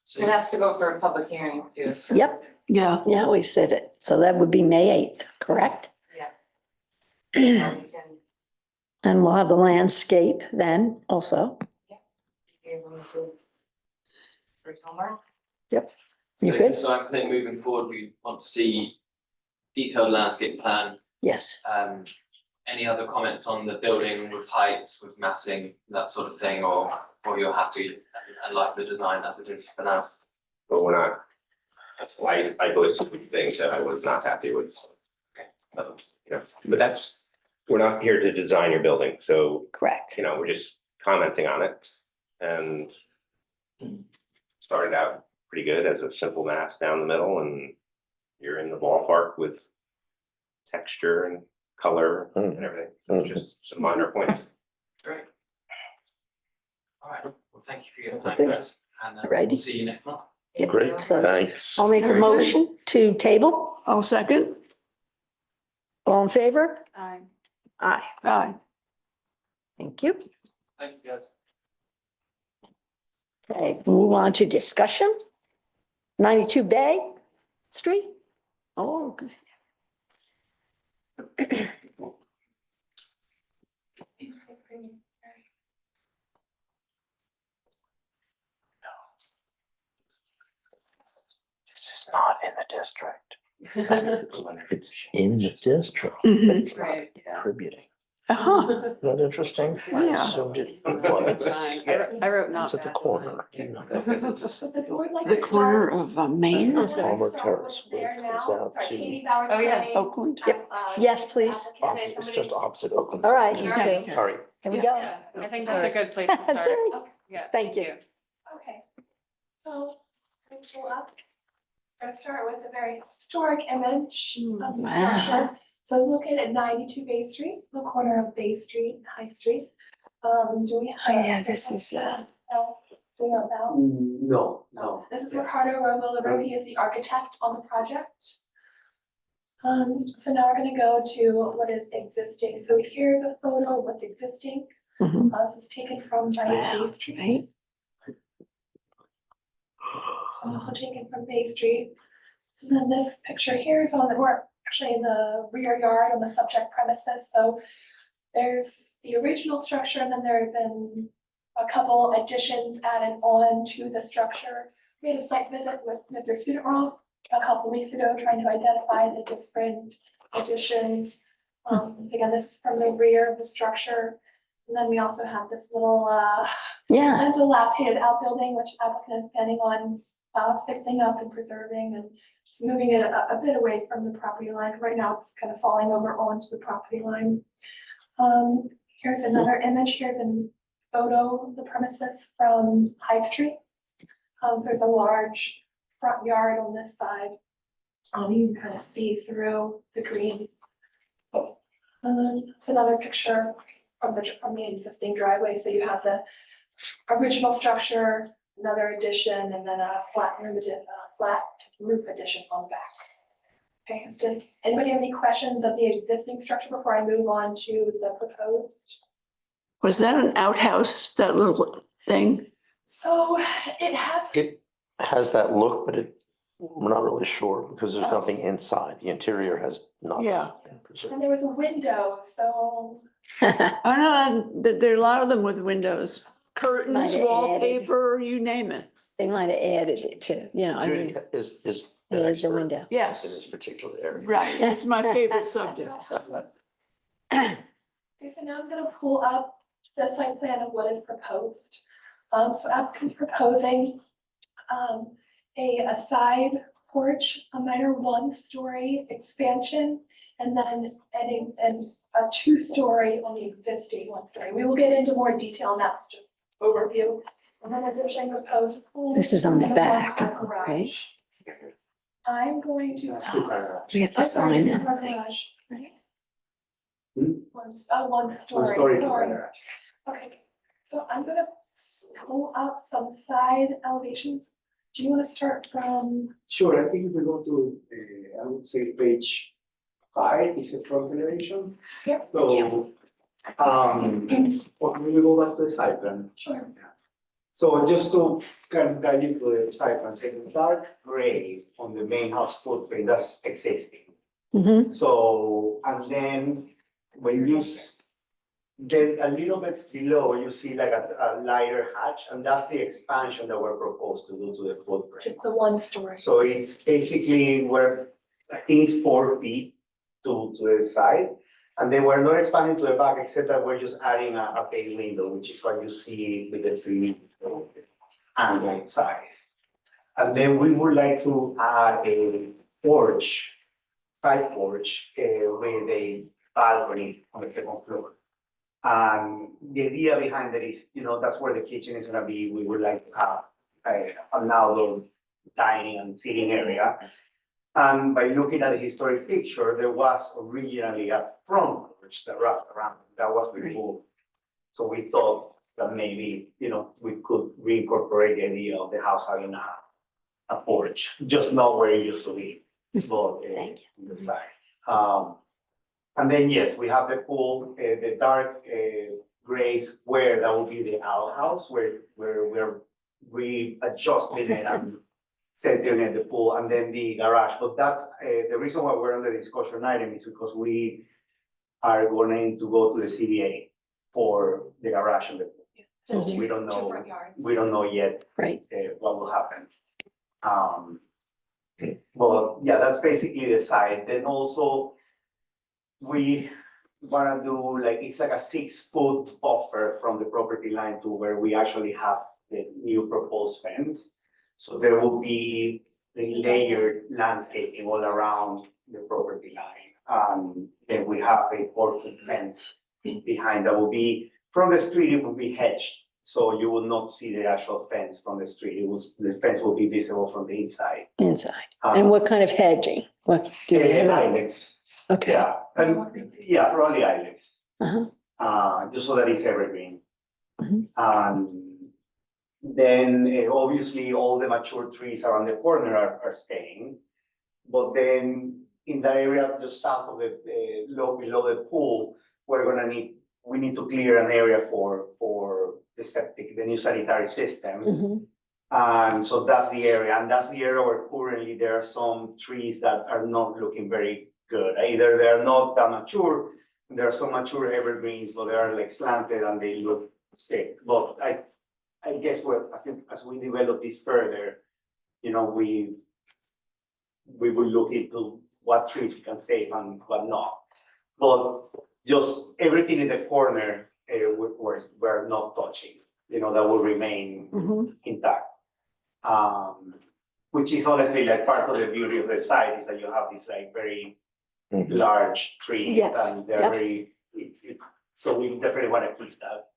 So We'll have to go for a public hearing too. Yep, Yeah, yeah, we said it. So that would be May 8th, correct? Yeah. We can And we'll have the landscape then also. give them the for homework. Yep. So You good? so I think moving forward, we want to see detailed landscape plan. Yes. Any other comments on the building with heights, with massing, that sort of thing, or you're happy and like the design as it is for now? But we're not, I listed things that I was not happy with. But we're not here to design your building, so, Correct. we're just commenting on it. And started out pretty good as a simple mass down the middle, and you're in the ballpark with texture and color and everything. So it's just some minor points. Great. All right, well, thank you for your time, Good. guys, and Alrighty. we'll see you next month. Yep. Great, So thanks. I'll make a Very good. motion to table. I'll second. All in favor? Aye. Aye. Aye. Thank you. Thank you, guys. Okay, move on to discussion. 92 Bay Street. Oh, good. not in the district. It's in the district, but Mhm. it's not Right. contributing. Uh-huh. Isn't that interesting? I Yeah. assumed it was. I wrote not It's at the bad. corner, you know. Because it's But the board like The to corner start. of Maine, I'm sorry. Palmer Start Terrace, with where there it comes now. out Sorry, to, Katie Bowers Oh, yeah. Planning. Oakland. Yes, please. it's just opposite Oakland. All right, Center. you Okay. too. Sorry. Here we go. Yeah, I think that's a good place to That's start. right. Yeah, Thank you. Okay, so I'm pull up. I'm gonna start with a very historic image of the Wow. structure. So it's located at 92 Bay Street, the corner of Bay Street and High Street. Do we have? Oh, yeah, this is, No, do we know about? No. This is Ricardo Romo, he is the architect on the project. So now we're gonna go to what is existing. So here's a photo of what's existing. Mhm. This is taken from Wow, Bay Street. right? Also taken from Bay Street. And then this picture here is on we're actually in the rear yard on the subject premises, so there's the original structure, and then there have been a couple additions added on to the structure. We had a site visit with Mr. Studentroth a couple weeks ago, trying to identify the different additions. Again, this is from the rear of the structure. And then we also have this little yeah, dilapidated outbuilding, which applicant is planning on fixing up and preserving and just moving it a bit away from the property line. Right now, it's kind of falling over onto the property line. Here's another image. Here's a photo of the premises from High Street. There's a large front yard on this side. You can kind of see through the green. It's another picture from the existing driveway. So you have the original structure, another addition, and then a flat roof addition on the back. Okay, so anybody have any questions of the existing structure before I move on to the proposed? Was that an outhouse, that little thing? So it has, It has that look, but we're not really sure because there's nothing inside. The interior has not Yeah. been preserved. and there was a window, so I know that there are a lot of them with windows, curtains, Might have added. wallpaper, you name it. they might have added it too, you know, I Judy mean, is an there's the expert window. in Yes, this particular area. right. It's my favorite subject. okay, so now I'm gonna pull up the site plan of what is proposed. So applicant's proposing a side porch, a minor one-story expansion, and then adding a two-story on the existing one-story. We will get into more detail on that, it's just overview. And then addition proposed pool. This is on the and a back, one-car garage. right? I'm going to. We have to sign it. One-car garage, right? Hmm? One story, One-story sorry. garage. Okay, so I'm gonna pull up some side elevations. Do you wanna start from, Sure, I think if we go to, I would say page 5, is a front elevation. Yep. So, well, we go back to the site plan. sure, So just to kind of guide you through the site plan, taking dark gray on the main house footprint, that's existing. Mm-hmm. So, and then when you then a little bit below, you see like a lighter hatch, and that's the expansion that we're proposed to do to the footprint. just the one story. So it's basically I think it's 4 feet to the side. And then we're not expanding to the back, except that we're just adding a bay window, which is what you see with the 3 angled sides. And then we would like to add a porch, side porch, with a balcony on the second floor. And the idea behind it is, that's where the kitchen is gonna be. We would like to have an outdoor dining and sitting area. And by looking at the historic picture, there was originally a front porch that wrapped around, that was removed. So we thought that maybe, we could reincorporate the idea of the house having a porch, just not where it used to be, but on the side. And then, yes, we have the pool, the dark gray square, that will be the outhouse where we're readjusting it and centering at the pool, and then the garage. But that's the reason why we're on the discussion item is because we are going to go to the CBA for the garage and the pool. So we don't Two know, front yards. we don't know yet Right. what will happen. But yeah, that's basically the side. Then also we wanna do like, it's like a 6 foot buffer from the property line to where we actually have the new proposed fence. So there will be the layered landscaping all around the property line. Then we have a 4 foot fence behind that will be, from the street, it will be hedged. So you will not see the actual fence from the street. The fence will be visible from the inside. Inside. And what kind of hedging? What? do you have? Ilex. Okay. Yeah, and yeah, probably ilex. Uh-huh. Just so that it's evergreen. Mhm. Then obviously all the mature trees around the corner are staying. But then in that area just south of the below the pool, we need to clear an area for the new sanitary system. Mhm. And so that's the area, and that's the area where currently there are some trees that are not looking very good. Either they are not that mature, there are some mature evergreens, but they are like slanted and they look sick. But I guess as we develop this further, you know, we will look into what trees we can save and what not. But just everything in the corner, we're not touching, you know, that will remain Mhm. intact. Which is honestly like part of the beauty of the site is that you have these like very large trees. Yes, And they're yep. very, so we definitely want to keep that.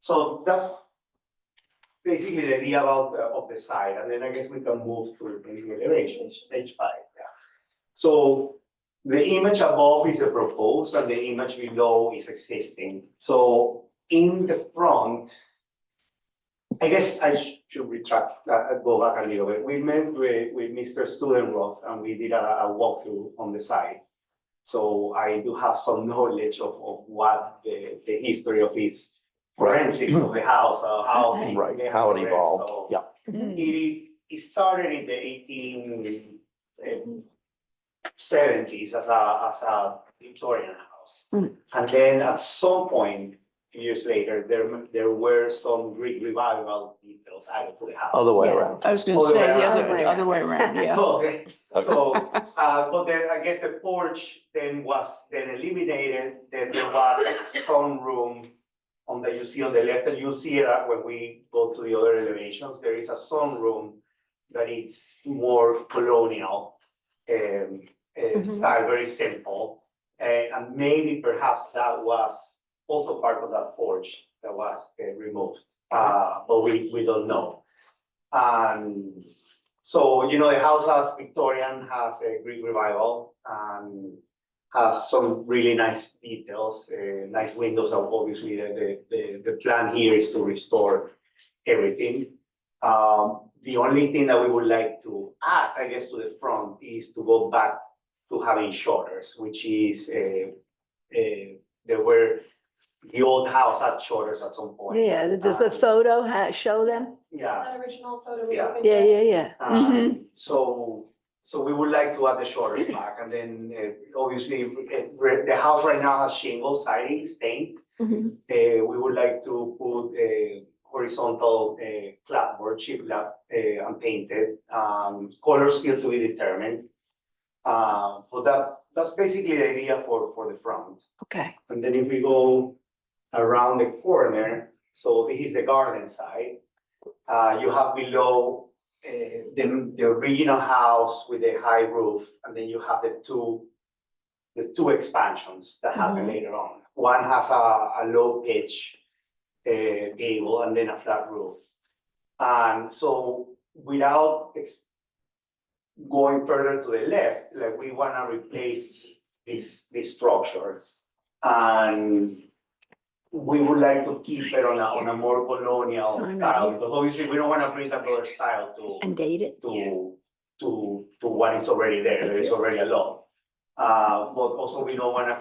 So that's basically the idea of the site, and then I guess we can move to the elevations, page 5, yeah. So the image above is the proposed and the image below is existing. So in the front, I guess I should retract, go back a little bit. We met with Mr. Studenroth and we did a walkthrough on the site. So I do have some knowledge of what the history of his forensics of the house, how Okay. Right, they how it progressed. evolved, So yeah. it started in the 1870s as a Victorian house. And then at some point, years later, there were some Greek revival details added to the house. Other way Yeah. around. I was gonna Other say way the around, yeah. other way around, yeah. Okay, so, but then I guess the porch was eliminated, then there was a sunroom that you see on the left, and you see it when we go to the other elevations, there is a sunroom that it's more colonial style, very simple. And maybe perhaps that was also part of that porch that was removed, but we don't know. And so, you know, the house has Victorian, has a Greek revival, and has some really nice details, nice windows. Obviously, the plan here is to restore everything. The only thing that we would like to add, I guess, to the front is to go back to having shutters, which is the old house had shutters at some point. Yeah, does the photo show them? Yeah. That original photo we Yeah. opened. Yeah. So we would like to add the shutters back, and then obviously the house right now has shingle siding stained. Mhm. We would like to put a horizontal clapboard, shiplap, unpainted. Colors still to be determined. But that's basically the idea for the front. Okay. And then if we go around the corner, so this is the garden side. You have below the original house with a high roof, and then you have the two expansions that happen later on. One has a low pitch gable and then a flat roof. And so without going further to the left, like we wanna replace this structure. And we would like to keep it on a more colonial Sign right style, here. because obviously we don't wanna bring another style And date it. to what is already there. There is already a lot. But also we don't wanna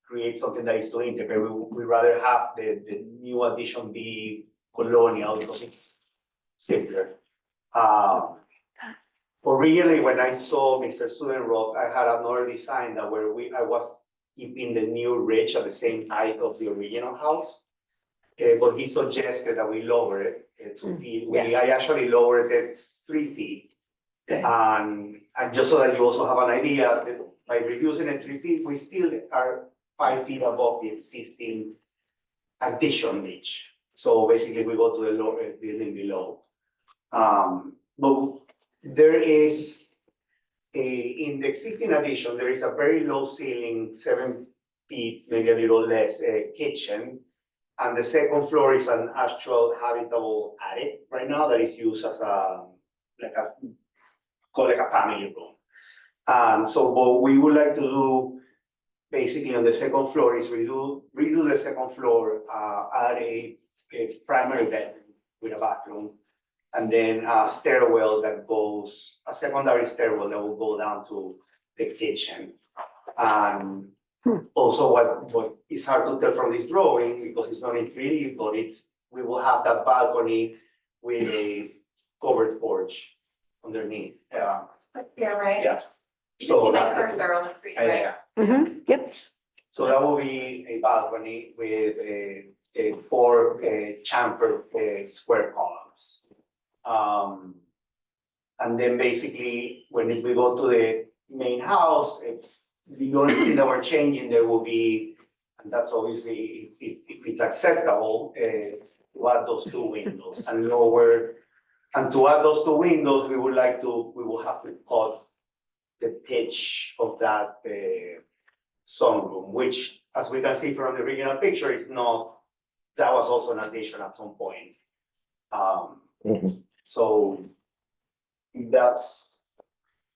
create something that is too intimate. We rather have the new addition be colonial because it's simpler. Originally, when I saw Mr. Studenroth, I had another design that I was keeping the new ridge at the same height of the original house. But he suggested that we lower it to feet. yes. I actually lowered it 3 feet. And just so that you also have an idea, that by reducing it 3 feet, we still are 5 feet above the existing addition ridge. So basically, we go to the lower building below. But there is in the existing addition, there is a very low ceiling, 7 feet, maybe a little less, kitchen. And the second floor is an actual habitable attic right now that is used as call it a family room. And so what we would like to do basically on the second floor is redo the second floor, add a primary bedroom with a bathroom, and then a stairwell that goes, a secondary stairwell that will go down to the kitchen. And also what is hard to tell from this drawing, because it's not in 3D, but we will have that balcony with a covered porch underneath. Yeah, right? Yeah. You So can see my that- cursor on the screen, Yeah, right? yeah. Yep. So that will be a balcony with a 4 chamfered square columns. And then basically, when we go to the main house, the only thing that we're changing there will be, and that's obviously if it's acceptable, to add those 2 windows and lower. And to add those 2 windows, we will have to cut the pitch of that sunroom, which, as we can see from the original picture, is not, that was also an addition at some point. So that's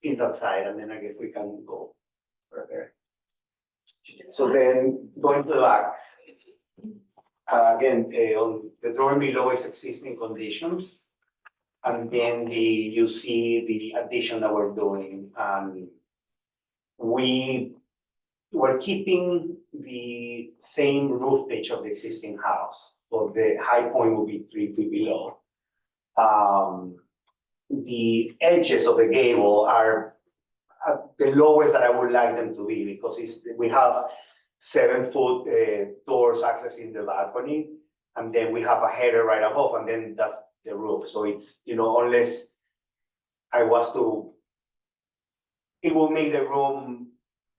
in that side, and then I guess we can go further. So then going to the back. Again, on the drawing below is existing conditions. And then you see the addition that we're doing. We're keeping the same roof pitch of the existing house, but the high point will be 3 feet below. The edges of the gable are at the lowest that I would like them to be, because we have 7-foot doors accessing the balcony, and then we have a header right above, and then that's the roof. So it's, unless I was to, it will make the room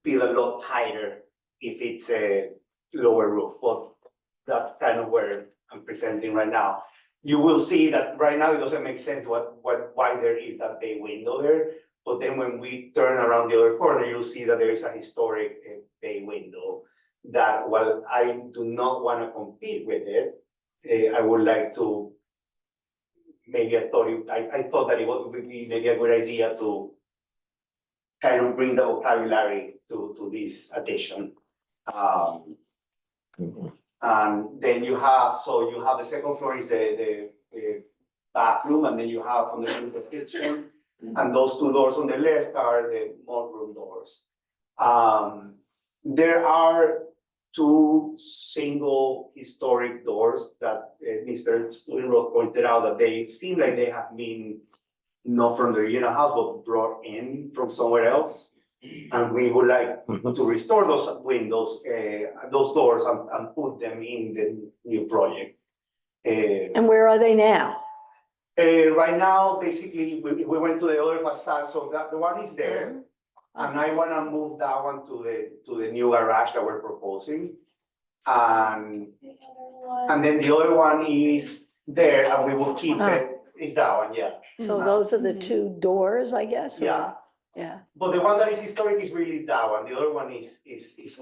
feel a lot tighter if it's a lower roof, but that's kind of where I'm presenting right now. You will see that right now it doesn't make sense why there is that bay window there, but then when we turn around the other corner, you'll see that there is a historic bay window that, while I do not want to compete with it, I would like to, maybe I thought that it would be maybe a good idea to kind of bring the vocabulary to this addition. And then you have the second floor is the bathroom, and then you have underneath the kitchen, and those 2 doors on the left are the mudroom doors. There are 2 single historic doors that Mr. Studenroth pointed out that they seem like they have been not from the original house, but brought in from somewhere else. And we would like to restore those windows, those doors, and put them in the new project. And where are they now? Right now, basically, we went to the other facade, so that the one is there. And I wanna move that one to the new garage that we're proposing. And then the other one is there, and we will keep it, is that one, yeah. So those are the 2 doors, I guess? or- Yeah. Yeah. But the one that is historic is really that one, the other one is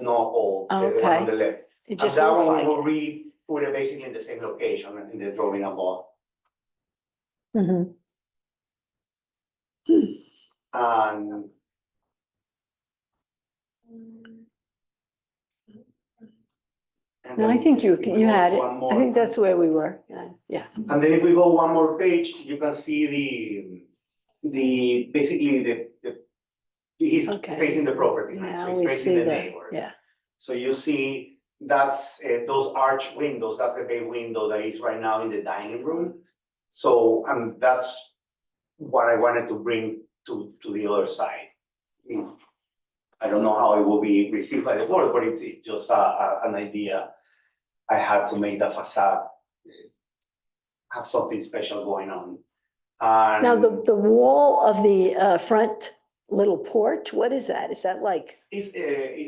not old, the one on the left. It And just that looks one like we it. will put it basically in the same location in the drawing above. Mhm. And No, I think you had it. One more. I think that's where we were. Yeah. And then if we go one more page, you can see basically he's Okay. facing the property line, so Now he's we facing see the that. neighbor. Yeah. So you see, that's those arch windows, that's the bay window that is right now in the dining room. So, and that's what I wanted to bring to the other side. I don't know how it will be received by the board, but it's just an idea. I had to make the facade have something special going on. And Now, the wall of the front little porch, what is that? Is that like it's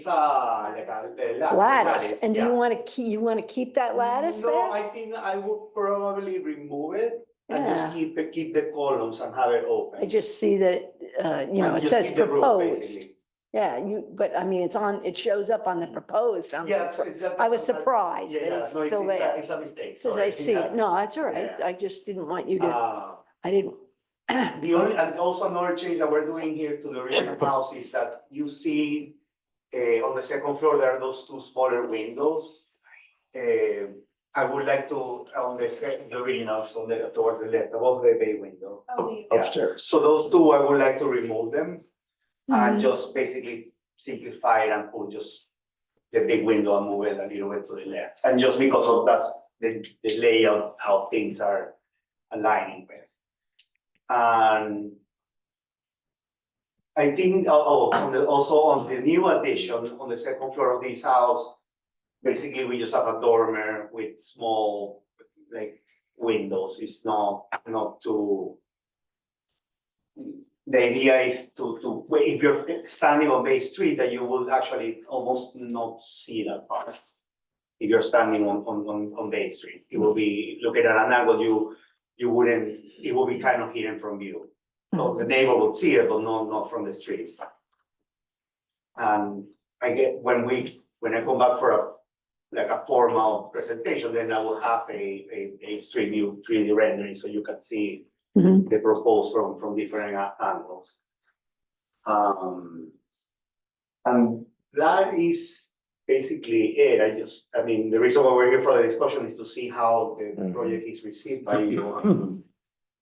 like a lattice? And do yeah. you want to keep that lattice No, there? I think I would probably remove it and just Yeah. keep the columns and have it open. I just see that, you know, And it just says keep the roof, proposed. basically. Yeah, but I mean, it shows up on the proposed. Yes. I was surprised Yeah, that yeah, it's no, still there. it's a mistake, Cause sorry. I see it. No, that's all right. Yeah. I just didn't want you to, Uh, I didn't. The only, and also another change that we're doing here to the original house is that you see on the second floor, there are those two smaller windows. I would like to, on the originals, towards the left, above the bay window. Oh, these. Yeah. Upstairs. So those two, I would like to remove them and Mhm. just basically simplify it and put just the big window and move it a little bit to the left. And just because of that's the layout, how things are aligning with. And I think, also on the new addition, on the second floor of this house, basically we just have a dormer with small, like, windows. It's not too. The idea is to, if you're standing on Bay Street, that you will actually almost not see that part. If you're standing on Bay Street, it will be looking at an angle, you wouldn't, it will be kind of hidden from view. So the neighbor would see it, but not from the street. And I get, when I come back for a formal presentation, then I will have a street view, 3D rendering, so you can see Mhm. the proposed from different angles. And that is basically it. I mean, the reason why we're here for the discussion is to see how the project is received by you and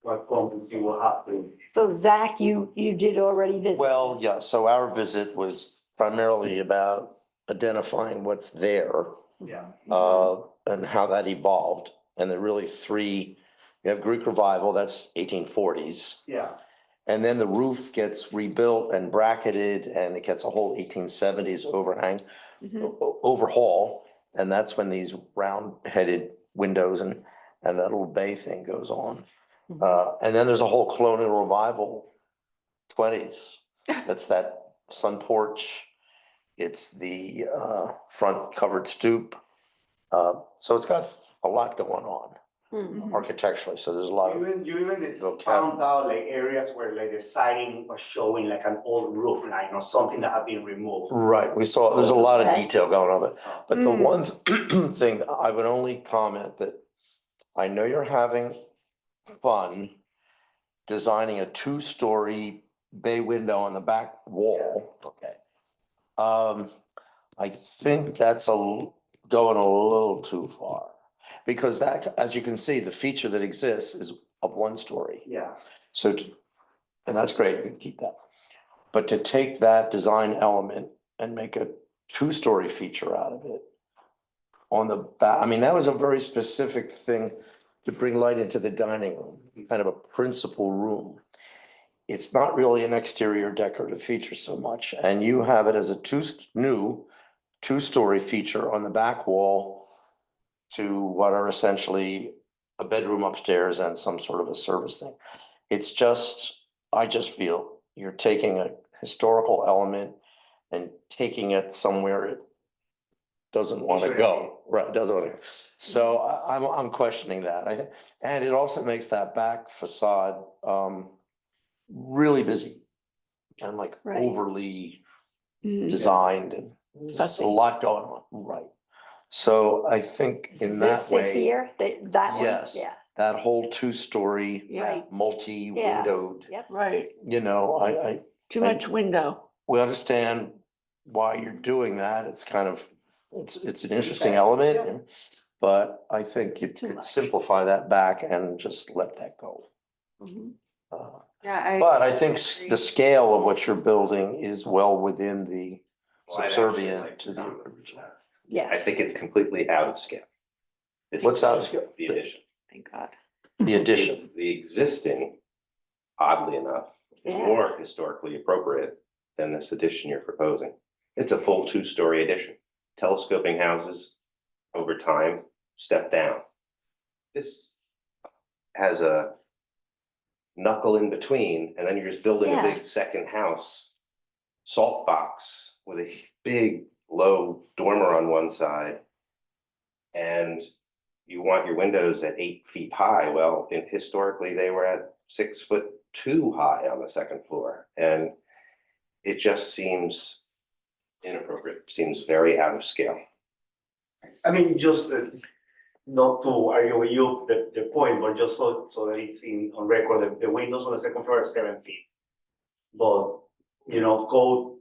what comments you will have to. So Zach, you did already visit? Well, this? yeah, so our visit was primarily about identifying what's there, Yeah. and how that evolved. And there are really three, you have Greek revival, that's 1840s. Yeah. And then the roof gets rebuilt and bracketed and it gets a whole 1870s overhang, overhaul. And that's when these round-headed windows and that little bay thing goes on. And then there's a whole colonial revival, 20s. That's that sun porch. It's the front covered stoop. So it's got a lot going on architecturally. So there's a lot of. You even found out like areas where like the siding was showing like an old roof line or something that had been removed. Right, we saw, there's a lot of Okay. detail going on, but the one thing, I would only comment that I know you're having fun designing a two-story bay window on the back wall, okay. I think that's going a little too far. Because that, as you can see, the feature that exists is of one story. Yeah. So, and that's great, we can keep that. But to take that design element and make a two-story feature out of it on the back, I mean, that was a very specific thing to bring light into the dining room, kind of a principal room. It's not really an exterior decorative feature so much, and you have it as a two-story feature on the back wall to what are essentially a bedroom upstairs and some sort of a service thing. It's just, I just feel you're taking a historical element and taking it somewhere it doesn't want to go, right, doesn't want to. So I'm questioning that. And it also makes that back facade really busy and like Right. overly Mhm. designed and there's Fussy. a lot going on, right? So I think in that This it way, here, that one? yes, Yeah, that whole two-story, Yeah, multi-windowed, yep. right. you know, Too much window. we understand why you're doing that. It's kind of, it's an interesting Okay, element. yeah. But I think you Too could much. simplify that back and just let that go. Mhm. Yeah, But I think the scale of what you're building is well within the Well, I'd actually subservient like to the comment on original. that. I Yes. think it's completely out of scale. This What's out of addition, scale? The addition. thank God. The addition. The existing, oddly enough, is Yeah. more historically appropriate than this addition you're proposing. It's a full two-story addition. Telescoping houses over time step down. This has a knuckle in between, and then you're just building a Yeah. big second house. Salt box with a big low dormer on one side. And you want your windows at 8 feet high, well, historically, they were at 6'2" high on the second floor, and it just seems inappropriate, seems very out of scale. I mean, just not to argue with you the point, but just so that it's on record, the windows on the second floor are 7 feet. But, you know, code,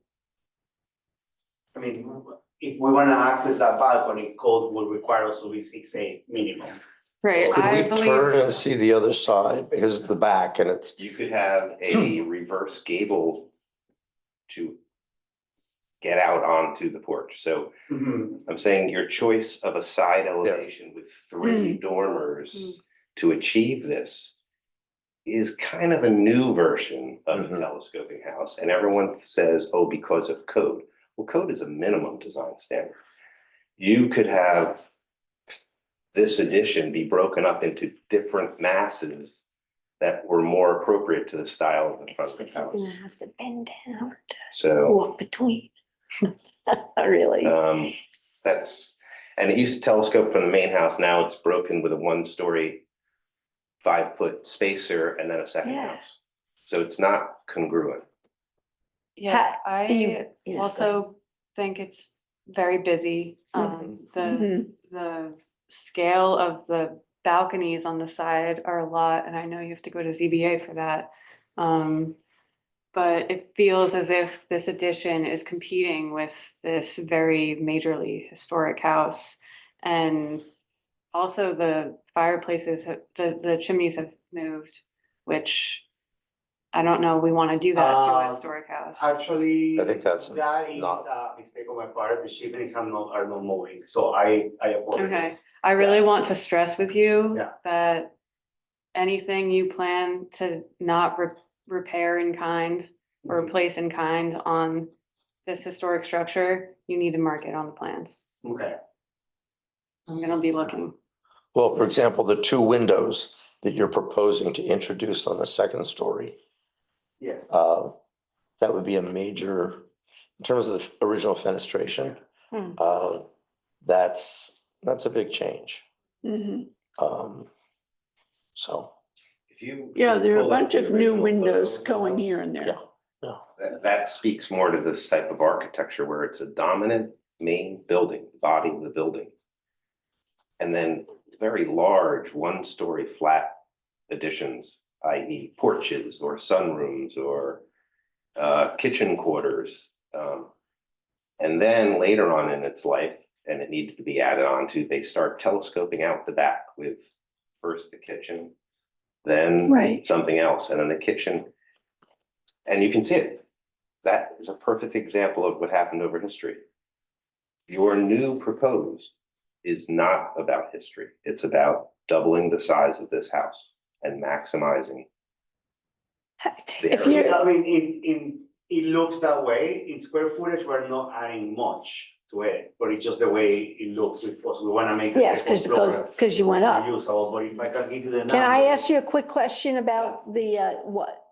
I mean, if we wanna access that balcony, code will require us to be 6'8" minimum. Right, So I Could we turn believe, and see the other side because it's the back and it's, You could have a reverse gable to get out onto the porch, so Mhm. I'm saying your choice of a side elevation with 3 dormers to achieve this is kind of a new version of a telescoping house, and everyone says, oh, because of code. Well, code is a minimum design standard. You could have this addition be broken up into different masses that were more appropriate to the style of the front of the You're house. gonna have to bend down, So, walk between. Really? that's, and it used to telescope from the main house, now it's broken with a 1-story, 5-foot spacer and then a second Yeah. house. So it's not congruent. yeah, you- I yeah, also think it's very busy. The scale of the balconies on the side are a lot, and I know you have to go to ZBA for that. But it feels as if this addition is competing with this very majorly historic house. And also the fireplaces, the chimneys have moved, which I don't know, we want to do that to a historic house. Actually, I think that's that is not- a mistake on my part, the chimneys are not moving, so I apologize. I really Yeah. want to stress with you Yeah. that anything you plan to not repair in kind or replace in kind on this historic structure, you need to mark it on the plans. Okay, I'm gonna be looking. well, for example, the 2 windows that you're proposing to introduce on the second story. yes. That would be a major, in terms of the original fenestration. That's a big change. Mhm. So, If you. Yeah, there are a pull up bunch the of new original windows photos of the going house, here and there. yeah. That speaks more to this type of architecture where it's a dominant main building, body of the building. And then very large 1-story flat additions, i.e. porches or sunrooms or kitchen quarters. And then later on in its life, and it needed to be added on to, they start telescoping out the back with first the kitchen, then Right. something else, and then the kitchen. And you can see it. That is a perfect example of what happened over history. Your new proposed is not about history. It's about doubling the size of this house and maximizing. If you're, I mean, it looks that way, in square footage, we're not adding much to it, but it's just the way it looks with us, we wanna make the yes, second floor because you went up. usable, but if I can give you the. Can I numbers- ask you a quick question about the, what?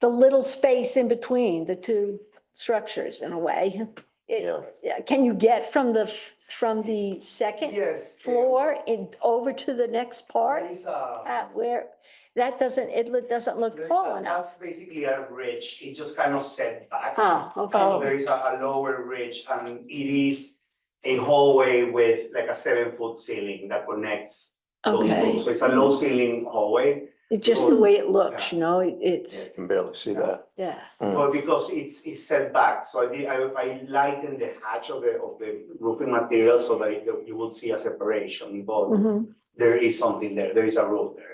The little space in between the 2 structures in a way? Yeah, can you get from the second Yes. floor over to the next part? There is Where, that doesn't, it doesn't look tall enough. That's basically a ridge, it just kind of set back. Oh, So okay. there is a lower ridge, and it is a hallway with like a 7-foot ceiling that connects those Okay. rooms. So it's a low ceiling hallway, It's just the way it looks, you know, it's, You can barely see that. yeah. but because it's set back, so I lightened the hatch of the roofing material so that you will see a separation, but Mhm. there is something there, there is a roof there.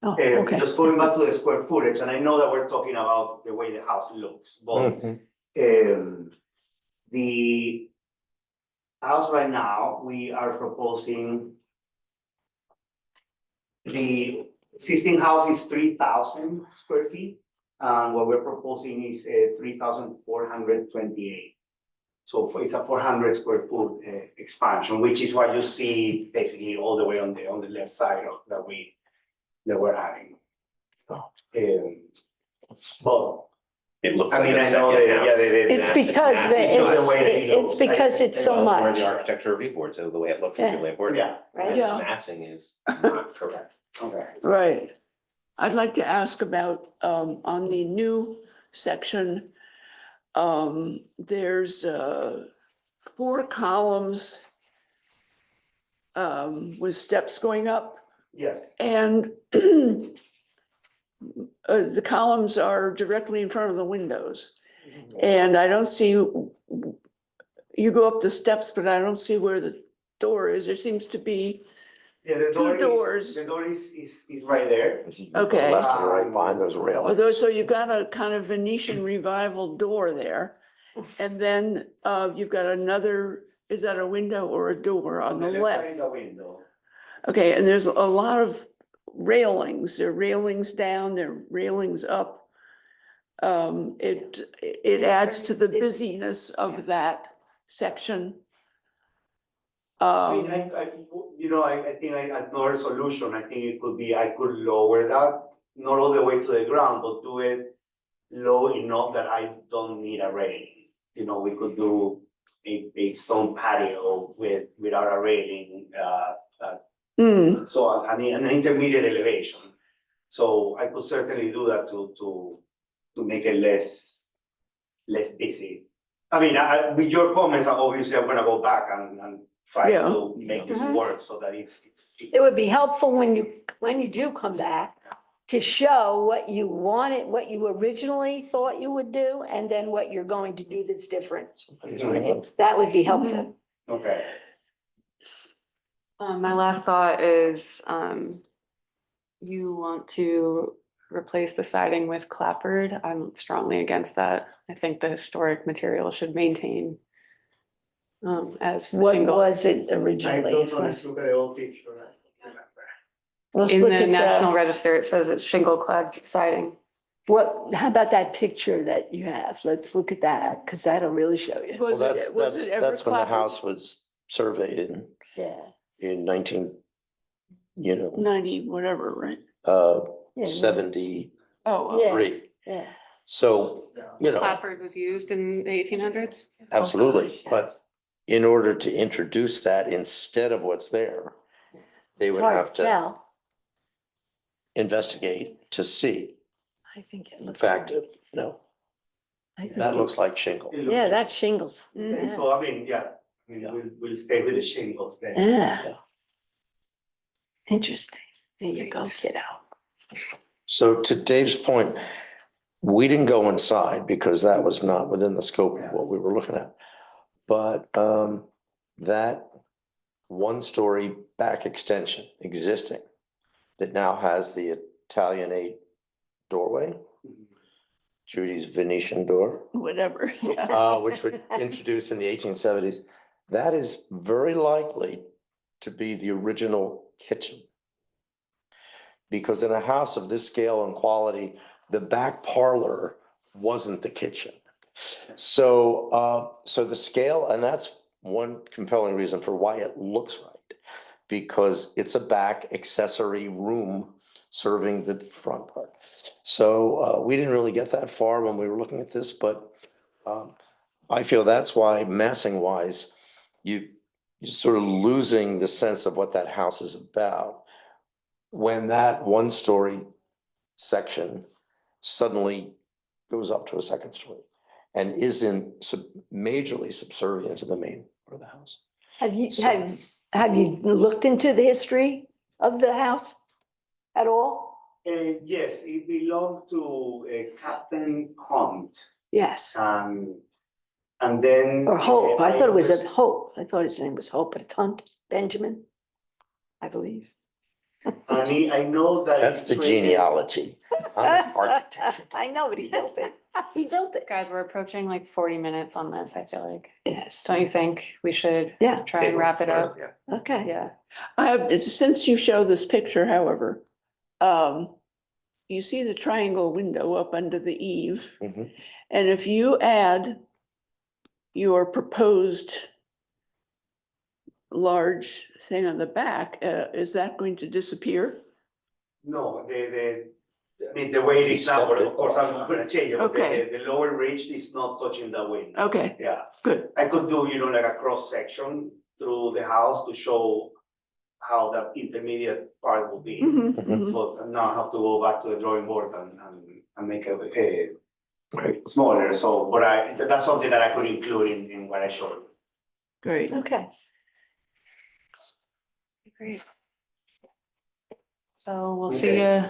Oh, okay. Just going back to the square footage, and I know that we're talking about the way the house looks, but the house right now, we are proposing. The existing house is 3,000 square feet, and what we're proposing is 3,428. So it's a 400 square foot expansion, which is what you see basically all the way on the left side of that we're adding. But It looks I like mean, a I know second that, house. yeah, they. It's because it's because it's so Well, where much, the architecture review board, so the way it looks is Yeah. really important. Yeah. right? Yeah. Massing is not correct. Okay. Right. I'd like to ask about, on the new section, there's, 4 columns with steps going up, Yes, and the columns are directly in front of the windows. And I don't see, you go up the steps, but I don't see where the door is. There seems to be, yeah, the Two door doors. is, the door is right there. Okay. Left and right behind those railings. so you've got a kind of Venetian revival door there. And then you've got another, is that a window or a door on the side left? is a window. Okay, and there's a lot of railings. There are railings down, there are railings up. It adds to the busyness of that section. I mean, I think another solution, I think it could be, I could lower that, not all the way to the ground, but do it low enough that I don't need a railing. We could do a stone patio without a railing, so an intermediate elevation. So I could certainly do that to make it less busy. I mean, with your comments, obviously I'm gonna go back and try Yeah. to make this Mhm. work so that it's. It would be helpful when you do come back to show what you wanted, what you originally thought you would do, and then what you're going to do that's different. That would be helpful. Okay. My last thought is, you want to replace the siding with clapboard. I'm strongly against that. I think the historic material should maintain as What shingle. was it I originally? don't know, let's look at the old picture. I don't remember. Let's In look the at National Register, it says it's shingle clad siding. how about that picture that you have? Let's look at that, because that'll really show you. Well, Was it ever that's when the clapboard? house was surveyed Yeah. in 90, whatever, right? Yeah. 73. Oh, Yeah. Yeah. So, Clapboard was used in the 1800s. absolutely, but in order to introduce that instead of what's there, they It's would hard have to tell. investigate to see. I think it In looks. fact, like- no, I think that it- looks like shingle. Yeah, that's shingles. Okay, Yeah. so I mean, we'll stay with the shingles then. Yeah. Interesting. There you go, kiddo. So to Dave's point, we didn't go inside because that was not within the scope of what we were looking at. But that 1-story back extension existing that now has the Italianate doorway, Judy's Venetian door, whatever. which were introduced in the 1870s, that is very likely to be the original kitchen. Because in a house of this scale and quality, the back parlor wasn't the kitchen. So, so the scale, and that's one compelling reason for why it looks right, because it's a back accessory room serving the front part. So we didn't really get that far when we were looking at this, but I feel that's why massing wise, you're sort of losing the sense of what that house is about when that 1-story section suddenly goes up to a 2nd story and isn't majorly subservient to the main part of the house. Have you looked into the history of the house at all? Yes, it belonged to Captain Hunt. Yes. And then. Or Hope. I thought it was a Hope. I thought his name was Hope, but it's Hunt, Benjamin, I believe. I know that. That's the genealogy. I'm an architect. I know, but he built it. He built it. Guys, we're approaching like 40 minutes on this, I feel like. Yes. Don't you think we should Yeah. try and wrap it up? Yeah. Okay. Yeah. Since you show this picture, however, you see the triangle window up under the eave. Mhm. And if you add your proposed large thing on the back, is that going to disappear? No, I mean, the weight is not, Stepped it. of course, I'm not gonna change it, but Okay. the lower ridge is not touching the weight. Okay, Yeah, good. I could do, like a cross section through the house to show how that intermediate part will be. Mhm, Mhm. mhm. But now I have to go back to the drawing board and make a Right. smaller, so, but that's something that I could include in what I showed. Great. Okay. Great. So we'll see you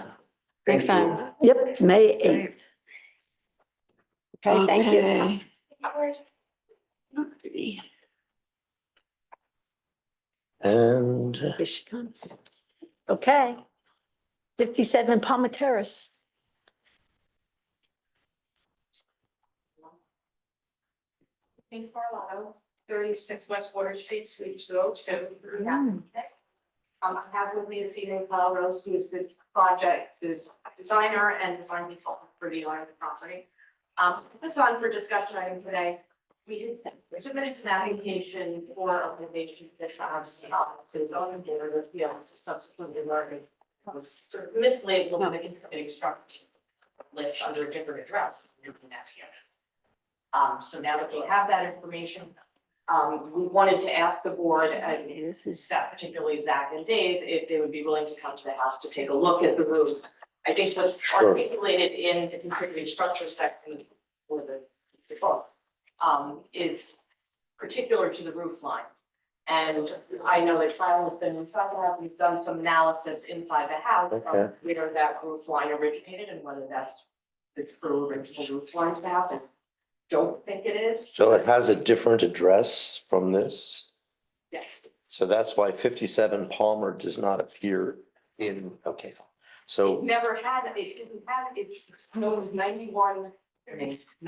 next time. Yep, May eighth. Okay, thank you. Okay. And Here she comes. Okay. 57 Palmer Terrace. Miss Carlisle, 36 West Water Street, Suite 202. I have with me this evening Kyle Rose, who is the project designer and design consultant for the owner of the property. This is on for discussion item today. We submitted an application for a renovation of this house to the zoning board of appeals, subsequently learned it was sort of mislabeled in the contributing structure list under a different address. So now that we have that information, we wanted to ask the board, and particularly Zach and Dave, if they would be willing to come to the house to take a look at the roof. I think what's Sure. articulated in the contributing structure section for the book is particular to the roof line. And I know that Kyle has been in front of, we've done some analysis inside the house Okay. of where that roof line originated and whether that's the true original roof line to the house. I don't think it is. so it has a different address from this. Yes. So that's why 57 Palmer does not appear in, okay, fine. So Never had, it didn't have, it was 91.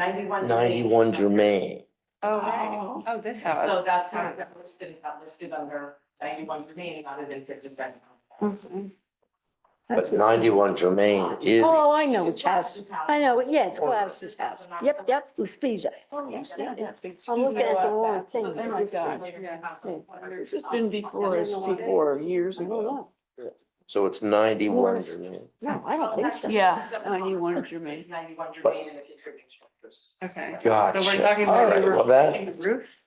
91 Germain. Oh, right. Oh, this house. So that's how it got listed under 91 remaining rather than 57. Mhm. But 91 Germain is. Oh, I know which It's house. Klaus's house. I know, yeah, it's Or- Klaus's house. Yep, Luspiza. I'm looking at the wrong So thing. there my is- God. This has been before us before, years ago. So it's 91 Germain. No, I don't think so. Yeah, 91 Germain. It's 91 Germain in the contributing structures. Okay. Gotcha. So we're talking All about right, the well, that- roof- roof?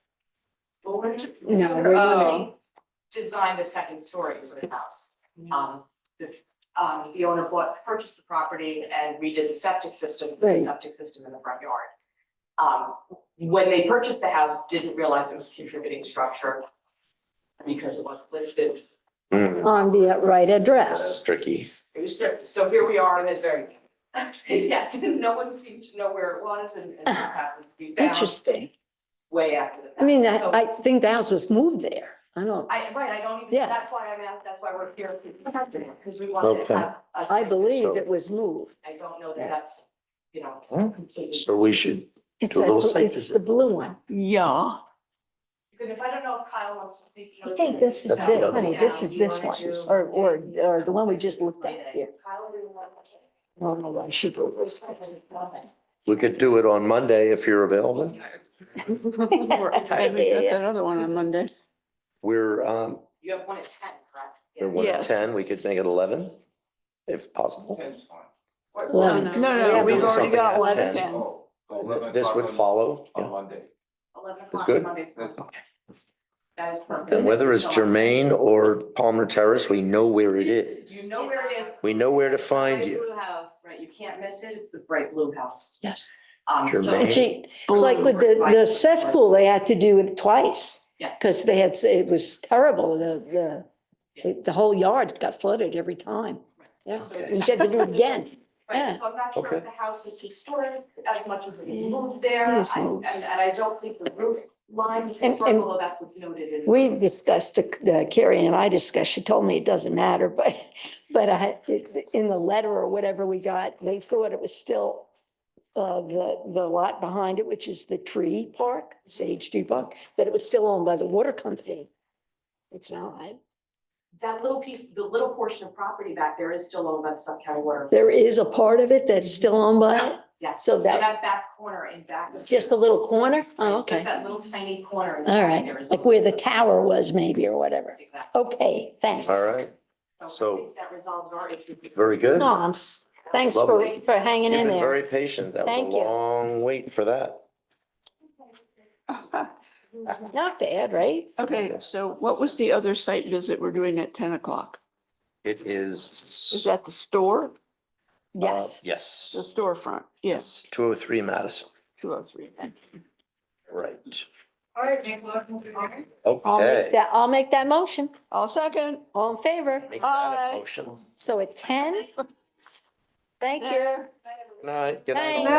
No, we're No, Oh. designed a second story for the house. The owner purchased the property and redid the septic system, put the Right. septic system in the front yard. When they purchased the house, didn't realize it was a contributing structure because it wasn't listed. Hmm, On the right that's address. tricky. It was strict, so here we are in the very, yes, no one seemed to know where it was and it just happened to be found Interesting. way after the fact. I mean, So- I think the house was moved there. I don't, I don't even, Yeah. that's why that's why we're here, because we wanted to Okay. have a I second believe So- it was moved. I don't know that that's, Huh? completely. So we should, It's Do a little that- site it's visit. the blue one. Yeah. Good, if I don't know if Kyle wants to speak. I think this is That's the it, other honey, one. this is this one, or the one we just looked at here. Kyle, do you want to- I don't know why she wrote this. we could do it on Monday if you're available. We got that other one on Monday. We're, You have one at 10, correct? we're one at Yes. 10, we could make it 11, if possible. Or- 11. No, Yeah, no, we've do already something got at one 10. at 10. And This would follow, yeah. Monday. 11 It's o'clock good. Monday's fine. That is perfect. And whether it's So- Germain or Palmer Terrace, we know where it You is. know where it is. We know where to find Bright you. blue house, right, you can't miss it, it's the bright blue house. Yes. So, Germain. Gee, like with the cesspool, they had to do it twice, yes. because they had, it was terrible, the whole yard got flooded every time. Yeah, So it's- and she had to do it again. Yeah. Right, so I'm not sure Okay. if the house is historic as much as it was moved there, It is I- moved. and I don't think the roof line is And- historic, and although that's what's noted in. We discussed, Carrie and I discussed, she told me it doesn't matter, but in the letter or whatever we got, they thought it was still the lot behind it, which is the tree park, Sage Tree Park, that it was still owned by the water company. It's not. That little piece, the little portion of property back there is still owned by the Suffolk County Water. There is a part of it that is still owned by it, Yes, so so that- that back corner in back. of- just a little corner? Oh, Right, okay. Just that little tiny corner. in the All back there right, is like owned. where the tower was maybe or whatever. Exactly. Okay, thanks. All right, I so- think that resolves our issue. very good. No, Thanks Lovely. for hanging You've in been there. very patient. That was Thank a you. long wait for that. Not bad, right? Okay, so what was the other site visit we're doing at 10 o'clock? It Is is. that the store? Yes. Yes, The storefront? Yes, 203 Madison, 203. right. All right, make a motion to adjourn. Okay. I'll make that motion. I'll second. All in favor? Make that Aye. a motion. So at 10? Thank you. There. Good night. Good night. Thanks.